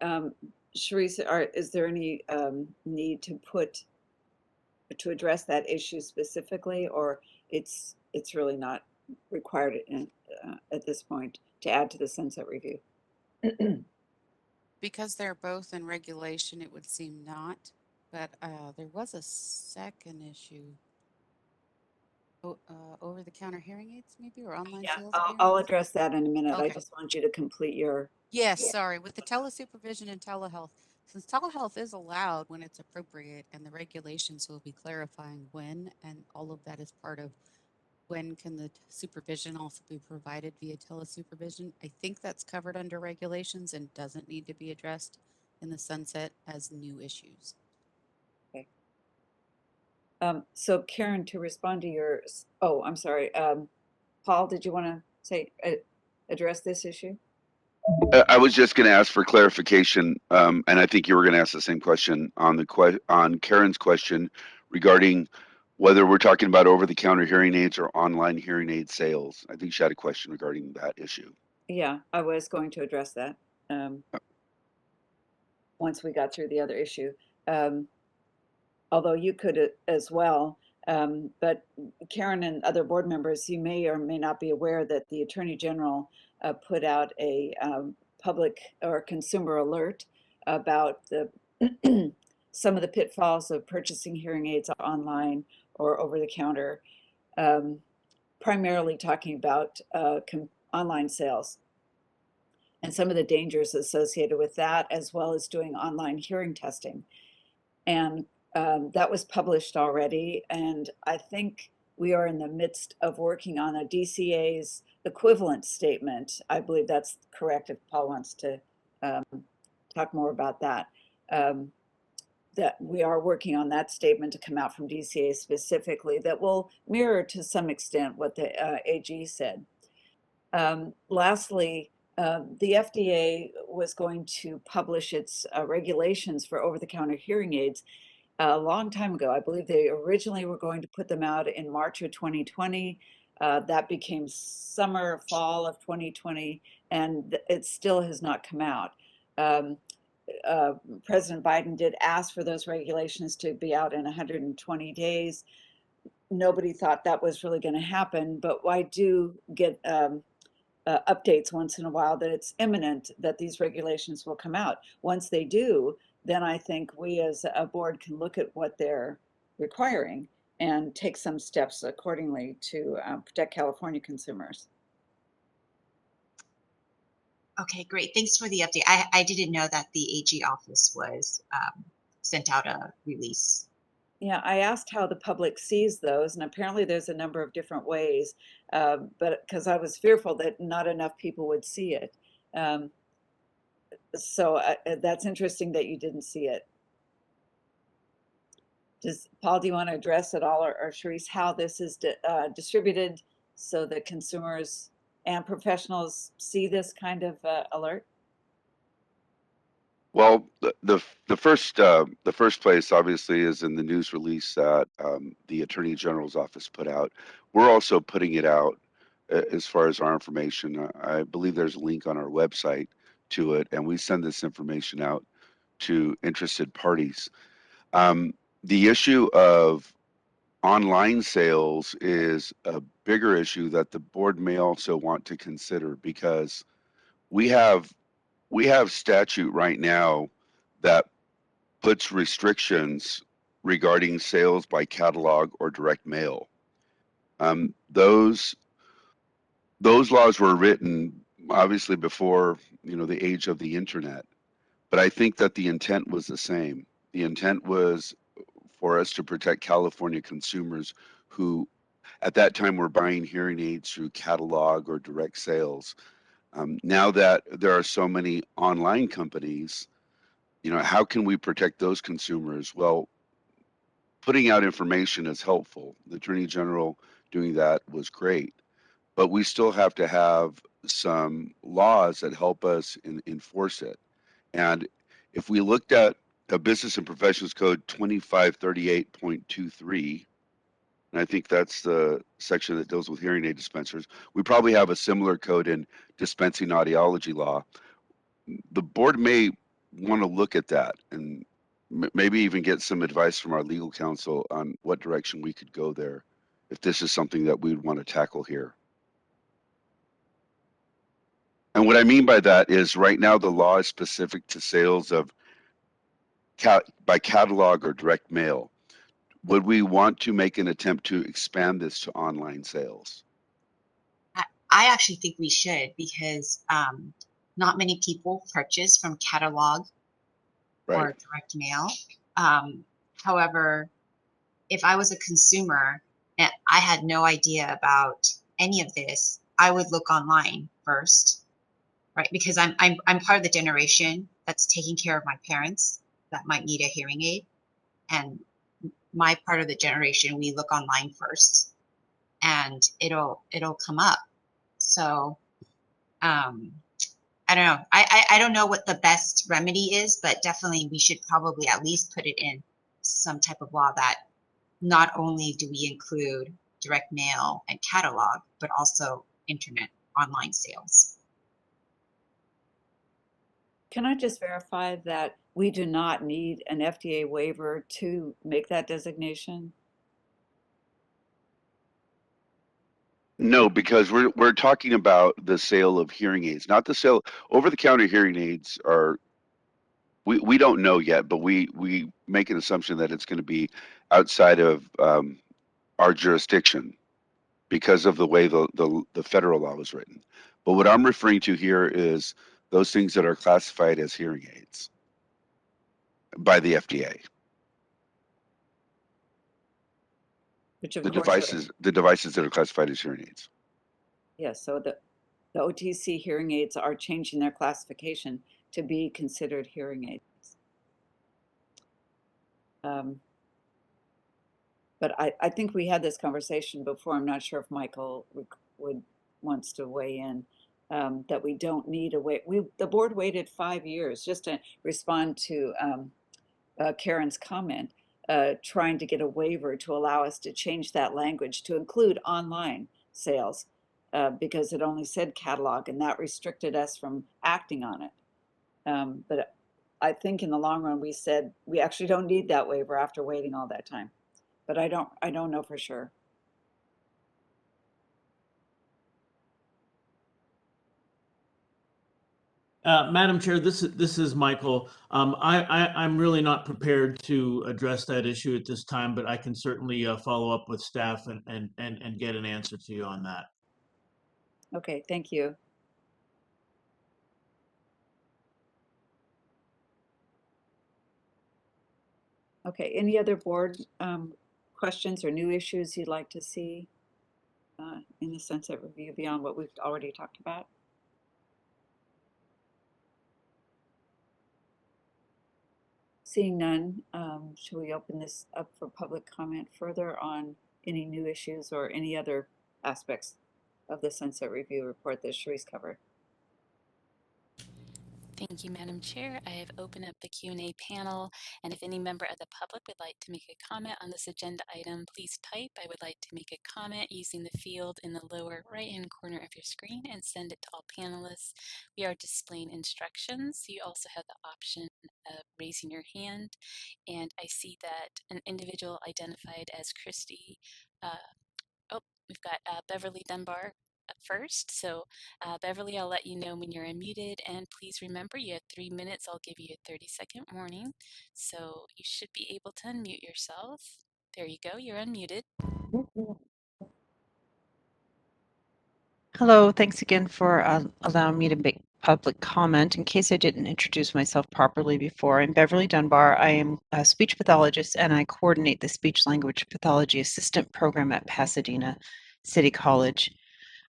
A: Sharice, is there any need to address that issue specifically, or it's really not required at this point to add to the sunset review?
E: Because they're both in regulation, it would seem not. But there was a second issue. Over-the-counter hearing aids, maybe, or online
A: Yeah,
E: sales of hearing
A: I'll
E: aids?
A: address that in a minute. I
E: Okay.
A: just want you to complete your.
E: Yes, sorry. With the telesupervision and telehealth, since telehealth is allowed when it's appropriate, and the regulations will be clarifying when, and all of that is part of when can the supervision also be provided via telesupervision. I think that's covered under regulations and doesn't need to be addressed in the sunset as new issues.
A: Okay. So Karen, to respond to your, oh, I'm sorry. Paul, did you want to say, address this issue?
G: I was just going to ask for clarification, and I think you were going to ask the same question on on Karen's question regarding whether we're talking about over-the-counter hearing aids or online hearing aid sales. I think she had a question regarding that issue.
A: Yeah, I was going to address that once we got through the other issue. Although you could as well. But Karen and other board members, you may or may not be aware that the Attorney General put out a public or consumer alert about the some of the pitfalls of purchasing hearing aids online or over the counter, primarily talking about online sales and some of the dangers associated with that, as well as doing online hearing testing. And that was published already. And I think we are in the midst of working on a DCA's equivalent statement. I believe that's correct if Paul wants to talk more about that. That we are working on that statement to come out from DCA specifically that will mirror to some extent what the AG said. Lastly, the FDA was going to publish its regulations for over-the-counter hearing aids a long time ago. I believe they originally were going to put them out in March of 2020. That became summer, fall of 2020, and it still has not come out. President Biden did ask for those regulations to be out in 120 days. Nobody thought that was really going to happen, but I do get updates once in a while that it's imminent that these regulations will come out. Once they do, then I think we as a board can look at what they're requiring and take some steps accordingly to protect California consumers.
J: Okay, great. Thanks for the update. I didn't know that the AG office was sent out a release.
A: Yeah, I asked how the public sees those, and apparently there's a number of different ways, but because I was fearful that not enough people would see it. So that's interesting that you didn't see it. Paul, do you want to address at all, or Sharice, how this is distributed so that consumers and professionals see this kind of alert?
G: Well, the first place obviously is in the news release that the Attorney General's office put out. We're also putting it out as far as our information. I believe there's a link on our website to it, and we send this information out to interested parties. The issue of online sales is a bigger issue that the board may also want to consider, because we have statute right now that puts restrictions regarding sales by catalog or direct mail. Those laws were written obviously before the age of the internet. But I think that the intent was the same. The intent was for us to protect California consumers who at that time were buying hearing aids through catalog or direct sales. Now that there are so many online companies, how can we protect those consumers? Well, putting out information is helpful. The Attorney General doing that was great, but we still have to have some laws that help us enforce it. And if we looked at a Business and Professions Code 2538.23, and I think that's the section that deals with hearing aid dispensers, we probably have a similar code in dispensing audiology law. The board may want to look at that and maybe even get some advice from our legal counsel on what direction we could go there if this is something that we would want to tackle here. And what I mean by that is right now the law is specific to sales of by catalog or direct mail. Would we want to make an attempt to expand this to online sales?
J: I actually think we should, because not many people purchase from catalog
G: Right.
J: or direct mail. However, if I was a consumer and I had no idea about any of this, I would look online first, right? Because I'm part of the generation that's taking care of my parents that might need a hearing aid, and my part of the generation, we look online first, and it'll come up. So I don't know. I don't know what the best remedy is, but definitely we should probably at least put it in some type of law that not only do we include direct mail and catalog, but also internet online sales.
A: Can I just verify that we do not need an FDA waiver to make that designation?
G: No, because we're talking about the sale of hearing aids, not the sale. Over-the-counter hearing aids are, we don't know yet, but we make an assumption that it's going to be outside of our jurisdiction because of the way the federal law was written. But what I'm referring to here is those things that are classified as hearing aids by the FDA.
A: Which of
G: The
A: course,
G: devices that are classified as hearing aids.
A: yes, so the OTC hearing aids are changing their classification to be considered hearing aids. But I think we had this conversation before. I'm not sure if Michael wants to weigh in, that we don't need a wait. The board waited 5 years just to respond to Karen's comment, trying to get a waiver to allow us to change that language to include online sales, because it only said catalog, and that restricted us from acting on it. But I think in the long run, we said we actually don't need that waiver after waiting all that time. But I don't know for sure.
M: Madam Chair, this is Michael. I'm really not prepared to address that issue at this time, but I can certainly follow up with staff and get an answer to you on that.
A: Okay, thank you. Okay, any other board questions or new issues you'd like to see in the sunset review beyond what we've already talked about? Seeing none, should we open this up for public comment further on any new issues or any other aspects of the sunset review report that Sharice covered?
D: Thank you, Madam Chair. I have opened up the Q&A panel, and if any member of the public would like to make a comment on this agenda item, please type "I would like to make a comment" using the field in the lower right-hand corner of your screen and send it to all panelists. We are displaying instructions. You also have the option of raising your hand, and I see that an individual identified as Christy. We've got Beverly Dunbar up first. So Beverly, I'll let you know when you're unmuted, and please remember you have 3 minutes. I'll give you a 30-second warning. So you should be able to unmute yourself. There you go, you're unmuted.
K: Hello, thanks again for allowing me to public comment. In case I didn't introduce myself properly before, I'm Beverly Dunbar. I am a speech pathologist and I coordinate the speech language pathology assistant program at Pasadena City College.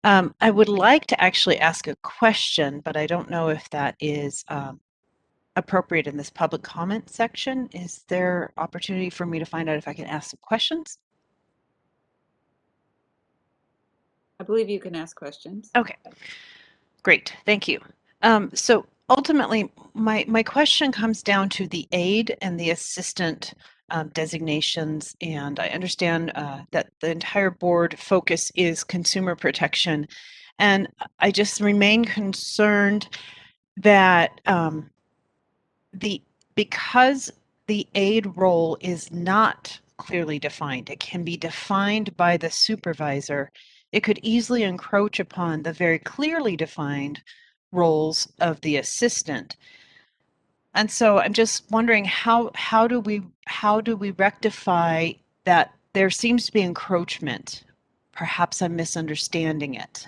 K: I would like to actually ask a question, but I don't know if that is appropriate in this public comment section. Is there opportunity for me to find out if I can ask some questions?
A: I believe you can ask questions.
K: Okay, great, thank you. So ultimately, my question comes down to the aid and the assistant designations, and I understand that the entire board focus is consumer protection, and I just remain concerned that because the aid role is not clearly defined, it can be defined by the supervisor, it could easily encroach upon the very clearly defined roles of the assistant. And so I'm just wondering how do we rectify that there seems to be encroachment? Perhaps I'm misunderstanding it.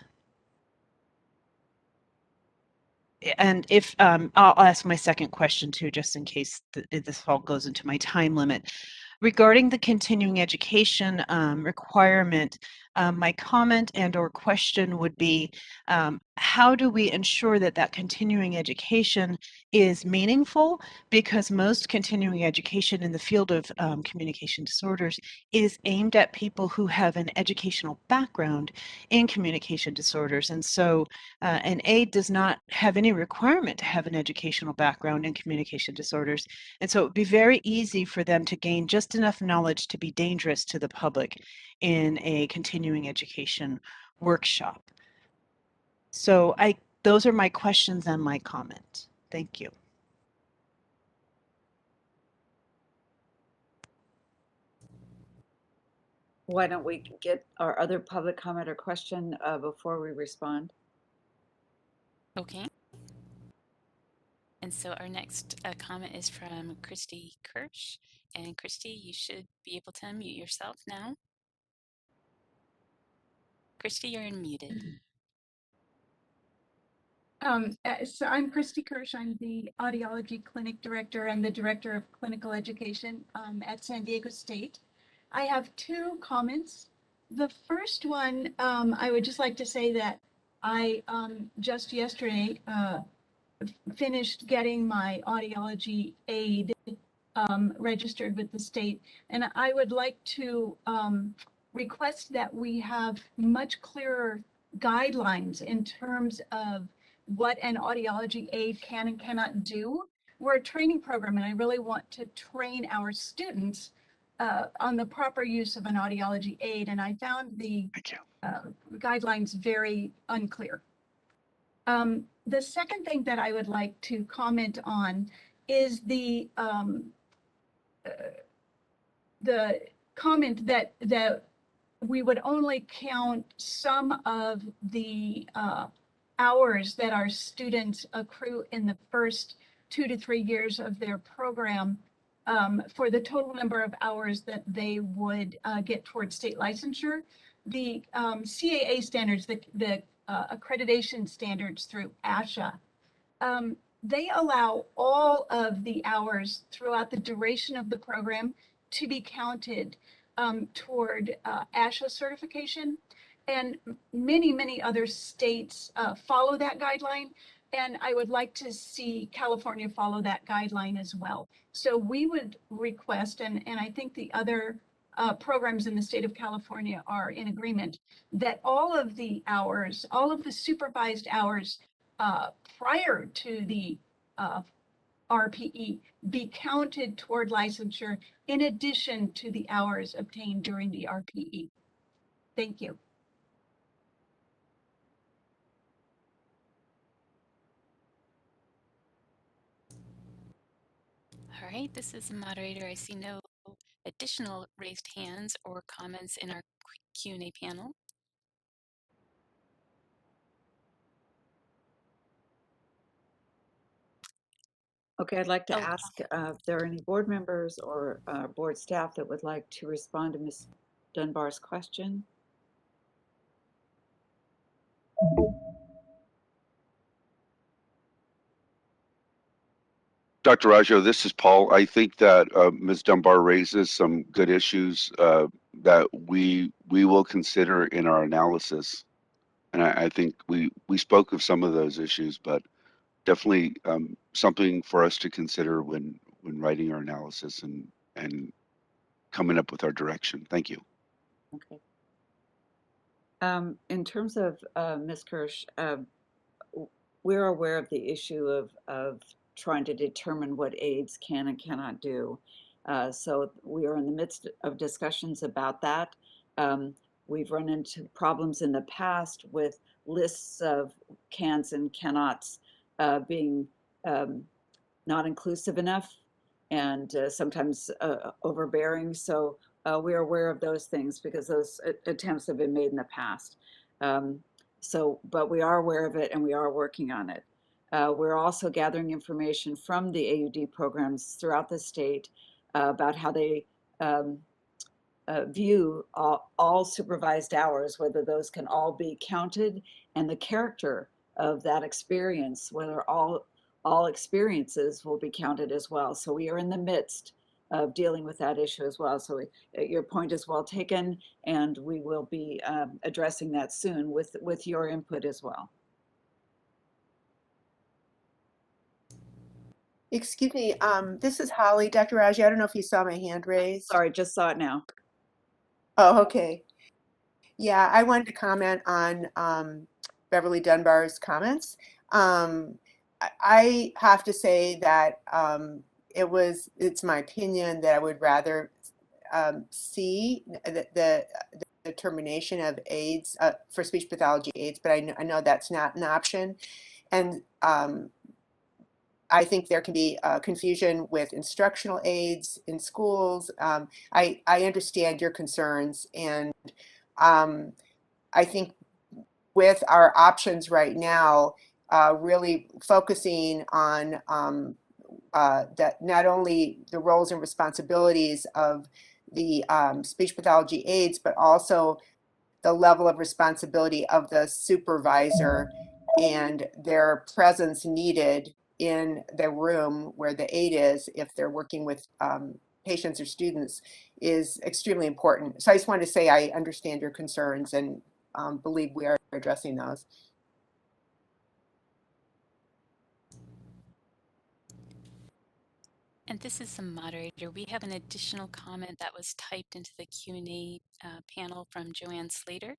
K: And if I'll ask my second question too, just in case this all goes into my time limit. Regarding the continuing education requirement, my comment and or question would be, how do we ensure that that continuing education is meaningful? Because most continuing education in the field of communication disorders is aimed at people who have an educational background in communication disorders. And so an aide does not have any requirement to have an educational background in communication disorders. And so it would be very easy for them to gain just enough knowledge to be dangerous to the public in a continuing education workshop. So those are my questions and my comment. Thank you.
A: Why don't we get our other public comment or question before we respond?
D: Okay. And so our next comment is from Christy Kirsch. And Christy, you should be able to unmute yourself now. Christy, you're unmuted.
P: So I'm Christy Kirsch. I'm the Audiology Clinic Director and the Director of Clinical Education at San Diego State. I have two comments. The first one, I would just like to say that I just yesterday finished getting my audiology aid registered with the state, and I would like to request that we have much clearer guidelines in terms of what an audiology aid can and cannot do. We're a training program, and I really want to train our students on the proper use of an audiology aid, and I found the guidelines very unclear. The second thing that I would like to comment on is the comment that we would only count some of the hours that our students accrue in the first 2 to 3 years of their program for the total number of hours that they would get towards state licensure. The CAA standards, the accreditation standards through ASHA, they allow all of the hours throughout the duration of the program to be counted toward ASHA certification. And many other states follow that guideline. And I would like to see California follow that guideline as well. So we would request, and I think the other programs in the state of California are in agreement, that all of the hours, all of the supervised hours prior to the RPE be counted toward licensure in addition to the hours obtained during the RPE. Thank you.
D: All right, this is the moderator. I see no additional raised hands or comments in our Q&A panel.
A: Okay, I'd like to ask if there are any board members or board staff that would like to respond to Ms. Dunbar's question.
G: Dr. Raggio, this is Paul. I think that Ms. Dunbar raises some good issues that we will consider in our analysis. And I think we spoke of some of those issues, but definitely something for us to consider when writing our analysis and coming up with our direction. Thank you.
A: Okay. In terms of Ms. Kirsch, we're aware of the issue of trying to determine what aides can and cannot do. So we are in the midst of discussions about that. We've run into problems in the past with lists of cans and cannots being not inclusive enough and sometimes overbearing. So we're aware of those things because those attempts have been made in the past. But we are aware of it and we are working on it. We're also gathering information from the AUD programs throughout the state about how they view all supervised hours, whether those can all be counted, and the character of that experience, whether all experiences will be counted as well. So we are in the midst of dealing with that issue as well. So your point is well taken, and we will be addressing that soon with your input as well.
B: Excuse me, this is Holly. Dr. Raji, I don't know if you saw my hand raised.
A: Sorry, just saw it now.
B: Oh, okay. Yeah, I wanted to comment on Beverly Dunbar's comments. I have to say that it's my opinion that I would rather see the determination of aides for speech pathology aides, but I know that's not an option. And I think there can be confusion with instructional aides in schools. I understand your concerns, and I think with our options right now, really focusing on that not only the roles and responsibilities of the speech pathology aides, but also the level of responsibility of the supervisor and their presence needed in the room where the aide is if they're working with patients or students is extremely important. So I just wanted to say I understand your concerns and believe we are addressing those.
D: And this is the moderator. We have an additional comment that was typed into the Q&A panel from Joanne Slater.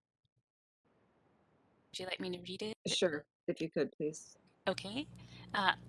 D: Would you like me to read it?
A: Sure, if you could, please.
D: Okay,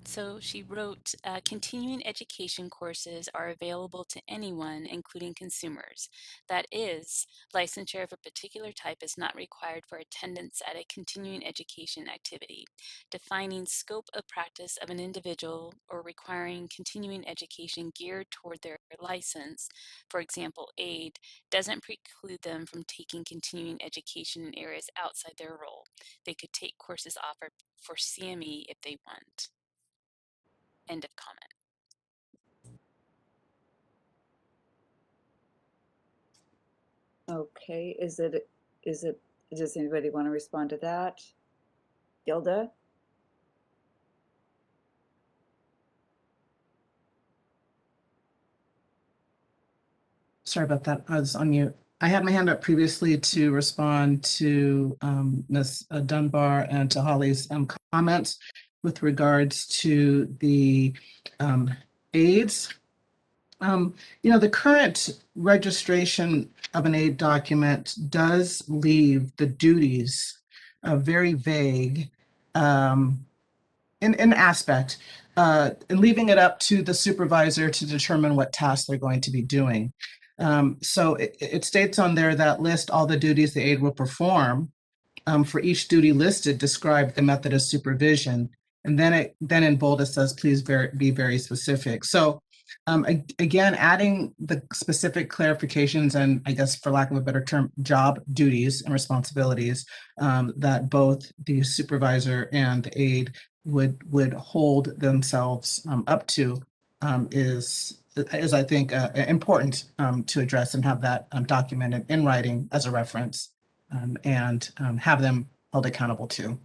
D: so she wrote, continuing education courses are available to anyone, including consumers. That is, licensure of a particular type is not required for attendance at a continuing education activity. Defining scope of practice of an individual or requiring continuing education geared toward their license, for example, aid, doesn't preclude them from taking continuing education in areas outside their role. They could take courses offered for CME if they want. End of comment.
A: Okay, does anybody want to respond to that? Gilda?
F: Sorry about that. I was on mute. I had my hand up previously to respond to Ms. Dunbar and to Holly's comments with regards to the aides. The current registration of an aid document does leave the duties very vague in aspect, and leaving it up to the supervisor to determine what tasks they're going to be doing. So it states on there that list all the duties the aide will perform. For each duty listed, describe the method of supervision. And then in bold, it says, please be very specific. So again, adding the specific clarifications and, I guess, for lack of a better term, job duties and responsibilities that both the supervisor and the aide would hold themselves up to is I think important to address and have that documented in writing as a reference and have them held accountable to.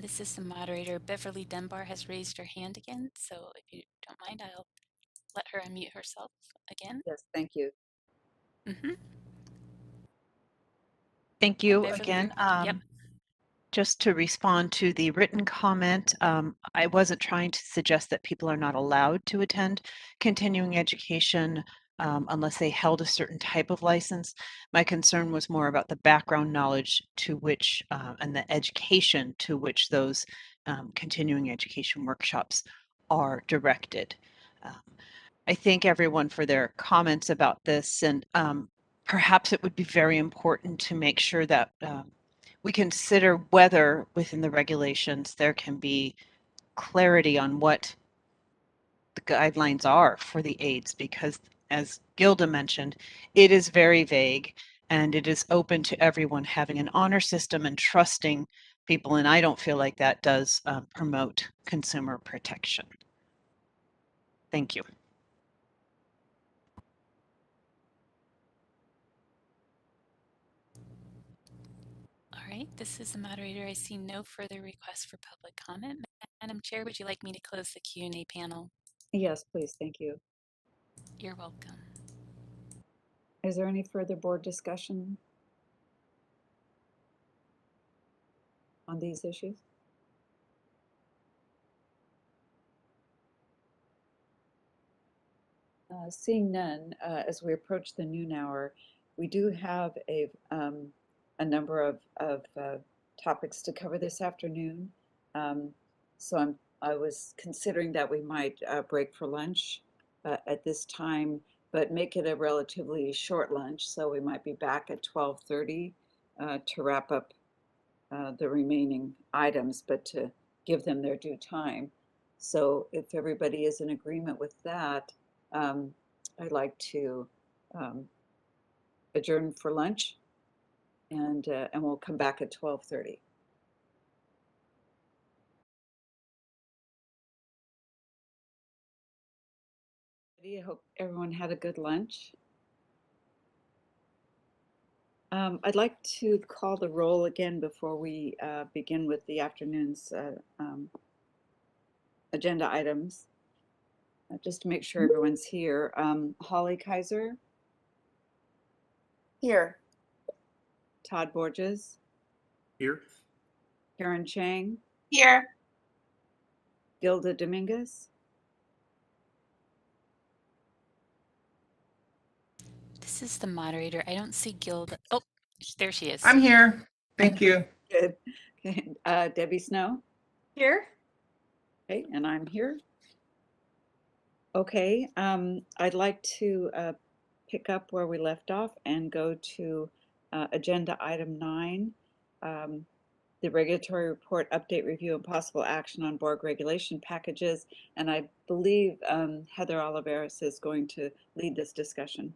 D: This is the moderator. Beverly Dunbar has raised her hand again, so if you don't mind, I'll let her unmute herself again.
A: Yes, thank you.
K: Thank you
D: Beverly,
K: again.
D: yep.
K: Just to respond to the written comment, I wasn't trying to suggest that people are not allowed to attend continuing education unless they held a certain type of license. My concern was more about the background knowledge to which and the education to which those continuing education workshops are directed. I thank everyone for their comments about this, and perhaps it would be very important to make sure that we consider whether within the regulations there can be clarity on what the guidelines are for the aides, because as Gilda mentioned, it is very vague and it is open to everyone having an honor system and trusting people, and I don't feel like that does promote consumer protection. Thank you.
D: All right, this is the moderator. I see no further requests for public comment. Madam Chair, would you like me to close the Q&A panel?
A: Yes, please, thank you.
D: You're welcome.
A: Is there any further board discussion on these issues? Seeing none, as we approach the noon hour, we do have a number of topics to cover this afternoon. So I was considering that we might break for lunch at this time, but make it a relatively short lunch. So we might be back at 12:30 to wrap up the remaining items, but to give them their due time. So if everybody is in agreement with that, I'd like to adjourn for lunch, and we'll come back at 12:30. I hope everyone had a good lunch. I'd like to call the roll again before we begin with the afternoon's agenda items, just to make sure everyone's here. Holly Kaiser,
B: Here.
A: Todd Borges,
H: Here.
A: Karen Chang,
J: Here.
A: Gilda Dominguez,
D: This is the moderator. I don't see Gilda. Oh, there she is.
F: I'm here. Thank you.
A: good. Okay. Debbie Snow.
N: Here.
A: Okay, and I'm here. Okay, I'd like to pick up where we left off and go to agenda item 9, the regulatory report update, review, and possible action on board regulation packages. And I believe Heather Oliveris is going to lead this discussion.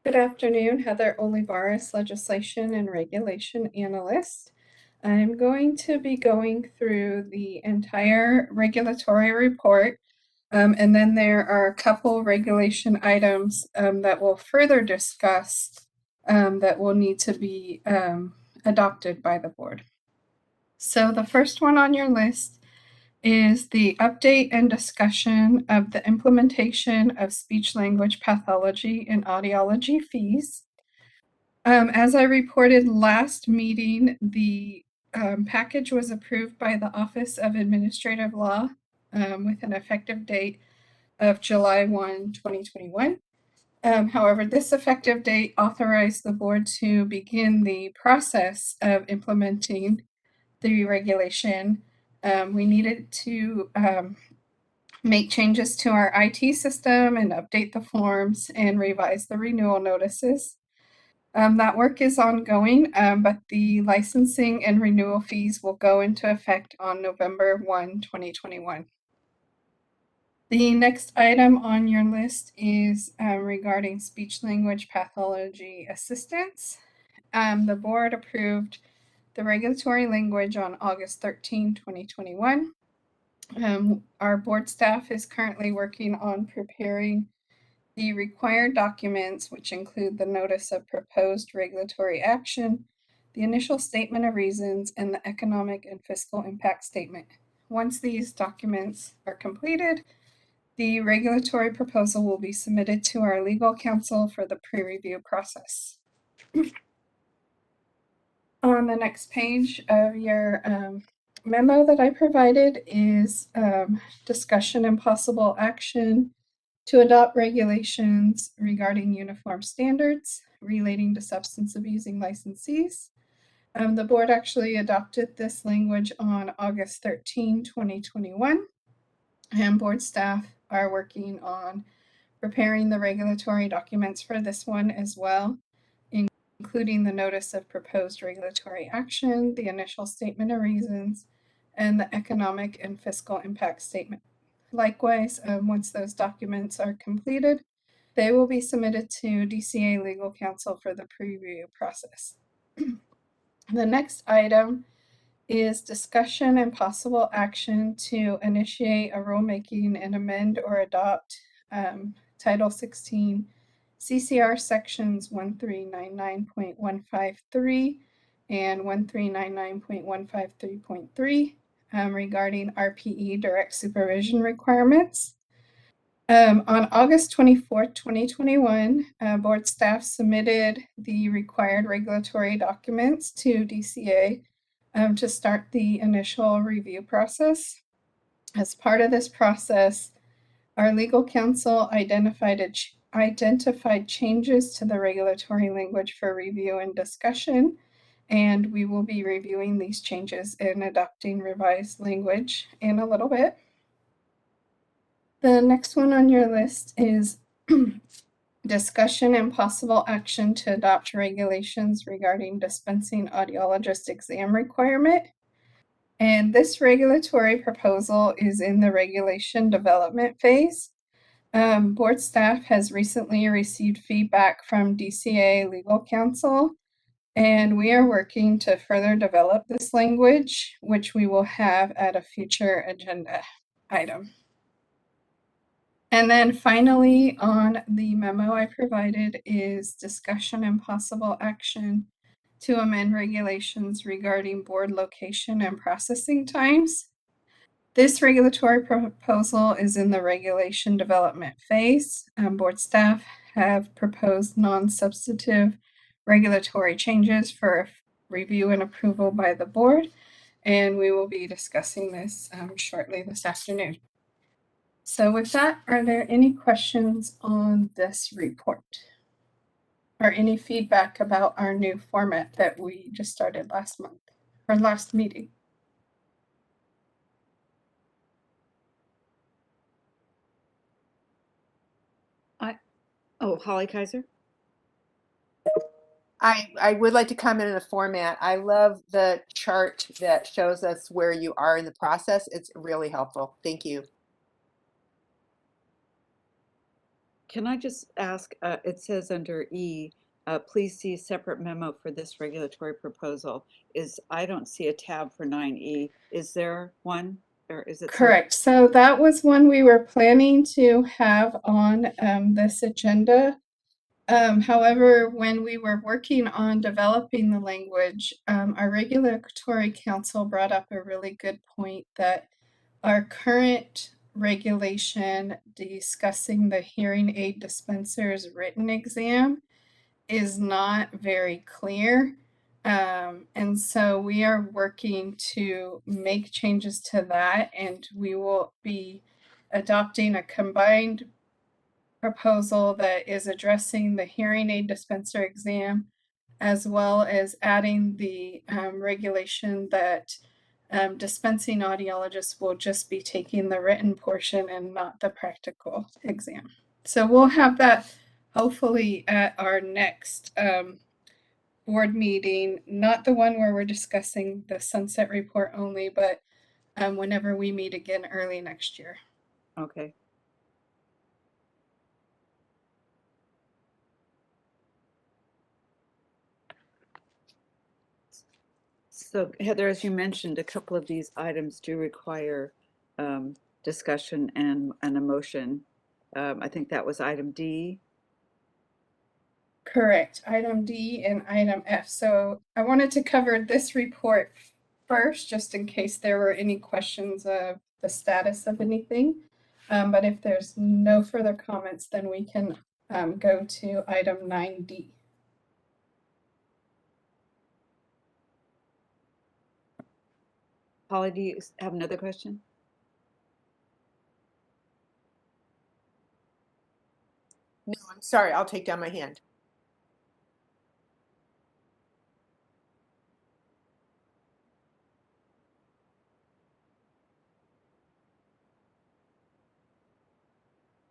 O: Good afternoon, Heather Olivares, Legislation and Regulation Analyst. I'm going to be going through the entire regulatory report, and then there are a couple regulation items that we'll further discuss that will need to be adopted by the board. So the first one on your list is the update and discussion of the implementation of speech-language pathology and audiology fees. As I reported last meeting, the package was approved by the Office of Administrative Law with an effective date of July 1, 2021. However, this effective date authorized the board to begin the process of implementing the regulation. We needed to make changes to our IT system and update the forms and revise the renewal notices. That work is ongoing, but the licensing and renewal fees will go into effect on November 1, 2021. The next item on your list is regarding speech-language pathology assistance. The board approved the regulatory language on August 13, 2021. Our board staff is currently working on preparing the required documents, which include the notice of proposed regulatory action, the initial statement of reasons, and the economic and fiscal impact statement. Once these documents are completed, the regulatory proposal will be submitted to our legal counsel for the pre-review process. On the next page of your memo that I provided is discussion and possible action to adopt regulations regarding uniform standards relating to substance abusing licensees. The board actually adopted this language on August 13, 2021, and board staff are working on preparing the regulatory documents for this one as well, including the notice of proposed regulatory action, the initial statement of reasons, and the economic and fiscal impact statement. Likewise, once those documents are completed, they will be submitted to DCA legal counsel for the pre-review process. The next item is discussion and possible action to initiate a rulemaking and amend or adopt Title 16 CCR sections 1399.153 and 1399.153.3 regarding RPE direct supervision requirements. On August 24th, 2021, board staff submitted the required regulatory documents to DCA to start the initial review process. As part of this process, our legal counsel identified changes to the regulatory language for review and discussion, and we will be reviewing these changes and adopting revised language in a little bit. The next one on your list is discussion and possible action to adopt regulations regarding dispensing audiologist exam requirement. And this regulatory proposal is in the regulation development phase. Board staff has recently received feedback from DCA legal counsel, and we are working to further develop this language, which we will have at a future agenda item. And then finally, on the memo I provided is discussion and possible action to amend regulations regarding board location and processing times. This regulatory proposal is in the regulation development phase. Board staff have proposed non-substantive regulatory changes for review and approval by the board, and we will be discussing this shortly this afternoon. So with that, are there any questions on this report? Or any feedback about our new format that we just started last month or last meeting?
A: Holly Kaiser?
B: I would like to comment on the format. I love the chart that shows us where you are in the process. It's really helpful. Thank you.
A: Can I just ask, it says under E, please see separate memo for this regulatory proposal. I don't see a tab for 9E. Is there one? Or is it
O: correct? So that was one we were planning to have on this agenda. However, when we were working on developing the language, our regulatory counsel brought up a really good point that our current regulation discussing the hearing aid dispensers written exam is not very clear. And so we are working to make changes to that, and we will be adopting a combined proposal that is addressing the hearing aid dispenser exam, as well as adding the regulation that dispensing audiologists will just be taking the written portion and not the practical exam. So we'll have that hopefully at our next board meeting, not the one where we're discussing the sunset report only, but whenever we meet again early next year.
A: Okay. So Heather, as you mentioned, a couple of these items do require discussion and a motion. I think that was item D.
O: Correct. Item D and item F. So I wanted to cover this report first, just in case there were any questions of the status of anything. But if there's no further comments, then we can go to item 9D.
A: Polly, do you have another question?
B: No, I'm sorry. I'll take down my hand.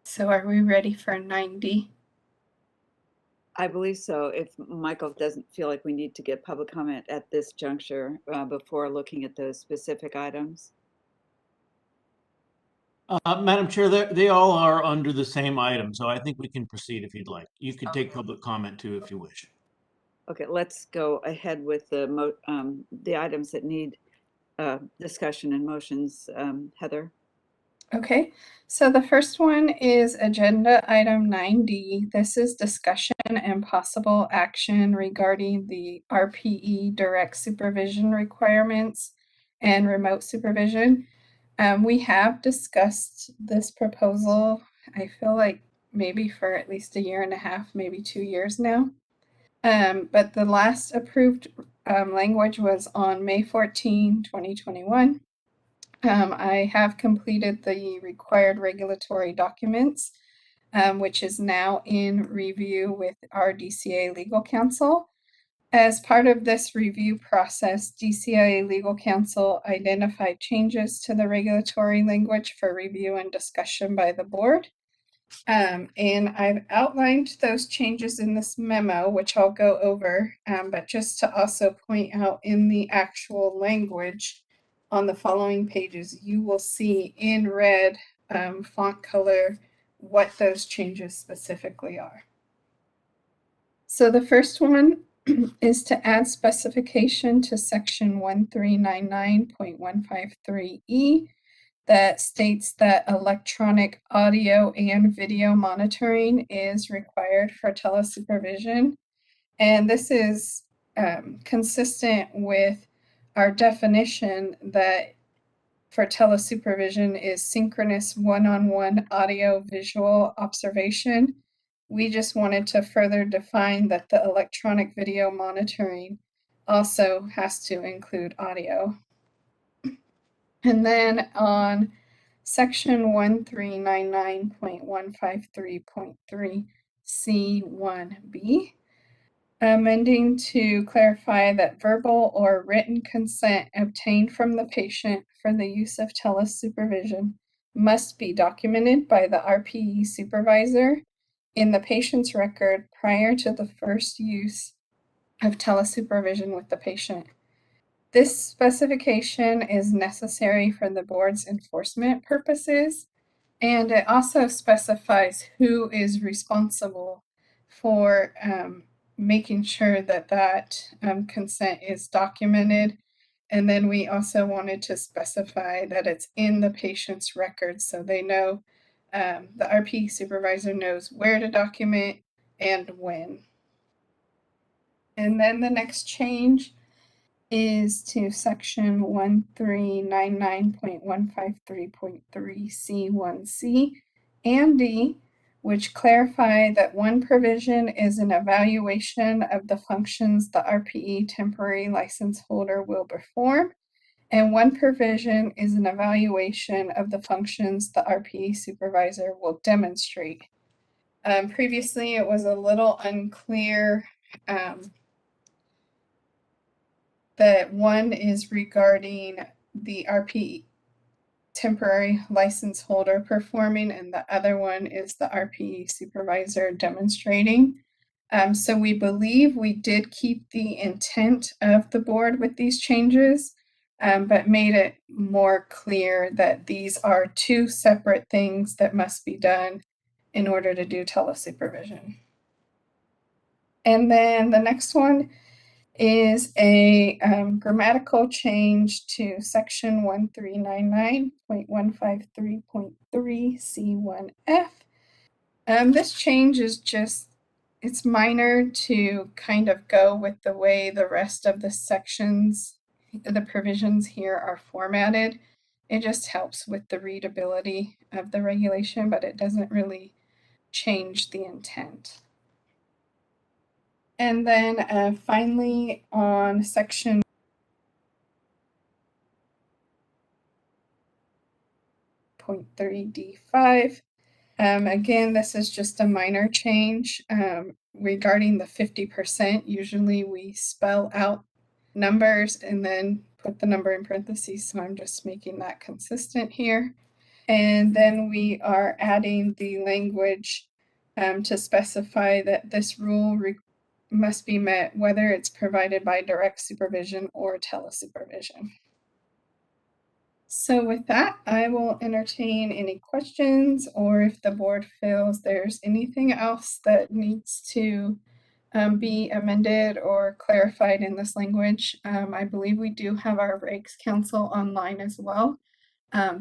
O: So are we ready for 9D?
A: I believe so. If Michael doesn't feel like we need to get public comment at this juncture before looking at those specific items.
M: Madam Chair, they all are under the same item, so I think we can proceed if you'd like. You can take public comment too if you wish.
A: Okay, let's go ahead with the items that need discussion and motions. Heather?
O: Okay, so the first one is agenda item 9D. This is discussion and possible action regarding the RPE direct supervision requirements and remote supervision. We have discussed this proposal, I feel like maybe for at least a year and a half, maybe 2 years now. But the last approved language was on May 14, 2021. I have completed the required regulatory documents, which is now in review with our DCA legal counsel. As part of this review process, DCA legal counsel identified changes to the regulatory language for review and discussion by the board. And I've outlined those changes in this memo, which I'll go over, but just to also point out in the actual language on the following pages, you will see in red font color what those changes specifically are. So the first one is to add specification to section 1399.153E that states that electronic audio and video monitoring is required for telesupervision. And this is consistent with our definition that for telesupervision is synchronous one-on-one audio-visual observation. We just wanted to further define that the electronic video monitoring also has to include audio. And then on section 1399.153.3 C1B, amending to clarify that verbal or written consent obtained from the patient for the use of telesupervision must be documented by the RPE supervisor in the patient's record prior to the first use of telesupervision with the patient. This specification is necessary for the board's enforcement purposes, and it also specifies who is responsible for making sure that consent is documented. And then we also wanted to specify that it's in the patient's record so they know, the RP supervisor knows where to document and when. And then the next change is to section 1399.153.3 C1C and D, which clarify that one provision is an evaluation of the functions the RPE temporary license holder will perform, and one provision is an evaluation of the functions the RPE supervisor will demonstrate. Previously, it was a little unclear that one is regarding the RPE temporary license holder performing, and the other one is the RPE supervisor demonstrating. So we believe we did keep the intent of the board with these changes, but made it more clear that these are two separate things that must be done in order to do telesupervision. And then the next one is a grammatical change to section 1399.153.3 C1F, This change is just, it's minor to kind of go with the way the rest of the sections, the provisions here are formatted. It just helps with the readability of the regulation, but it doesn't really change the intent. And then finally on section 0.3D5, again, this is just a minor change regarding the 50%. Usually we spell out numbers and then put the number in parentheses, so I'm just making that consistent here. And then we are adding the language to specify that this rule must be met whether it's provided by direct supervision or telesupervision. So with that, I will entertain any questions, or if the board feels there's anything else that needs to be amended or clarified in this language. I believe we do have our regs council online as well.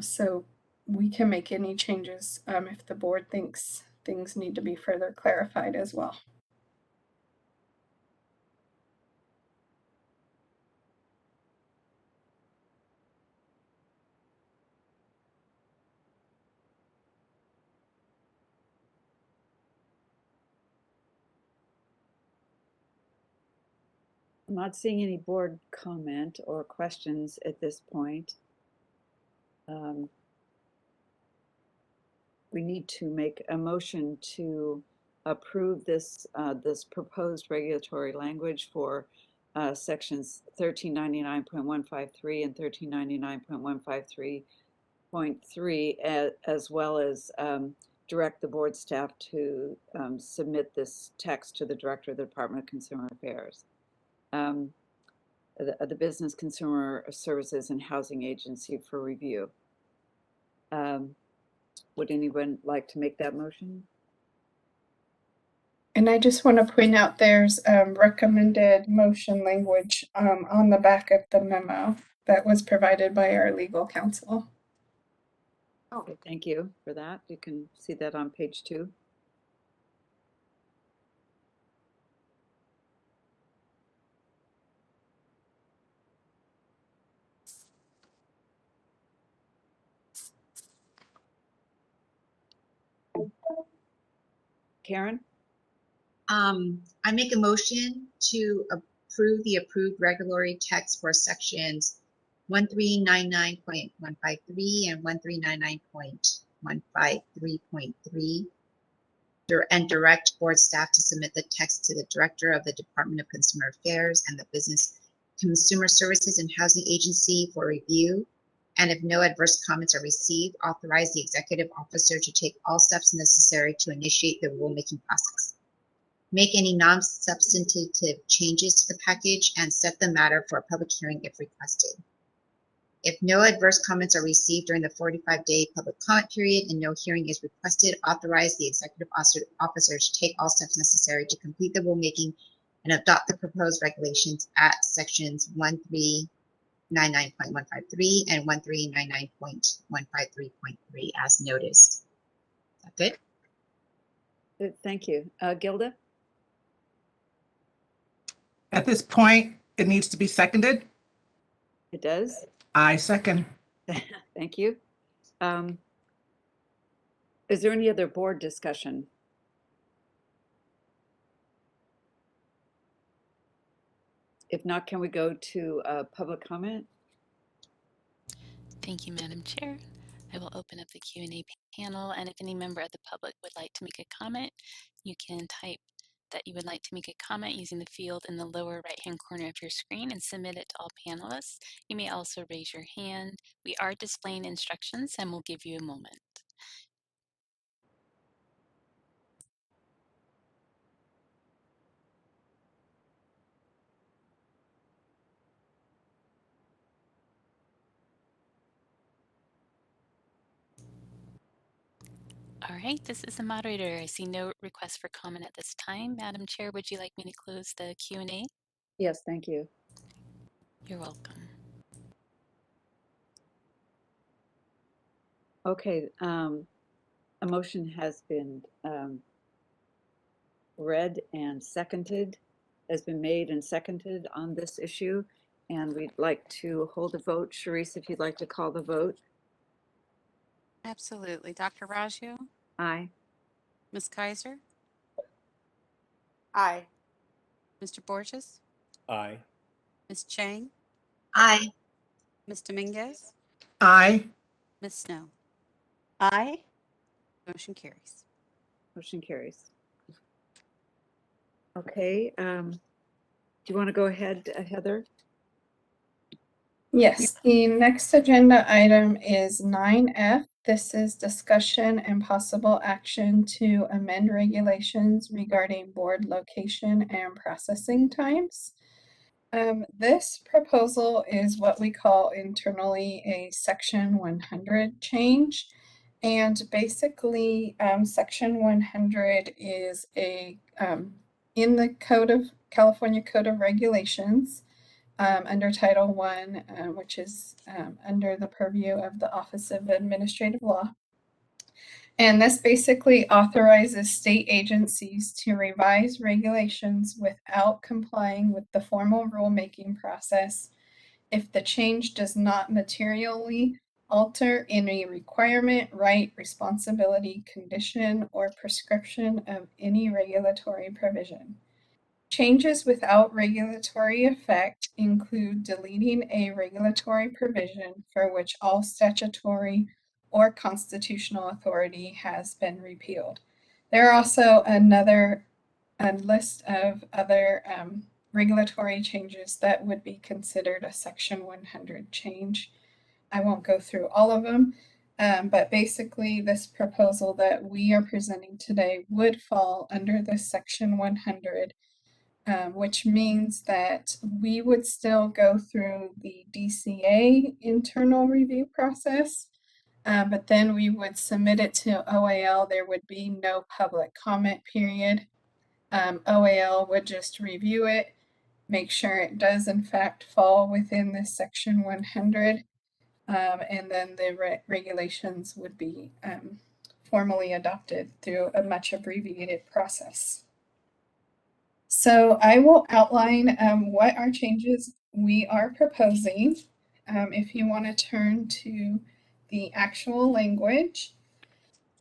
O: So we can make any changes if the board thinks things need to be further clarified as well.
A: I'm not seeing any board comment or questions at this point. We need to make a motion to approve this this proposed regulatory language for sections 1399.153 and 1399.153.3, as well as direct the board staff to submit this text to the Director of the Department of Consumer Affairs. The Business Consumer Services and Housing Agency for review. Would anyone like to make that motion?
O: And I just want to point out there's recommended motion language on the back of the memo that was provided by our legal counsel.
A: Okay, thank you for that. You can see that on page 2. Karen?
J: I make a motion to approve the approved regulatory text for sections 1399.153 and 1399.153.3, and direct board staff to submit the text to the Director of the Department of Consumer Affairs and the Business Consumer Services and Housing Agency for review. And if no adverse comments are received, authorize the executive officer to take all steps necessary to initiate the rulemaking process. Make any non-substantive changes to the package and set the matter for a public hearing if requested. If no adverse comments are received during the 45-day public comment period and no hearing is requested, authorize the executive officer to take all steps necessary to complete the rulemaking and adopt the proposed regulations at sections 1399.153 and 1399.153.3 as noticed. Is that good?
A: Thank you. Gilda?
F: At this point, it needs to be seconded.
A: It does?
F: I second.
A: Thank you. Is there any other board discussion? If not, can we go to public comment?
D: Thank you, Madam Chair. I will open up the Q&A panel, and if any member of the public would like to make a comment, you can type that you would like to make a comment using the field in the lower right-hand corner of your screen and submit it to all panelists. You may also raise your hand. We are displaying instructions and we'll give you a moment. All right, this is the moderator. I see no request for comment at this time. Madam Chair, would you like me to close the Q&A?
A: Yes, thank you.
D: You're welcome.
A: Okay. A motion has been read and seconded, has been made and seconded on this issue, and we'd like to hold a vote. Sharice, if you'd like to call the vote.
E: Absolutely. Dr. Raggio,
A: Aye.
E: Ms. Kaiser,
B: Aye.
E: Mr. Borges,
H: Aye.
E: Ms. Chang,
J: Aye.
E: Ms. Dominguez,
F: Aye.
E: Ms. Snow.
N: Aye.
E: Motion carries.
A: Motion carries. Okay, do you want to go ahead, Heather?
O: Yes, the next agenda item is 9F. This is discussion and possible action to amend regulations regarding board location and processing times. This proposal is what we call internally a Section 100 change. And basically, Section 100 is in the California Code of Regulations, under Title I, which is under the purview of the Office of Administrative Law. And this basically authorizes state agencies to revise regulations without complying with the formal rulemaking process if the change does not materially alter any requirement, right, responsibility, condition, or prescription of any regulatory provision. Changes without regulatory effect include deleting a regulatory provision for which all statutory or constitutional authority has been repealed. There are also a list of other regulatory changes that would be considered a Section 100 change. I won't go through all of them, but basically this proposal that we are presenting today would fall under the Section 100, which means that we would still go through the DCA internal review process, but then we would submit it to OAL. There would be no public comment period. OAL would just review it, make sure it does in fact fall within this Section 100, and then the regulations would be formally adopted through a much abbreviated process. So I will outline what our changes we are proposing. If you want to turn to the actual language.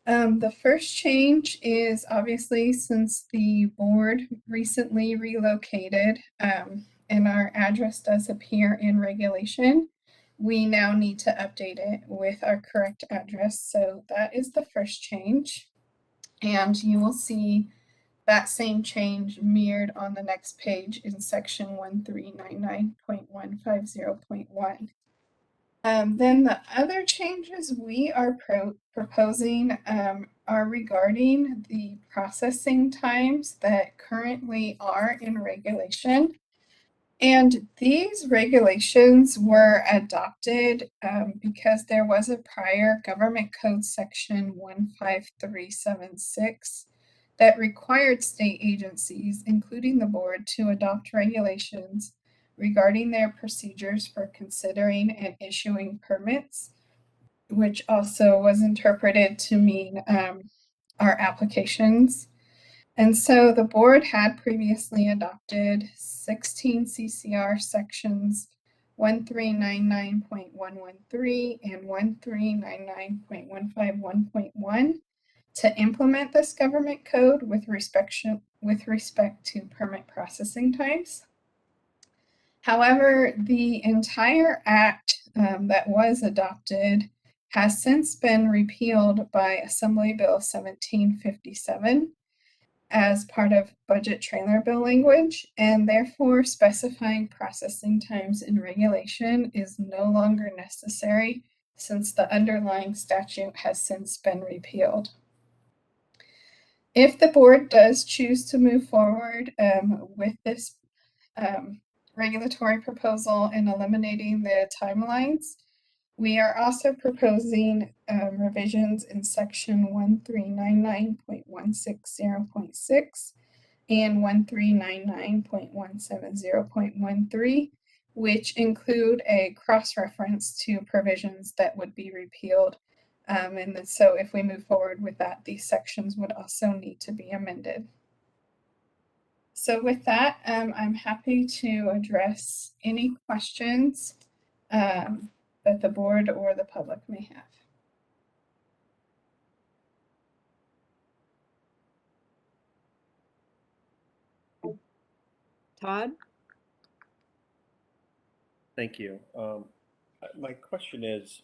O: The first change is obviously since the board recently relocated and our address does appear in regulation, we now need to update it with our correct address. So that is the first change. And you will see that same change mirrored on the next page in section 1399.150.1. Then the other changes we are proposing are regarding the processing times that currently are in regulation. And these regulations were adopted because there was a prior Government Code section 15376 that required state agencies, including the board, to adopt regulations regarding their procedures for considering and issuing permits, which also was interpreted to mean our applications. And so the board had previously adopted 16 CCR sections 1399.113 and 1399.151.1 to implement this government code with respect to permit processing times. However, the entire act that was adopted has since been repealed by Assembly Bill 1757 as part of budget trailer bill language, and therefore specifying processing times in regulation is no longer necessary since the underlying statute has since been repealed. If the board does choose to move forward with this regulatory proposal and eliminating the timelines, we are also proposing revisions in section 1399.160.6 and 1399.170.13, which include a cross-reference to provisions that would be repealed And then, so if we move forward with that, these sections would also need to be amended. So with that, I'm happy to address any questions that the board or the public may have.
A: Todd?
H: Thank you. My question is,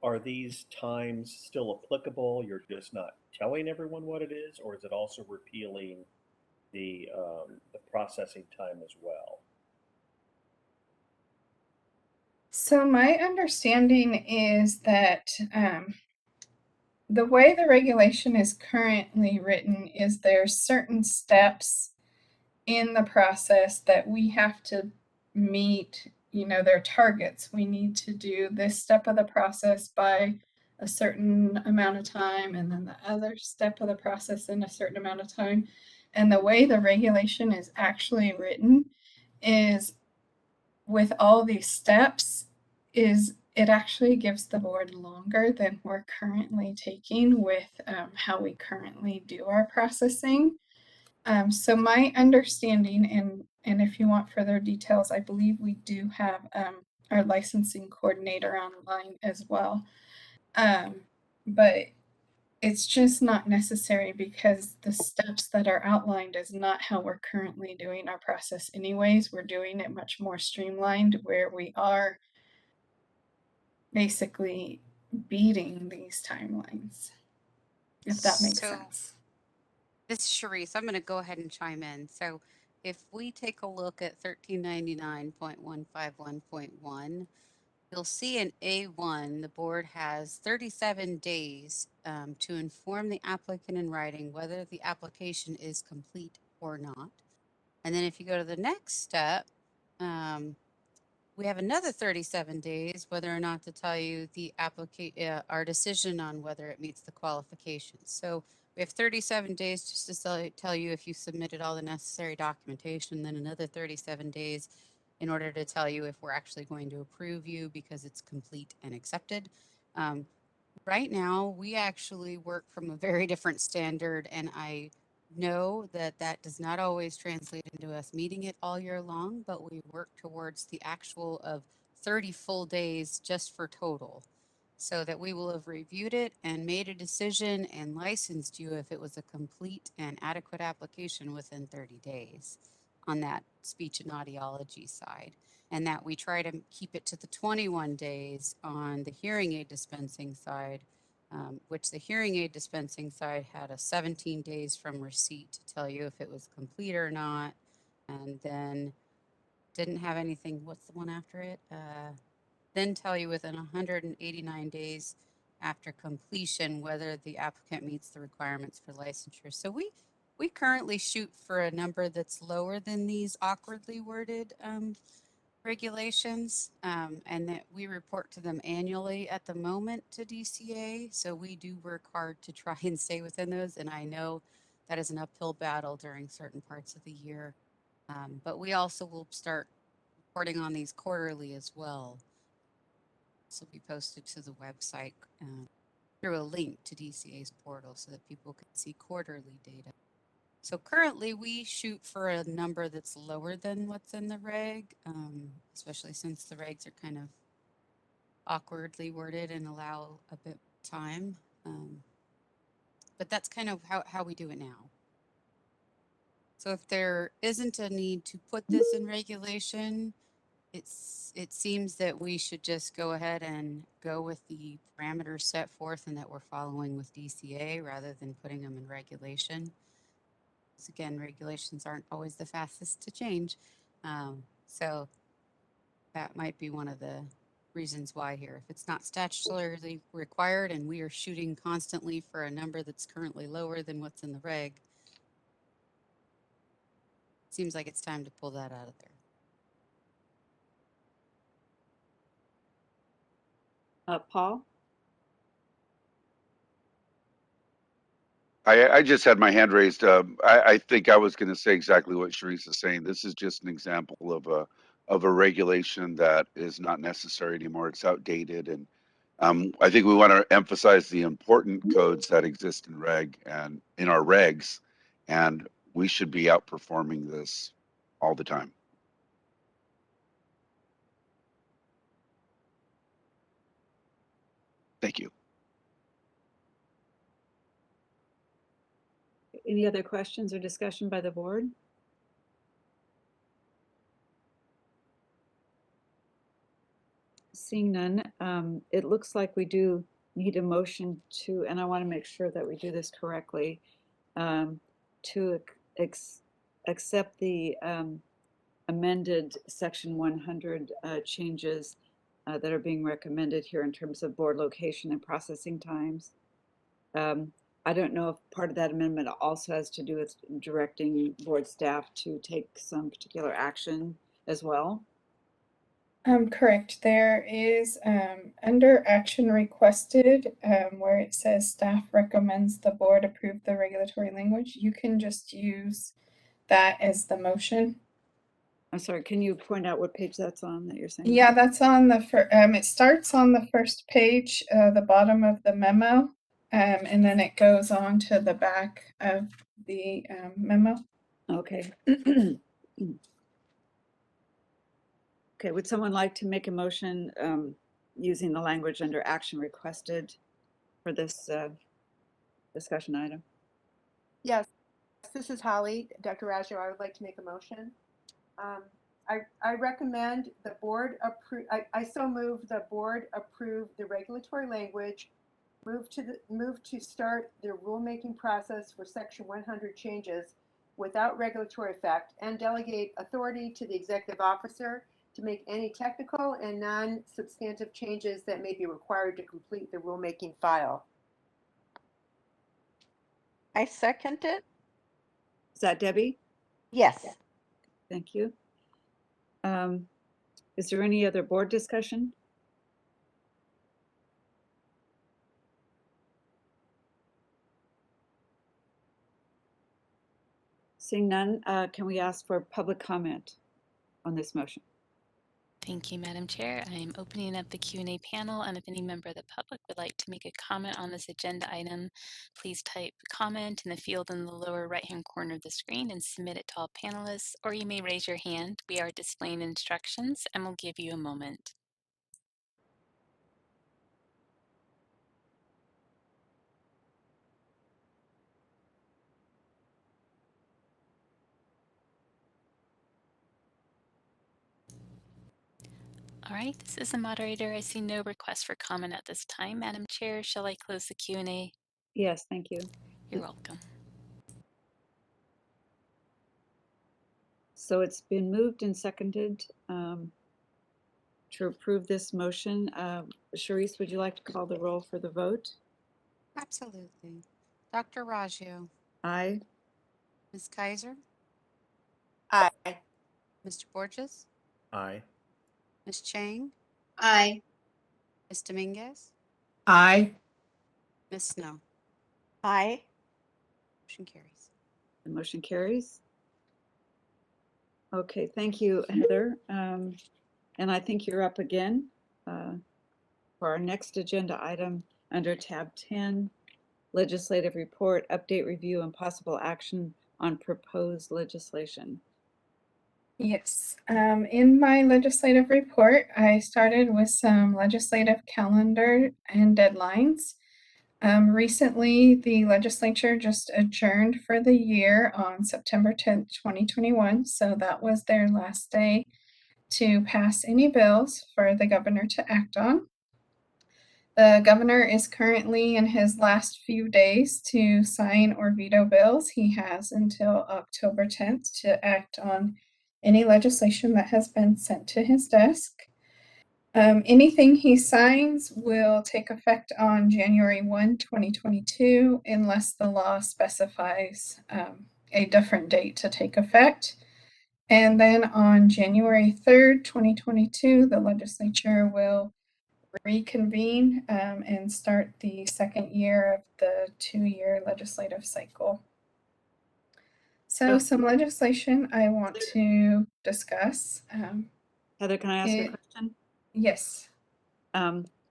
H: are these times still applicable? You're just not telling everyone what it is, or is it also repealing the processing time as well?
O: So my understanding is that the way the regulation is currently written is there's certain steps in the process that we have to meet, you know, their targets. We need to do this step of the process by a certain amount of time, and then the other step of the process in a certain amount of time. And the way the regulation is actually written is with all these steps is it actually gives the board longer than we're currently taking with how we currently do our processing. So my understanding, and if you want further details, I believe we do have our licensing coordinator online as well. But it's just not necessary because the steps that are outlined is not how we're currently doing our process anyways. We're doing it much more streamlined where we are basically beating these timelines, if that makes sense.
E: This is Sharice. I'm going to go ahead and chime in. So if we take a look at 1399.151.1, you'll see in A1, the board has 37 days to inform the applicant in writing whether the application is complete or not. And then if you go to the next step, we have another 37 days whether or not to tell you the our decision on whether it meets the qualifications. So we have 37 days just to tell you if you submitted all the necessary documentation, then another 37 days in order to tell you if we're actually going to approve you because it's complete and accepted. Right now, we actually work from a very different standard, and I know that that does not always translate into us meeting it all year long, but we work towards the actual of 30 full days just for total, so that we will have reviewed it and made a decision and licensed you if it was a complete and adequate application within 30 days on that speech and audiology side. And that we try to keep it to the 21 days on the hearing aid dispensing side, which the hearing aid dispensing side had a 17 days from receipt to tell you if it was complete or not, and then didn't have anything. What's the one after it? Then tell you within 189 days after completion whether the applicant meets the requirements for licensure. So we currently shoot for a number that's lower than these awkwardly worded regulations, and that we report to them annually at the moment to DCA. So we do work hard to try and stay within those. And I know that is an uphill battle during certain parts of the year. But we also will start reporting on these quarterly as well. This will be posted to the website through a link to DCA's portal so that people can see quarterly data. So currently we shoot for a number that's lower than what's in the reg, especially since the regs are kind of awkwardly worded and allow a bit of time. But that's kind of how we do it now. So if there isn't a need to put this in regulation, it seems that we should just go ahead and go with the parameters set forth and that we're following with DCA rather than putting them in regulation. Again, regulations aren't always the fastest to change. So that might be one of the reasons why here. If it's not statutorily required and we are shooting constantly for a number that's currently lower than what's in the reg, it seems like it's time to pull that out of there.
A: Paul?
G: I just had my hand raised. I think I was going to say exactly what Sharice is saying. This is just an example of a regulation that is not necessary anymore. It's outdated, and I think we want to emphasize the important codes that exist in reg and in our regs, and we should be outperforming this all the time. Thank you.
A: Any other questions or discussion by the board? Seeing none, it looks like we do need a motion to, and I want to make sure that we do this correctly, to accept the amended section 100 changes that are being recommended here in terms of board location and processing times. I don't know if part of that amendment also has to do with directing board staff to take some particular action as well.
O: Correct. There is under action requested where it says staff recommends the board approve the regulatory language. You can just use that as the motion.
A: I'm sorry, can you point out what page that's on that you're saying?
O: Yeah, that's on the it starts on the first page, the bottom of the memo, and then it goes on to the back of the memo.
A: Okay. Okay, would someone like to make a motion using the language under action requested for this discussion item?
B: Yes, this is Holly. Dr. Raggio, I would like to make a motion. I recommend the board approve, I so move the board approve the regulatory language, move to start the rulemaking process for section 100 changes without regulatory effect, and delegate authority to the executive officer to make any technical and non-substantive changes that may be required to complete the rulemaking file.
N: I second it.
A: Is that Debbie?
N: Yes.
A: Thank you. Is there any other board discussion? Seeing none, can we ask for public comment on this motion?
D: Thank you, Madam Chair. I am opening up the Q&A panel, and if any member of the public would like to make a comment on this agenda item, please type comment in the field in the lower right-hand corner of the screen and submit it to all panelists, or you may raise your hand. We are displaying instructions and we'll give you a moment. All right, this is the moderator. I see no request for comment at this time. Madam Chair, shall I close the Q&A?
A: Yes, thank you.
D: You're welcome.
A: So it's been moved and seconded to approve this motion. Charisse, would you like to call the roll for the vote?
E: Absolutely. Dr. Raggio,
A: Aye.
E: Ms. Kaiser,
B: Aye.
E: Mr. Borges,
H: Aye.
E: Ms. Chang,
J: Aye.
E: Ms. Dominguez,
F: Aye.
E: Ms. Snow.
N: Aye.
E: Motion carries.
A: The motion carries. Okay, thank you, Heather. And I think you're up again for our next agenda item under tab 10, legislative report, update, review, and possible action on proposed legislation.
O: Yes. In my legislative report, I started with some legislative calendar and deadlines. Recently, the legislature just adjourned for the year on September 10th, 2021. So that was their last day to pass any bills for the governor to act on. The governor is currently in his last few days to sign or veto bills. He has until October 10th to act on any legislation that has been sent to his desk. Anything he signs will take effect on January 1, 2022, unless the law specifies a different date to take effect. And then on January 3rd, 2022, the legislature will reconvene and start the second year of the 2-year legislative cycle. So some legislation I want to discuss.
A: Heather, can I ask a question?
O: Yes.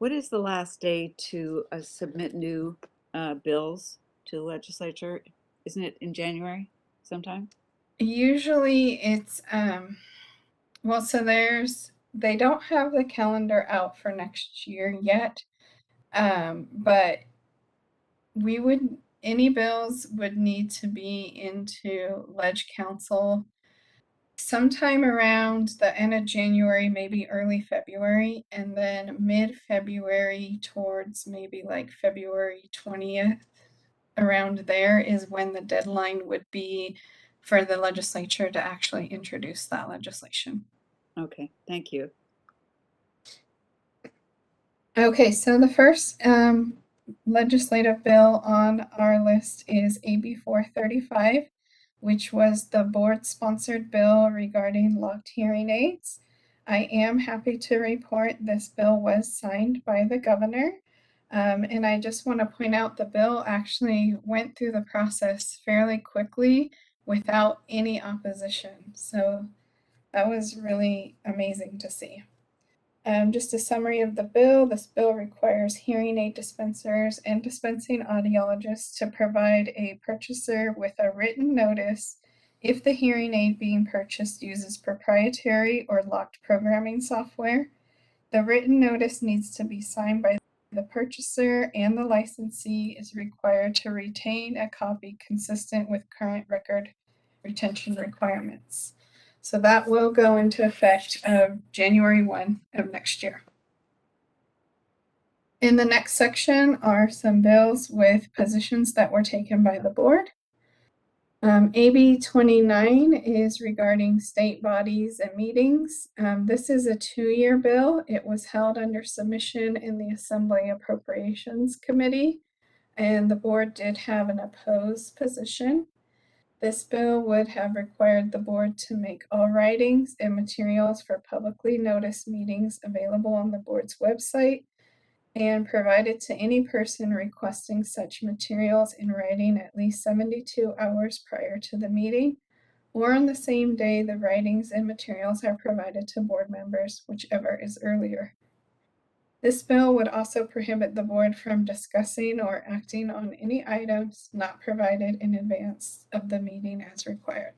A: What is the last day to submit new bills to the legislature? Isn't it in January sometime?
O: Usually it's, well, so they don't have the calendar out for next year yet, but any bills would need to be into Ledge Council sometime around the end of January, maybe early February, and then mid-February towards maybe like February 20th, around there is when the deadline would be for the legislature to actually introduce that legislation.
A: Okay, thank you.
O: Okay, so the first legislative bill on our list is AB 435, which was the board-sponsored bill regarding locked hearing aids. I am happy to report this bill was signed by the governor. And I just want to point out the bill actually went through the process fairly quickly without any opposition. So that was really amazing to see. Just a summary of the bill. This bill requires hearing aid dispensers and dispensing audiologists to provide a purchaser with a written notice if the hearing aid being purchased uses proprietary or locked programming software. The written notice needs to be signed by the purchaser, and the licensee is required to retain a copy consistent with current record retention requirements. So that will go into effect of January 1 of next year. In the next section are some bills with positions that were taken by the board. AB 29 is regarding state bodies and meetings. This is a 2-year bill. It was held under submission in the Assembly Appropriations Committee, and the board did have an opposed position. This bill would have required the board to make all writings and materials for publicly noticed meetings available on the board's website and provided to any person requesting such materials in writing at least 72 hours prior to the meeting, or on the same day the writings and materials are provided to board members, whichever is earlier. This bill would also prohibit the board from discussing or acting on any items not provided in advance of the meeting as required.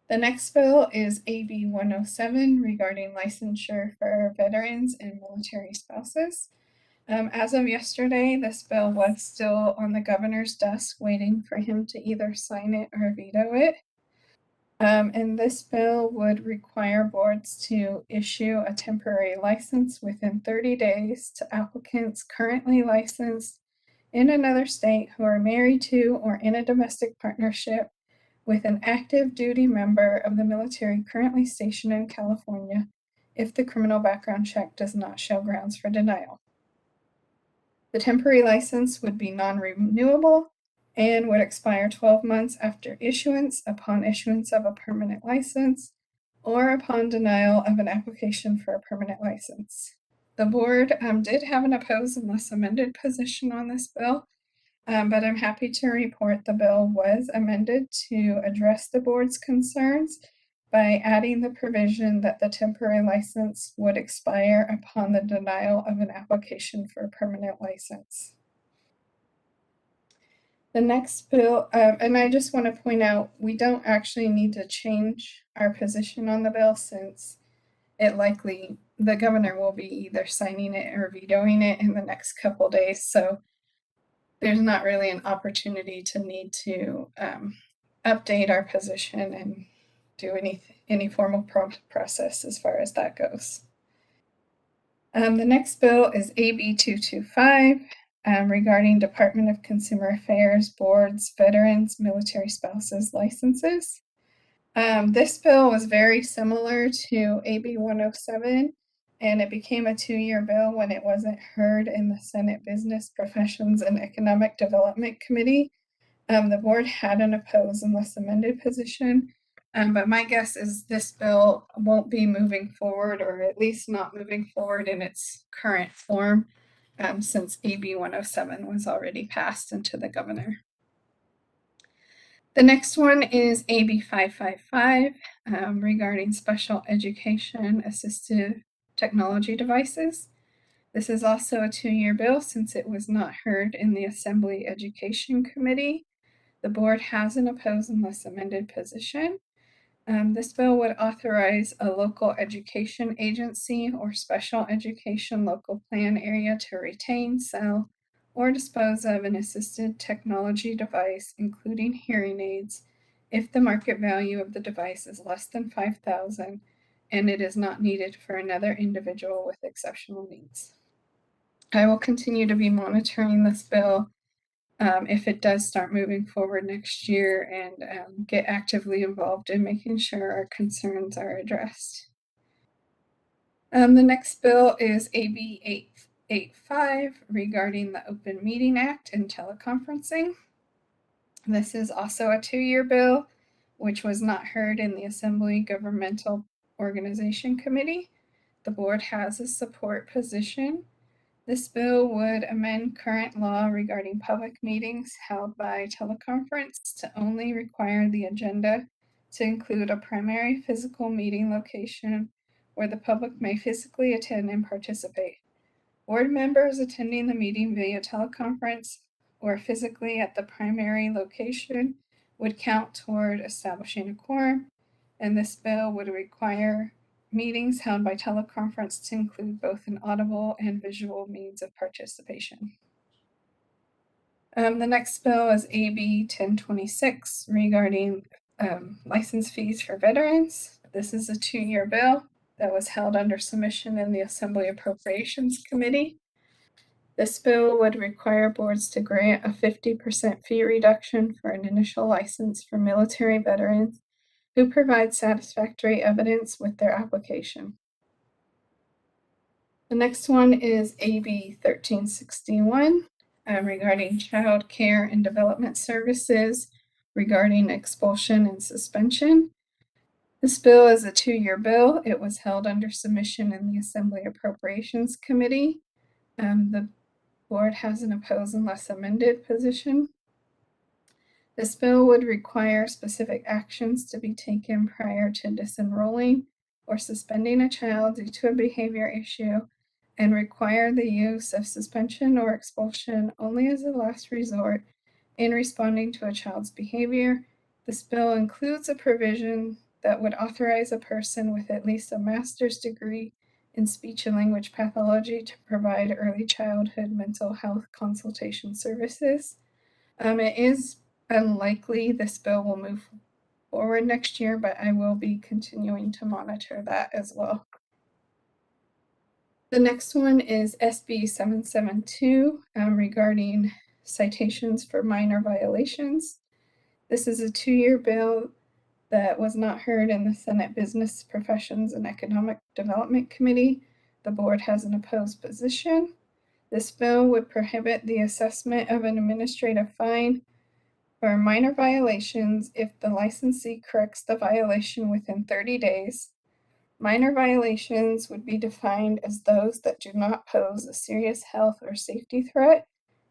O: The next bill is AB 107 regarding licensure for veterans and military spouses. As of yesterday, this bill was still on the governor's desk waiting for him to either sign it or veto it. And this bill would require boards to issue a temporary license within 30 days to applicants currently licensed in another state who are married to or in a domestic partnership with an active duty member of the military currently stationed in California if the criminal background check does not show grounds for denial. The temporary license would be non-renewable and would expire 12 months after issuance upon issuance of a permanent license or upon denial of an application for a permanent license. The board did have an opposed unless amended position on this bill, but I'm happy to report the bill was amended to address the board's concerns by adding the provision that the temporary license would expire upon the denial of an application for a permanent license. The next bill, and I just want to point out, we don't actually need to change our position on the bill since the governor will be either signing it or vetoing it in the next couple days. So there's not really an opportunity to need to update our position and do any formal process as far as that goes. The next bill is AB 225 regarding Department of Consumer Affairs boards, veterans, military spouses licenses. This bill was very similar to AB 107, and it became a 2-year bill when it wasn't heard in the Senate Business, Professions, and Economic Development Committee. The board had an opposed unless amended position, but my guess is this bill won't be moving forward, or at least not moving forward in its current form, since AB 107 was already passed into the governor. The next one is AB 555 regarding special education assistive technology devices. This is also a 2-year bill since it was not heard in the Assembly Education Committee. The board has an opposed unless amended position. This bill would authorize a local education agency or special education local plan area to retain, sell, or dispose of an assisted technology device, including hearing aids, if the market value of the device is less than $5,000 and it is not needed for another individual with exceptional needs. I will continue to be monitoring this bill if it does start moving forward next year, and get actively involved in making sure our concerns are addressed. The next bill is AB 885 regarding the Open Meeting Act and teleconferencing. This is also a 2-year bill, which was not heard in the Assembly Governmental Organization Committee. The board has a support position. This bill would amend current law regarding public meetings held by teleconference to only require the agenda to include a primary physical meeting location where the public may physically attend and participate. Board members attending the meeting via teleconference or physically at the primary location would count toward establishing a quorum, and this bill would require meetings held by teleconference to include both an audible and visual means of participation. The next bill is AB 1026 regarding license fees for veterans. This is a 2-year bill that was held under submission in the Assembly Appropriations Committee. This bill would require boards to grant a 50% fee reduction for an initial license for military veterans who provide satisfactory evidence with their application. The next one is AB 1361 regarding child care and development services regarding expulsion and suspension. This bill is a 2-year bill. It was held under submission in the Assembly Appropriations Committee. The board has an opposed unless amended position. This bill would require specific actions to be taken prior to disenrolling or suspending a child due to a behavior issue, and require the use of suspension or expulsion only as a last resort in responding to a child's behavior. This bill includes a provision that would authorize a person with at least a master's degree in speech and language pathology to provide early childhood mental health consultation services. It is unlikely this bill will move forward next year, but I will be continuing to monitor that as well. The next one is SB 772 regarding citations for minor violations. This is a 2-year bill that was not heard in the Senate Business Professions and Economic Development Committee. The board has an opposed position. This bill would prohibit the assessment of an administrative fine for minor violations if the licensee corrects the violation within 30 days. Minor violations would be defined as those that do not pose a serious health or safety threat,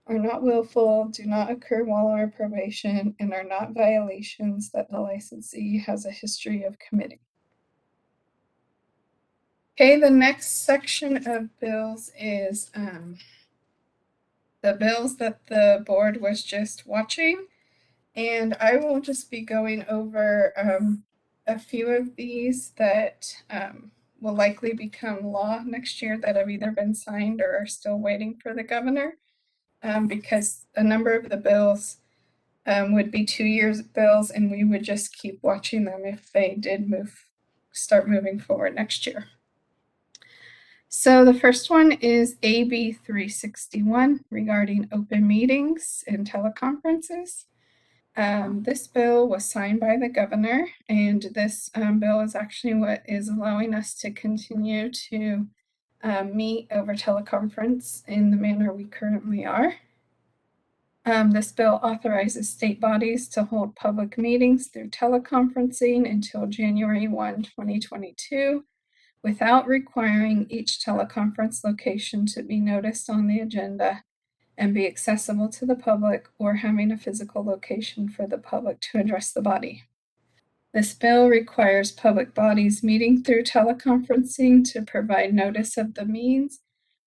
O: are not willful, do not occur while on probation, and are not violations that the licensee has a history of committing. Okay, the next section of bills is the bills that the board was just watching. And I will just be going over a few of these that will likely become law next year that have either been signed or are still waiting for the governor, because a number of the bills would be 2-year bills, and we would just keep watching them if they did start moving forward next year. So the first one is AB 361 regarding open meetings and teleconferences. This bill was signed by the governor, and this bill is actually what is allowing us to continue to meet over teleconference in the manner we currently are. This bill authorizes state bodies to hold public meetings through teleconferencing until January 1, 2022, without requiring each teleconference location to be noticed on the agenda and be accessible to the public, or having a physical location for the public to address the body. This bill requires public bodies meeting through teleconferencing to provide notice of the means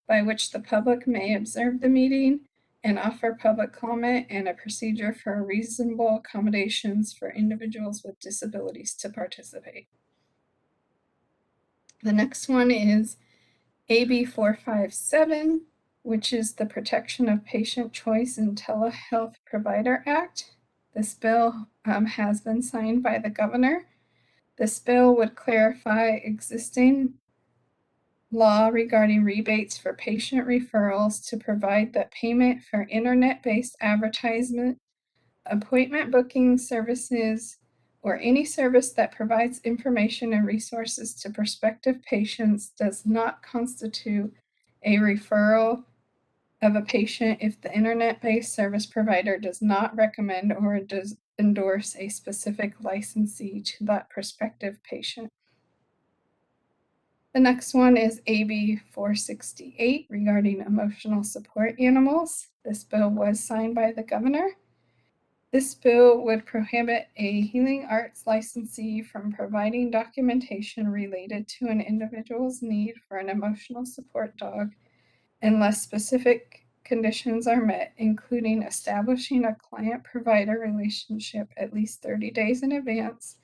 O: by which the public may observe the meeting and offer public comment, and a procedure for reasonable accommodations for individuals with disabilities to participate. The next one is AB 457, which is the Protection of Patient Choice in Telehealth Provider Act. This bill has been signed by the governor. This bill would clarify existing law regarding rebates for patient referrals to provide that payment for internet-based advertisement, appointment booking services, or any service that provides information and resources to prospective patients does not constitute a referral of a patient if the internet-based service provider does not recommend or does endorse a specific licensee to that prospective patient. The next one is AB 468 regarding emotional support animals. This bill was signed by the governor. This bill would prohibit a healing arts licensee from providing documentation related to an individual's need for an emotional support dog unless specific conditions are met, including establishing a client-provider relationship at least 30 days in advance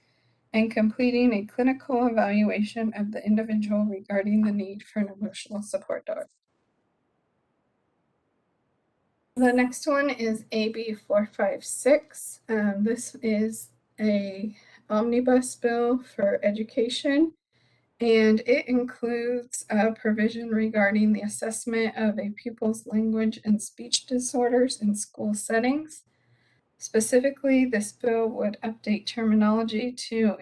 O: and completing a clinical evaluation of the individual regarding the need for an emotional support dog. The next one is AB 456. This is a omnibus bill for education, and it includes a provision regarding the assessment of a pupil's language and speech disorders in school settings. Specifically, this bill would update terminology to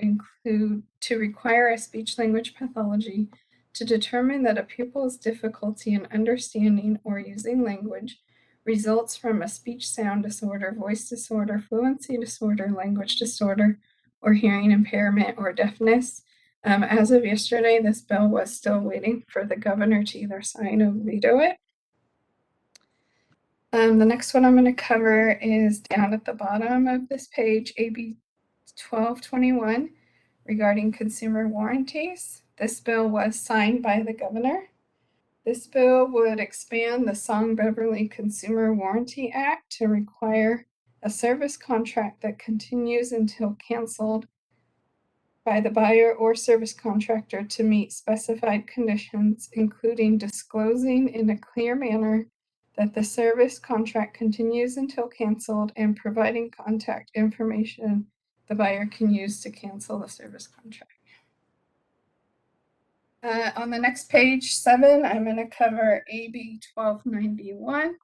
O: require a speech-language pathology to determine that a pupil's difficulty in understanding or using language results from a speech sound disorder, voice disorder, fluency disorder, language disorder, or hearing impairment or deafness. As of yesterday, this bill was still waiting for the governor to either sign or veto it. The next one I'm going to cover is down at the bottom of this page, AB 1221, regarding consumer warranties. This bill was signed by the governor. This bill would expand the Beverly Consumer Warranty Act to require a service contract that continues until canceled by the buyer or service contractor to meet specified conditions, including disclosing in a clear manner that the service contract continues until canceled and providing contact information the buyer can use to cancel the service contract. On the next page 7, I'm going to cover AB 1291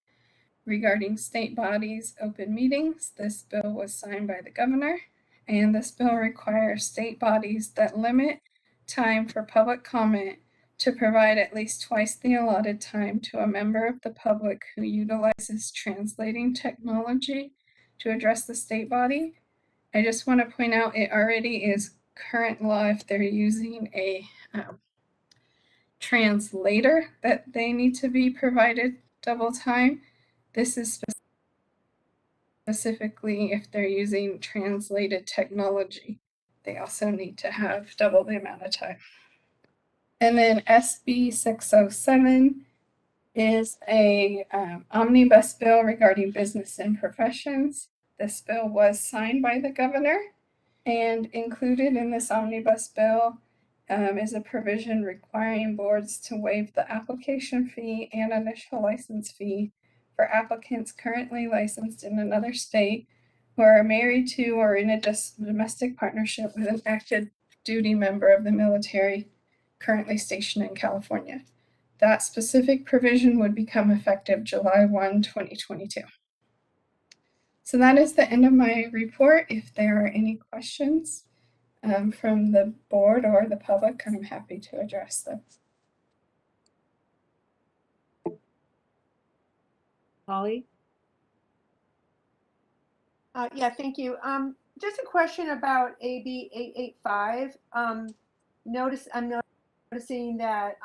O: regarding state bodies open meetings. This bill was signed by the governor, and this bill requires state bodies that limit time for public comment to provide at least twice the allotted time to a member of the public who utilizes translating technology to address the state body. I just want to point out it already is current law if they're using a translator that they need to be provided double time. This is specifically if they're using translated technology. They also need to have double the amount of time. And then SB 607 is a omnibus bill regarding business and professions. This bill was signed by the governor, and included in this omnibus bill is a provision requiring boards to waive the application fee and initial license fee for applicants currently licensed in another state who are married to or in a domestic partnership with an active duty member of the military currently stationed in California. That specific provision would become effective July 1, 2022. So that is the end of my report. If there are any questions from the board or the public, I'm happy to address them.
A: Holly?
B: Yeah, thank you. Just a question about AB 885. I'm noticing that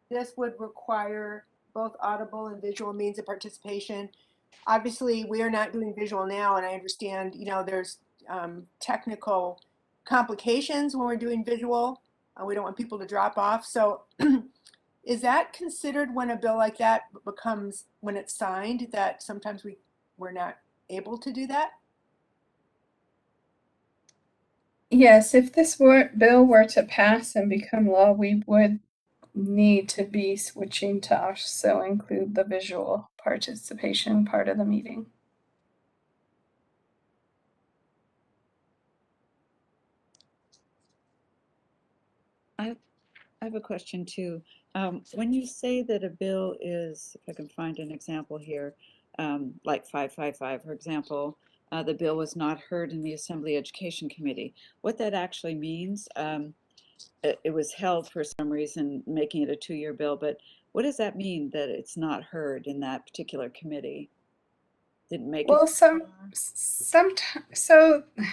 B: this would require both audible and visual means of participation. Obviously, we are not doing visual now, and I understand, there's technical complications when we're doing visual. We don't want people to drop off. So Is that considered when a bill like that becomes, when it's signed, that sometimes we're not able to do that?
O: Yes, if this bill were to pass and become law, we would need to be switching to also include the visual participation part of the meeting.
A: I have a question too. When you say that a bill is, if I can find an example here, like 555, for example, the bill was not heard in the Assembly Education Committee. What that actually means, it was held for some reason, making it a 2-year bill, but what does that mean that it's not heard in that particular committee? Didn't make it?
O: Well, so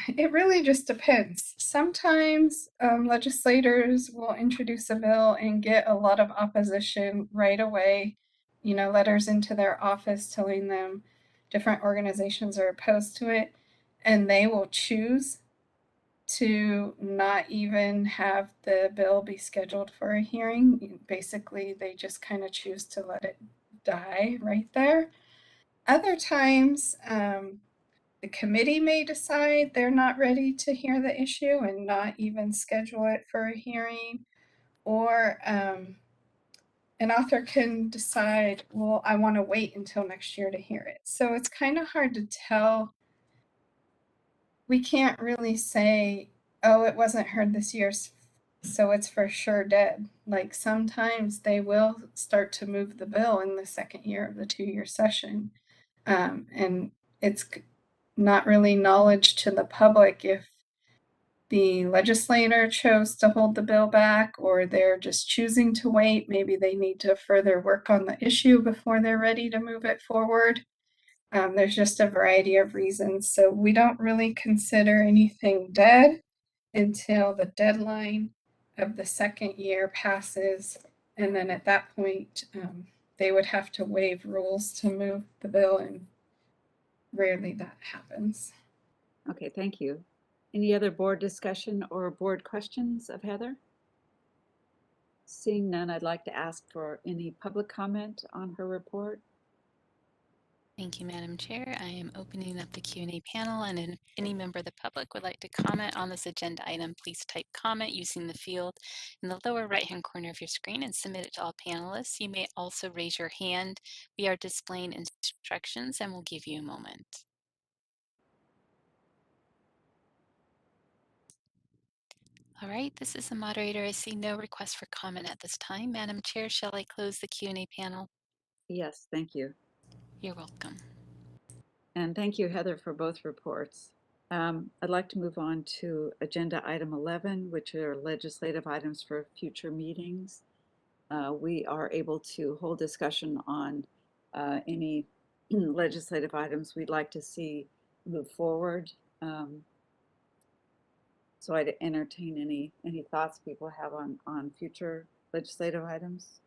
O: it really just depends. Sometimes legislators will introduce a bill and get a lot of opposition right away, letters into their office telling them different organizations are opposed to it, and they will choose to not even have the bill be scheduled for a hearing. Basically, they just kind of choose to let it die right there. Other times, the committee may decide they're not ready to hear the issue and not even schedule it for a hearing, or an author can decide, well, I want to wait until next year to hear it. So it's kind of hard to tell. We can't really say, oh, it wasn't heard this year, so it's for sure dead. Like sometimes they will start to move the bill in the second year of the 2-year session. And it's not really knowledge to the public if the legislator chose to hold the bill back or they're just choosing to wait. Maybe they need to further work on the issue before they're ready to move it forward. There's just a variety of reasons. So we don't really consider anything dead until the deadline of the second year passes. And then at that point, they would have to waive rules to move the bill, and rarely that happens.
A: Okay, thank you. Any other board discussion or board questions of Heather? Seeing none, I'd like to ask for any public comment on her report.
D: Thank you, Madam Chair. I am opening up the Q&A panel, and if any member of the public would like to comment on this agenda item, please type comment using the field in the lower right-hand corner of your screen and submit it to all panelists. You may also raise your hand. We are displaying instructions and we'll give you a moment. All right, this is the moderator. I see no request for comment at this time. Madam Chair, shall I close the Q&A panel?
A: Yes, thank you.
D: You're welcome.
A: And thank you, Heather, for both reports. I'd like to move on to agenda item 11, which are legislative items for future meetings. We are able to hold discussion on any legislative items we'd like to see move forward. So I'd entertain any thoughts people have on future legislative items.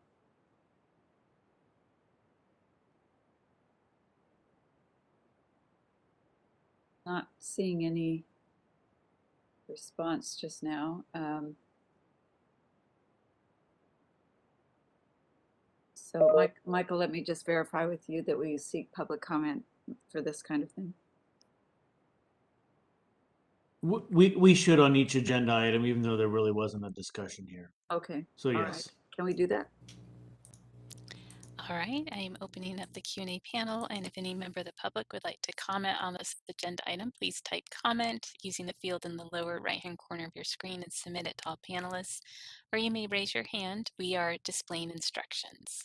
A: Not seeing any response just now. So Michael, let me just verify with you that we seek public comment for this kind of thing.
M: We should on each agenda item, even though there really wasn't a discussion here.
A: Okay.
M: So
A: All
M: yes.
A: right. Can we do that?
D: All right, I am opening up the Q&A panel, and if any member of the public would like to comment on this agenda item, please type comment using the field in the lower right-hand corner of your screen and submit it to all panelists, or you may raise your hand. We are displaying instructions.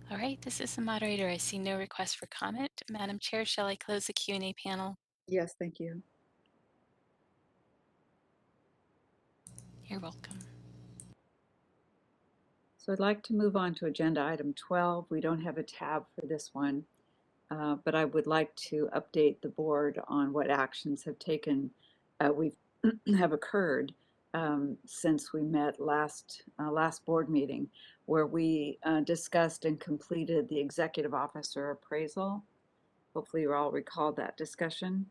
D: All right, this is the moderator. I see no request for comment. Madam Chair, shall I close the Q&A panel?
A: Yes, thank you.
D: You're welcome.
A: So I'd like to move on to agenda item 12. We don't have a tab for this one, but I would like to update the board on what actions have taken, have occurred since we met last board meeting, where we discussed and completed the executive officer appraisal. Hopefully you all recall that discussion.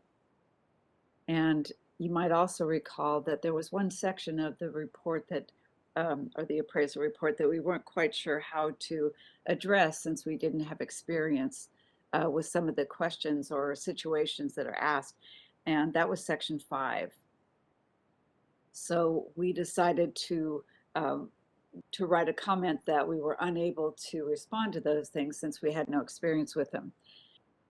A: And you might also recall that there was one section of the report that or the appraisal report that we weren't quite sure how to address since we didn't have experience with some of the questions or situations that are asked. And that was section 5. So we decided to write a comment that we were unable to respond to those things since we had no experience with them.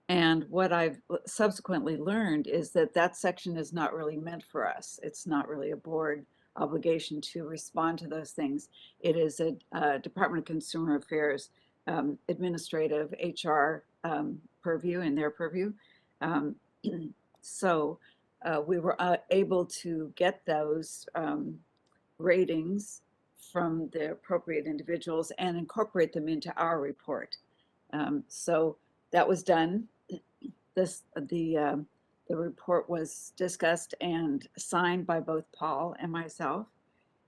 A: And what I've subsequently learned is that that section is not really meant for us. It's not really a board obligation to respond to those things. It is a Department of Consumer Affairs administrative HR purview and their purview. So we were able to get those ratings from the appropriate individuals and incorporate them into our report. So that was done. The report was discussed and signed by both Paul and myself,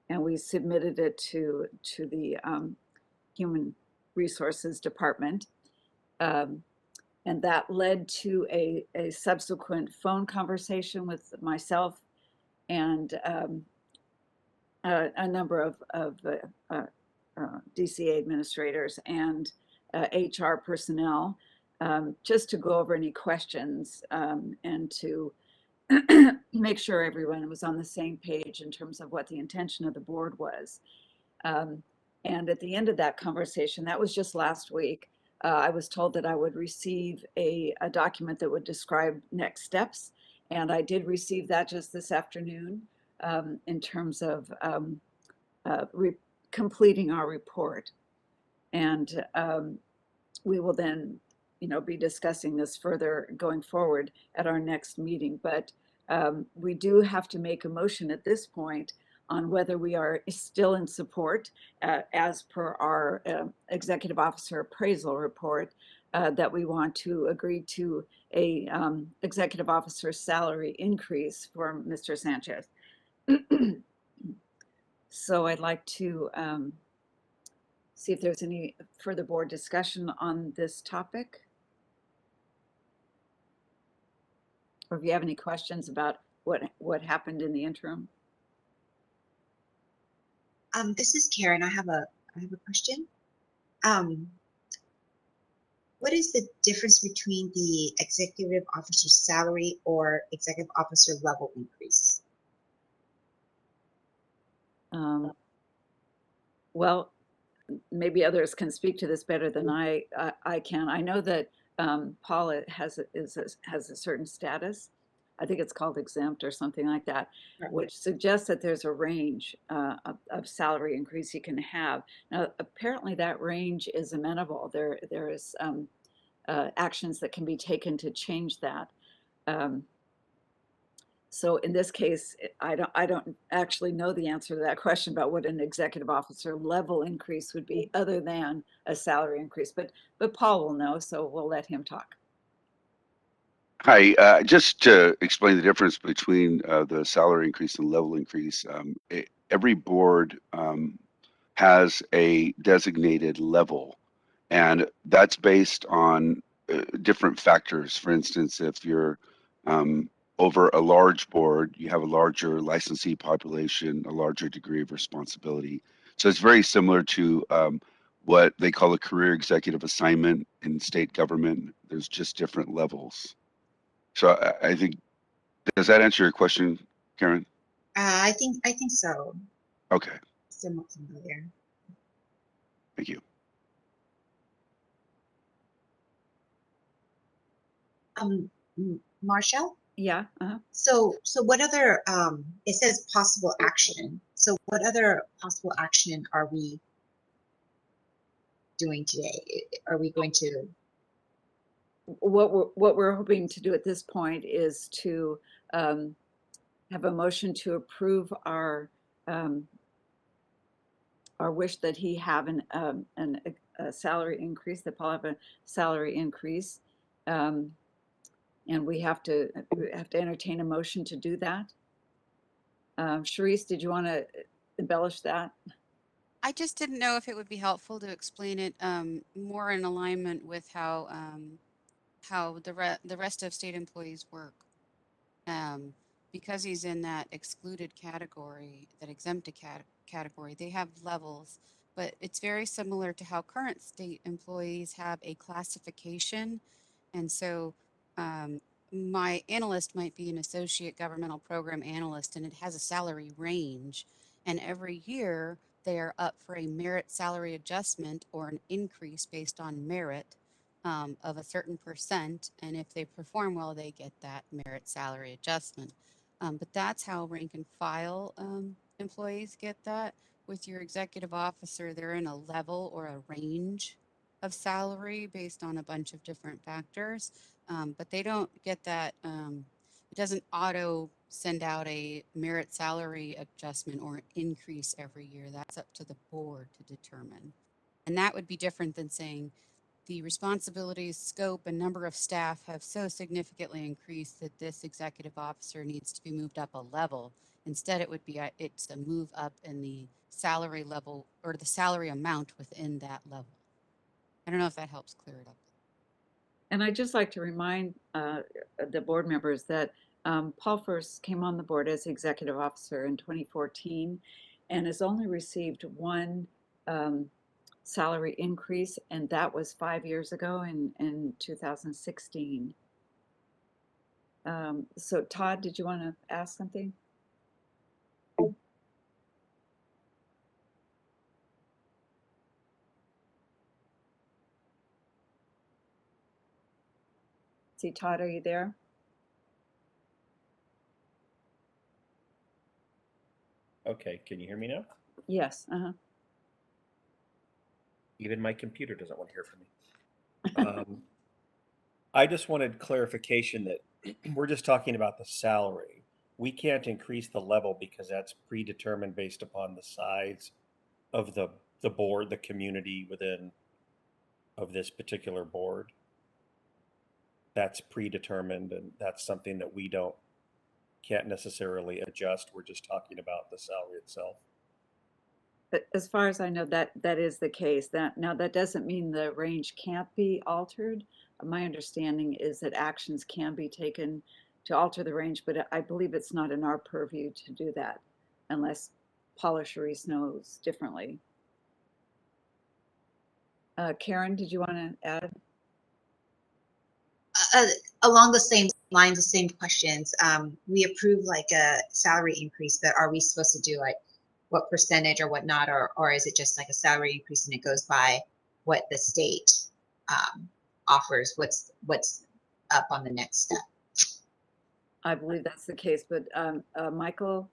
A: and we submitted it to the Human Resources Department. And that led to a subsequent phone conversation with myself and a number of DCA administrators and HR personnel, just to go over any questions and to make sure everyone was on the same page in terms of what the intention of the board was. And at the end of that conversation, that was just last week, I was told that I would receive a document that would describe next steps. And I did receive that just this afternoon in terms of completing our report. And we will then, be discussing this further going forward at our next meeting. But we do have to make a motion at this point on whether we are still in support, as per our executive officer appraisal report, that we want to agree to a executive officer salary increase for Mr. Sanchez. So I'd like to see if there's any further board discussion on this topic. Or if you have any questions about what happened in the interim.
J: This is Karen. I have a question. What is the difference between the executive officer salary or executive officer level increase?
A: Well, maybe others can speak to this better than I can. I know that Paula has a certain status. I think it's called exempt or something like that, which suggests that there's a range of salary increase you can have. Now, apparently that range is amenable. There is actions that can be taken to change that. So in this case, I don't actually know the answer to that question about what an executive officer level increase would be other than a salary increase, but Paul will know, so we'll let him talk.
G: Hi, just to explain the difference between the salary increase and level increase, every board has a designated level, and that's based on different factors. For instance, if you're over a large board, you have a larger licensee population, a larger degree of responsibility. So it's very similar to what they call a career executive assignment in state government. There's just different levels. So I think, does that answer your question, Karen?
J: I think so.
G: Okay.
J: Somewhat familiar.
G: Thank you.
J: Marshall?
A: Yeah.
J: So what other, it says possible action. So what other possible action are we doing today? Are we going to?
A: What we're hoping to do at this point is to have a motion to approve our wish that he have a salary increase, that Paul have a salary increase. And we have to entertain a motion to do that. Charisse, did you want to embellish that?
E: I just didn't know if it would be helpful to explain it more in alignment with how the rest of state employees work. because he's in that excluded category, that exempted category, they have levels, but it's very similar to how current state employees have a classification. And so my analyst might be an associate governmental program analyst, and it has a salary range. And every year they are up for a merit salary adjustment or an increase based on merit of a certain percent. And if they perform well, they get that merit salary adjustment. But that's how rank and file employees get that. With your executive officer, they're in a level or a range of salary based on a bunch of different factors, but they don't get that. It doesn't auto send out a merit salary adjustment or an increase every year. That's up to the board to determine. And that would be different than saying the responsibilities, scope, and number of staff have so significantly increased that this executive officer needs to be moved up a level. Instead, it would be it's a move up in the salary level or the salary amount within that level. I don't know if that helps clear it up.
A: And I'd just like to remind the board members that Paul first came on the board as executive officer in 2014 and has only received one salary increase, and that was 5 years ago in 2016. So Todd, did you want to ask something? See, Todd, are you there?
H: Okay, can you hear me now?
A: Yes. Uh-huh.
H: Even my computer doesn't want to hear from me. I just wanted clarification that we're just talking about the salary. We can't increase the level because that's predetermined based upon the size of the board, the community within of this particular board. That's predetermined, and that's something that we can't necessarily adjust. We're just talking about the salary itself.
A: But as far as I know, that is the case. Now that doesn't mean the range can't be altered. My understanding is that actions can be taken to alter the range, but I believe it's not in our purview to do that unless Paula Charisse knows differently. Karen, did you want to add?
J: Along the same lines, the same questions. We approve like a salary increase, but are we supposed to do like what percentage or whatnot, or is it just like a salary increase and it goes by what the state offers? What's up on the next step?
A: I believe that's the case, but Michael?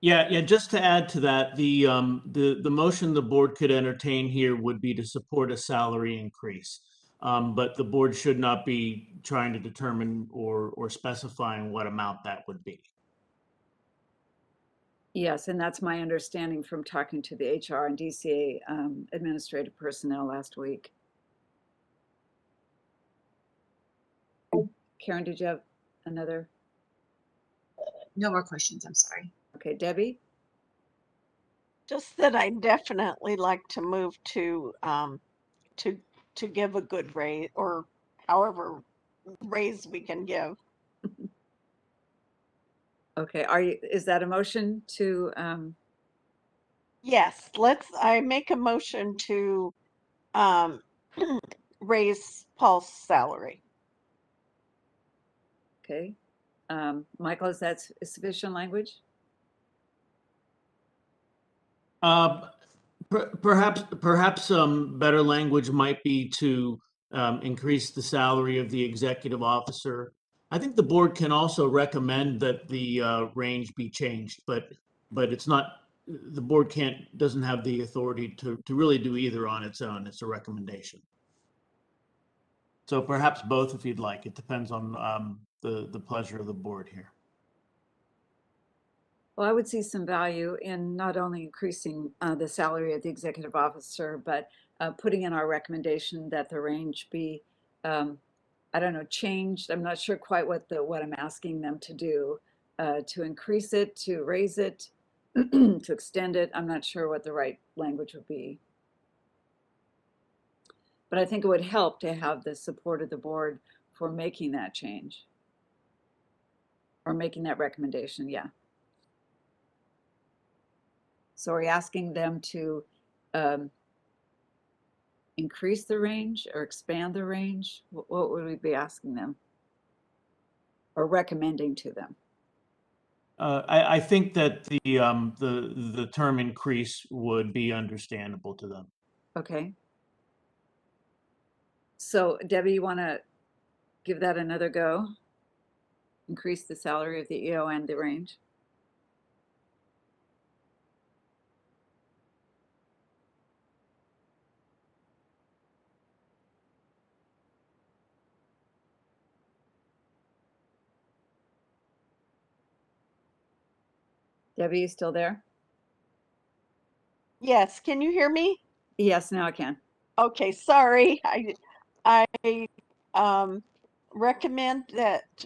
M: Yeah. Just to add to that, the motion the board could entertain here would be to support a salary increase, but the board should not be trying to determine or specifying what amount that would be.
A: Yes, and that's my understanding from talking to the HR and DCA administrative personnel last week. Karen, did you have another?
J: No more questions, I'm sorry.
A: Okay, Debbie?
N: Just that I definitely like to move to give a good raise, or however raise we can give.
A: Okay, is that a motion to?
N: Yes, I make a motion to raise Paul's salary.
A: Okay. Michael, is that sufficient language?
M: Perhaps some better language might be to increase the salary of the executive officer. I think the board can also recommend that the range be changed, but it's not, the board doesn't have the authority to really do either on its own. It's a recommendation. So perhaps both if you'd like. It depends on the pleasure of the board here.
A: Well, I would see some value in not only increasing the salary of the executive officer, but putting in our recommendation that the range be, I don't know, changed. I'm not sure quite what I'm asking them to do, to increase it, to raise it, to extend it. I'm not sure what the right language would be. But I think it would help to have the support of the board for making that change. or making that recommendation, yeah. So are we asking them to increase the range or expand the range? What would we be asking them or recommending to them?
M: I think that the term increase would be understandable to them.
A: Okay. So Debbie, you want to give that another go? Increase the salary of the EO and the range? Debbie, you still there?
N: Yes, can you hear me?
A: Yes, now I can.
N: Okay, sorry. I recommend that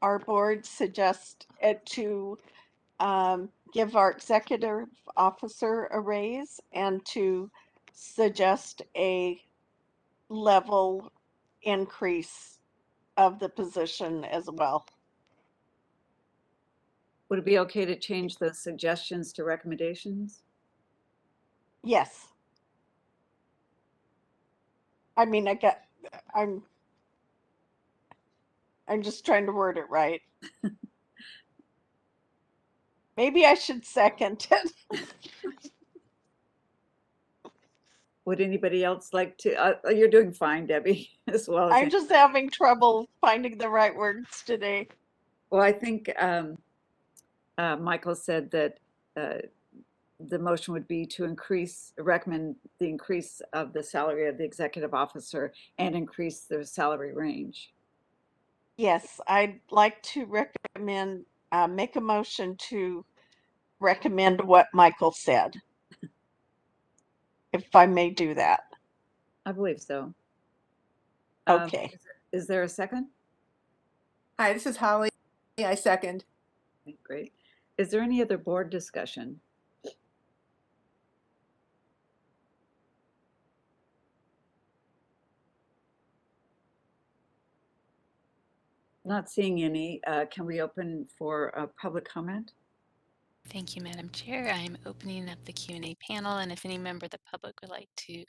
N: our board suggest it to give our executive officer a raise and to suggest a level increase of the position as well.
A: Would it be okay to change the suggestions to recommendations?
N: Yes. I mean, I'm just trying to word it right. Maybe I should second it.
A: Would anybody else like to? You're doing fine, Debbie, as well as.
N: I'm just having trouble finding the right words today.
A: Well, I think Michael said that the motion would be to recommend the increase of the salary of the executive officer and increase the salary range.
N: Yes, I'd like to recommend, make a motion to recommend what Michael said. If I may do that.
A: I believe so.
N: Okay.
A: Is there a second?
B: Hi, this is Holly. I second.
A: Okay, great. Is there any other board discussion? Not seeing any. Can we open for a public comment?
D: Thank you, Madam Chair. I'm opening up the Q&A panel, and if any member of the public would like to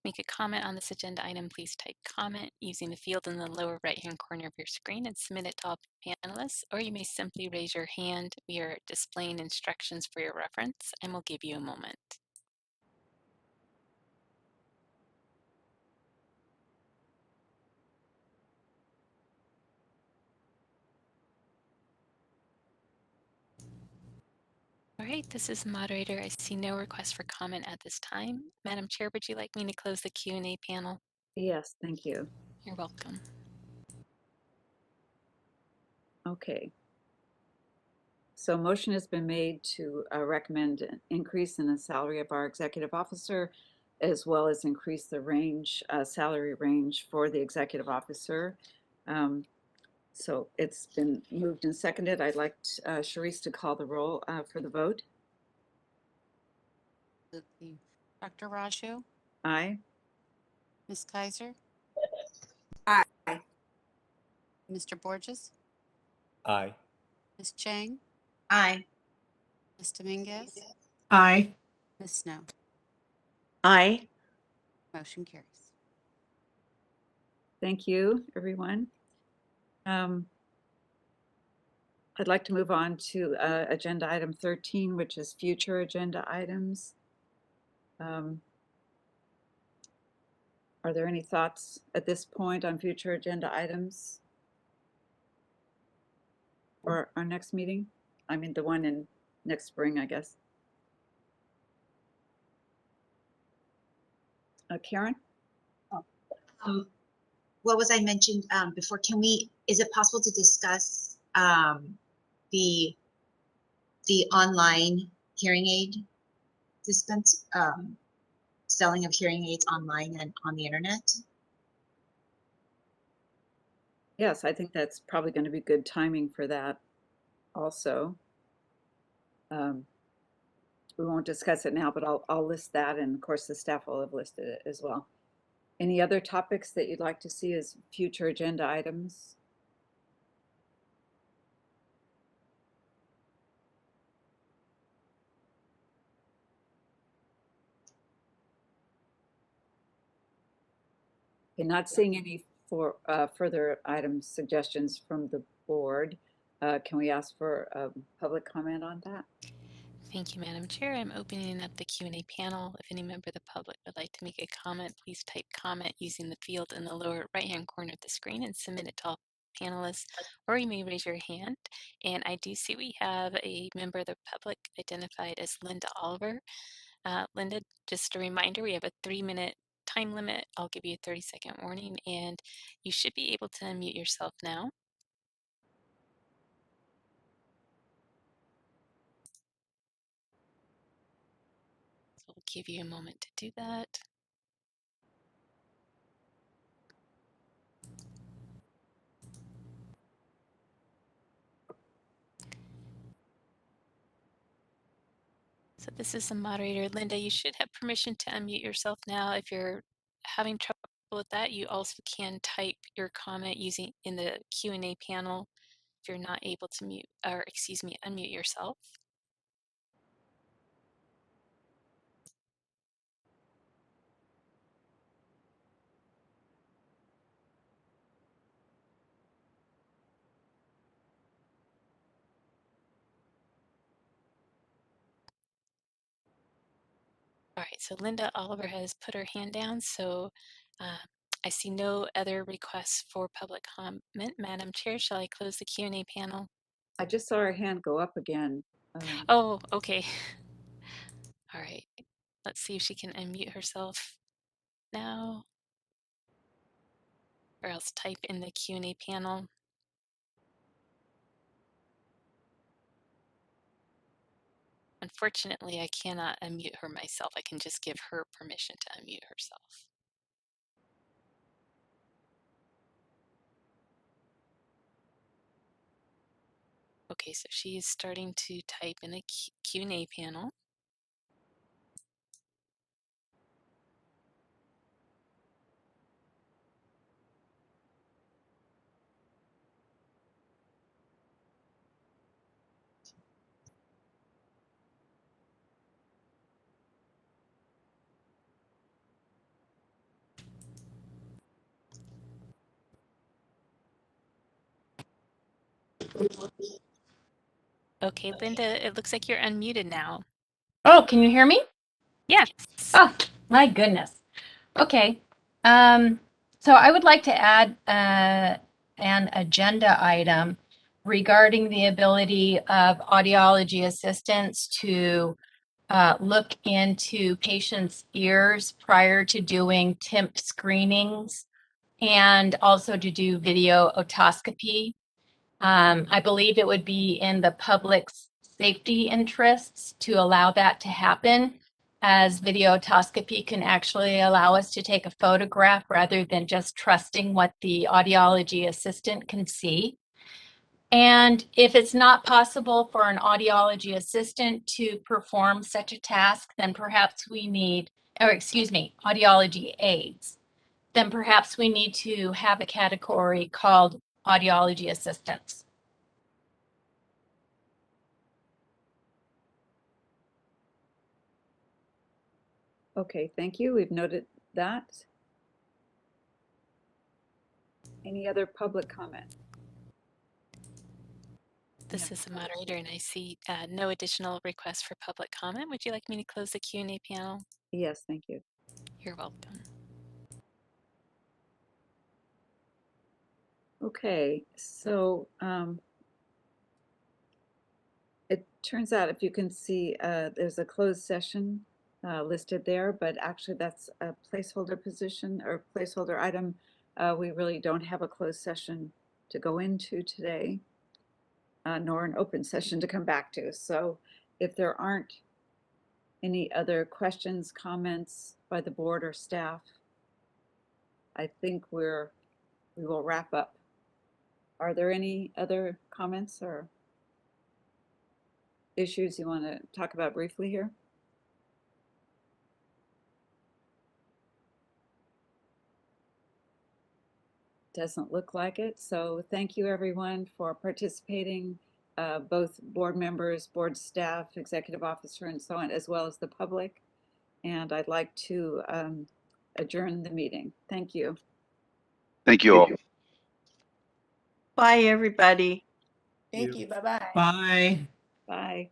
D: make a comment on this agenda item, please type comment using the field in the lower right-hand corner of your screen and submit it to all panelists, or you may simply raise your hand. We are displaying instructions for your reference, and we'll give you a moment. All right, this is the moderator. I see no request for comment at this time. Madam Chair, would you like me to close the Q&A panel?
A: Yes, thank you.
D: You're welcome.
A: Okay. So a motion has been made to recommend an increase in the salary of our executive officer, as well as increase the range, salary range for the executive officer. So it's been moved and seconded. I'd like Charisse to call the roll for the vote.
E: Dr. Raju,
A: Aye.
E: Ms. Kaiser,
B: Aye.
E: Mr. Borges,
H: Aye.
E: Ms. Chang,
J: Aye.
E: Ms. Dominguez,
F: Aye.
E: Ms. Snow.
N: Aye.
E: Motion carries.
A: Thank you, everyone. I'd like to move on to agenda item 13, which is future agenda items. Are there any thoughts at this point on future agenda items? Or our next meeting? I mean, the one in next spring, I guess. Karen?
J: What was I mentioned before? Is it possible to discuss the online hearing aid selling of hearing aids online and on the internet?
A: Yes, I think that's probably going to be good timing for that also. We won't discuss it now, but I'll list that, and of course the staff will have listed it as well. Any other topics that you'd like to see as future agenda items? Okay, not seeing any further items, suggestions from the board. Can we ask for public comment on that?
D: Thank you, Madam Chair. I'm opening up the Q&A panel. If any member of the public would like to make a comment, please type comment using the field in the lower right-hand corner of the screen and submit it to all panelists, or you may raise your hand. And I do see we have a member of the public identified as Linda Oliver. Linda, just a reminder, we have a 3-minute time limit. I'll give you a 30-second warning, and you should be able to unmute yourself now. So we'll give you a moment to do that. So this is the moderator. Linda, you should have permission to unmute yourself now. If you're having trouble with that, you also can type your comment using in the Q&A panel if you're not able to mute, or excuse me, unmute yourself. All right, so Linda Oliver has put her hand down, so I see no other requests for public comment. Madam Chair, shall I close the Q&A panel?
A: I just saw her hand go up again.
D: Oh, okay. All right, let's see if she can unmute herself now, or else type in the Q&A panel. Unfortunately, I cannot unmute her myself. I can just give her permission to unmute herself. Okay, so she's starting to type in the Q&A panel. Okay, Linda, it looks like you're unmuted now.
Q: Oh, can you hear me?
D: Yes.
Q: Oh, my goodness. Okay. So I would like to add an agenda item regarding the ability of audiology assistants to look into patients' ears prior to doing TIMP screenings and also to do video otoscopy. I believe it would be in the public's safety interests to allow that to happen, as videotoscopy can actually allow us to take a photograph rather than just trusting what the audiology assistant can see. And if it's not possible for an audiology assistant to perform such a task, then perhaps we need, or excuse me, audiology aids. Then perhaps we need to have a category called audiology assistants.
A: Okay, thank you. We've noted that. Any other public comment?
D: This is the moderator, and I see no additional requests for public comment. Would you like me to close the Q&A panel?
A: Yes, thank you.
D: You're welcome.
A: Okay, so it turns out, if you can see, there's a closed session listed there, but actually that's a placeholder position or placeholder item. We really don't have a closed session to go into today, nor an open session to come back to. So if there aren't any other questions, comments by the board or staff, I think we will wrap up. Are there any other comments or issues you want to talk about briefly here? Doesn't look like it. So thank you everyone for participating, both board members, board staff, executive officer, and so on, as well as the public. And I'd like to adjourn the meeting. Thank you.
G: Thank you all.
N: Bye, everybody.
B: Thank you. Bye-bye.
F: Bye.
A: Bye.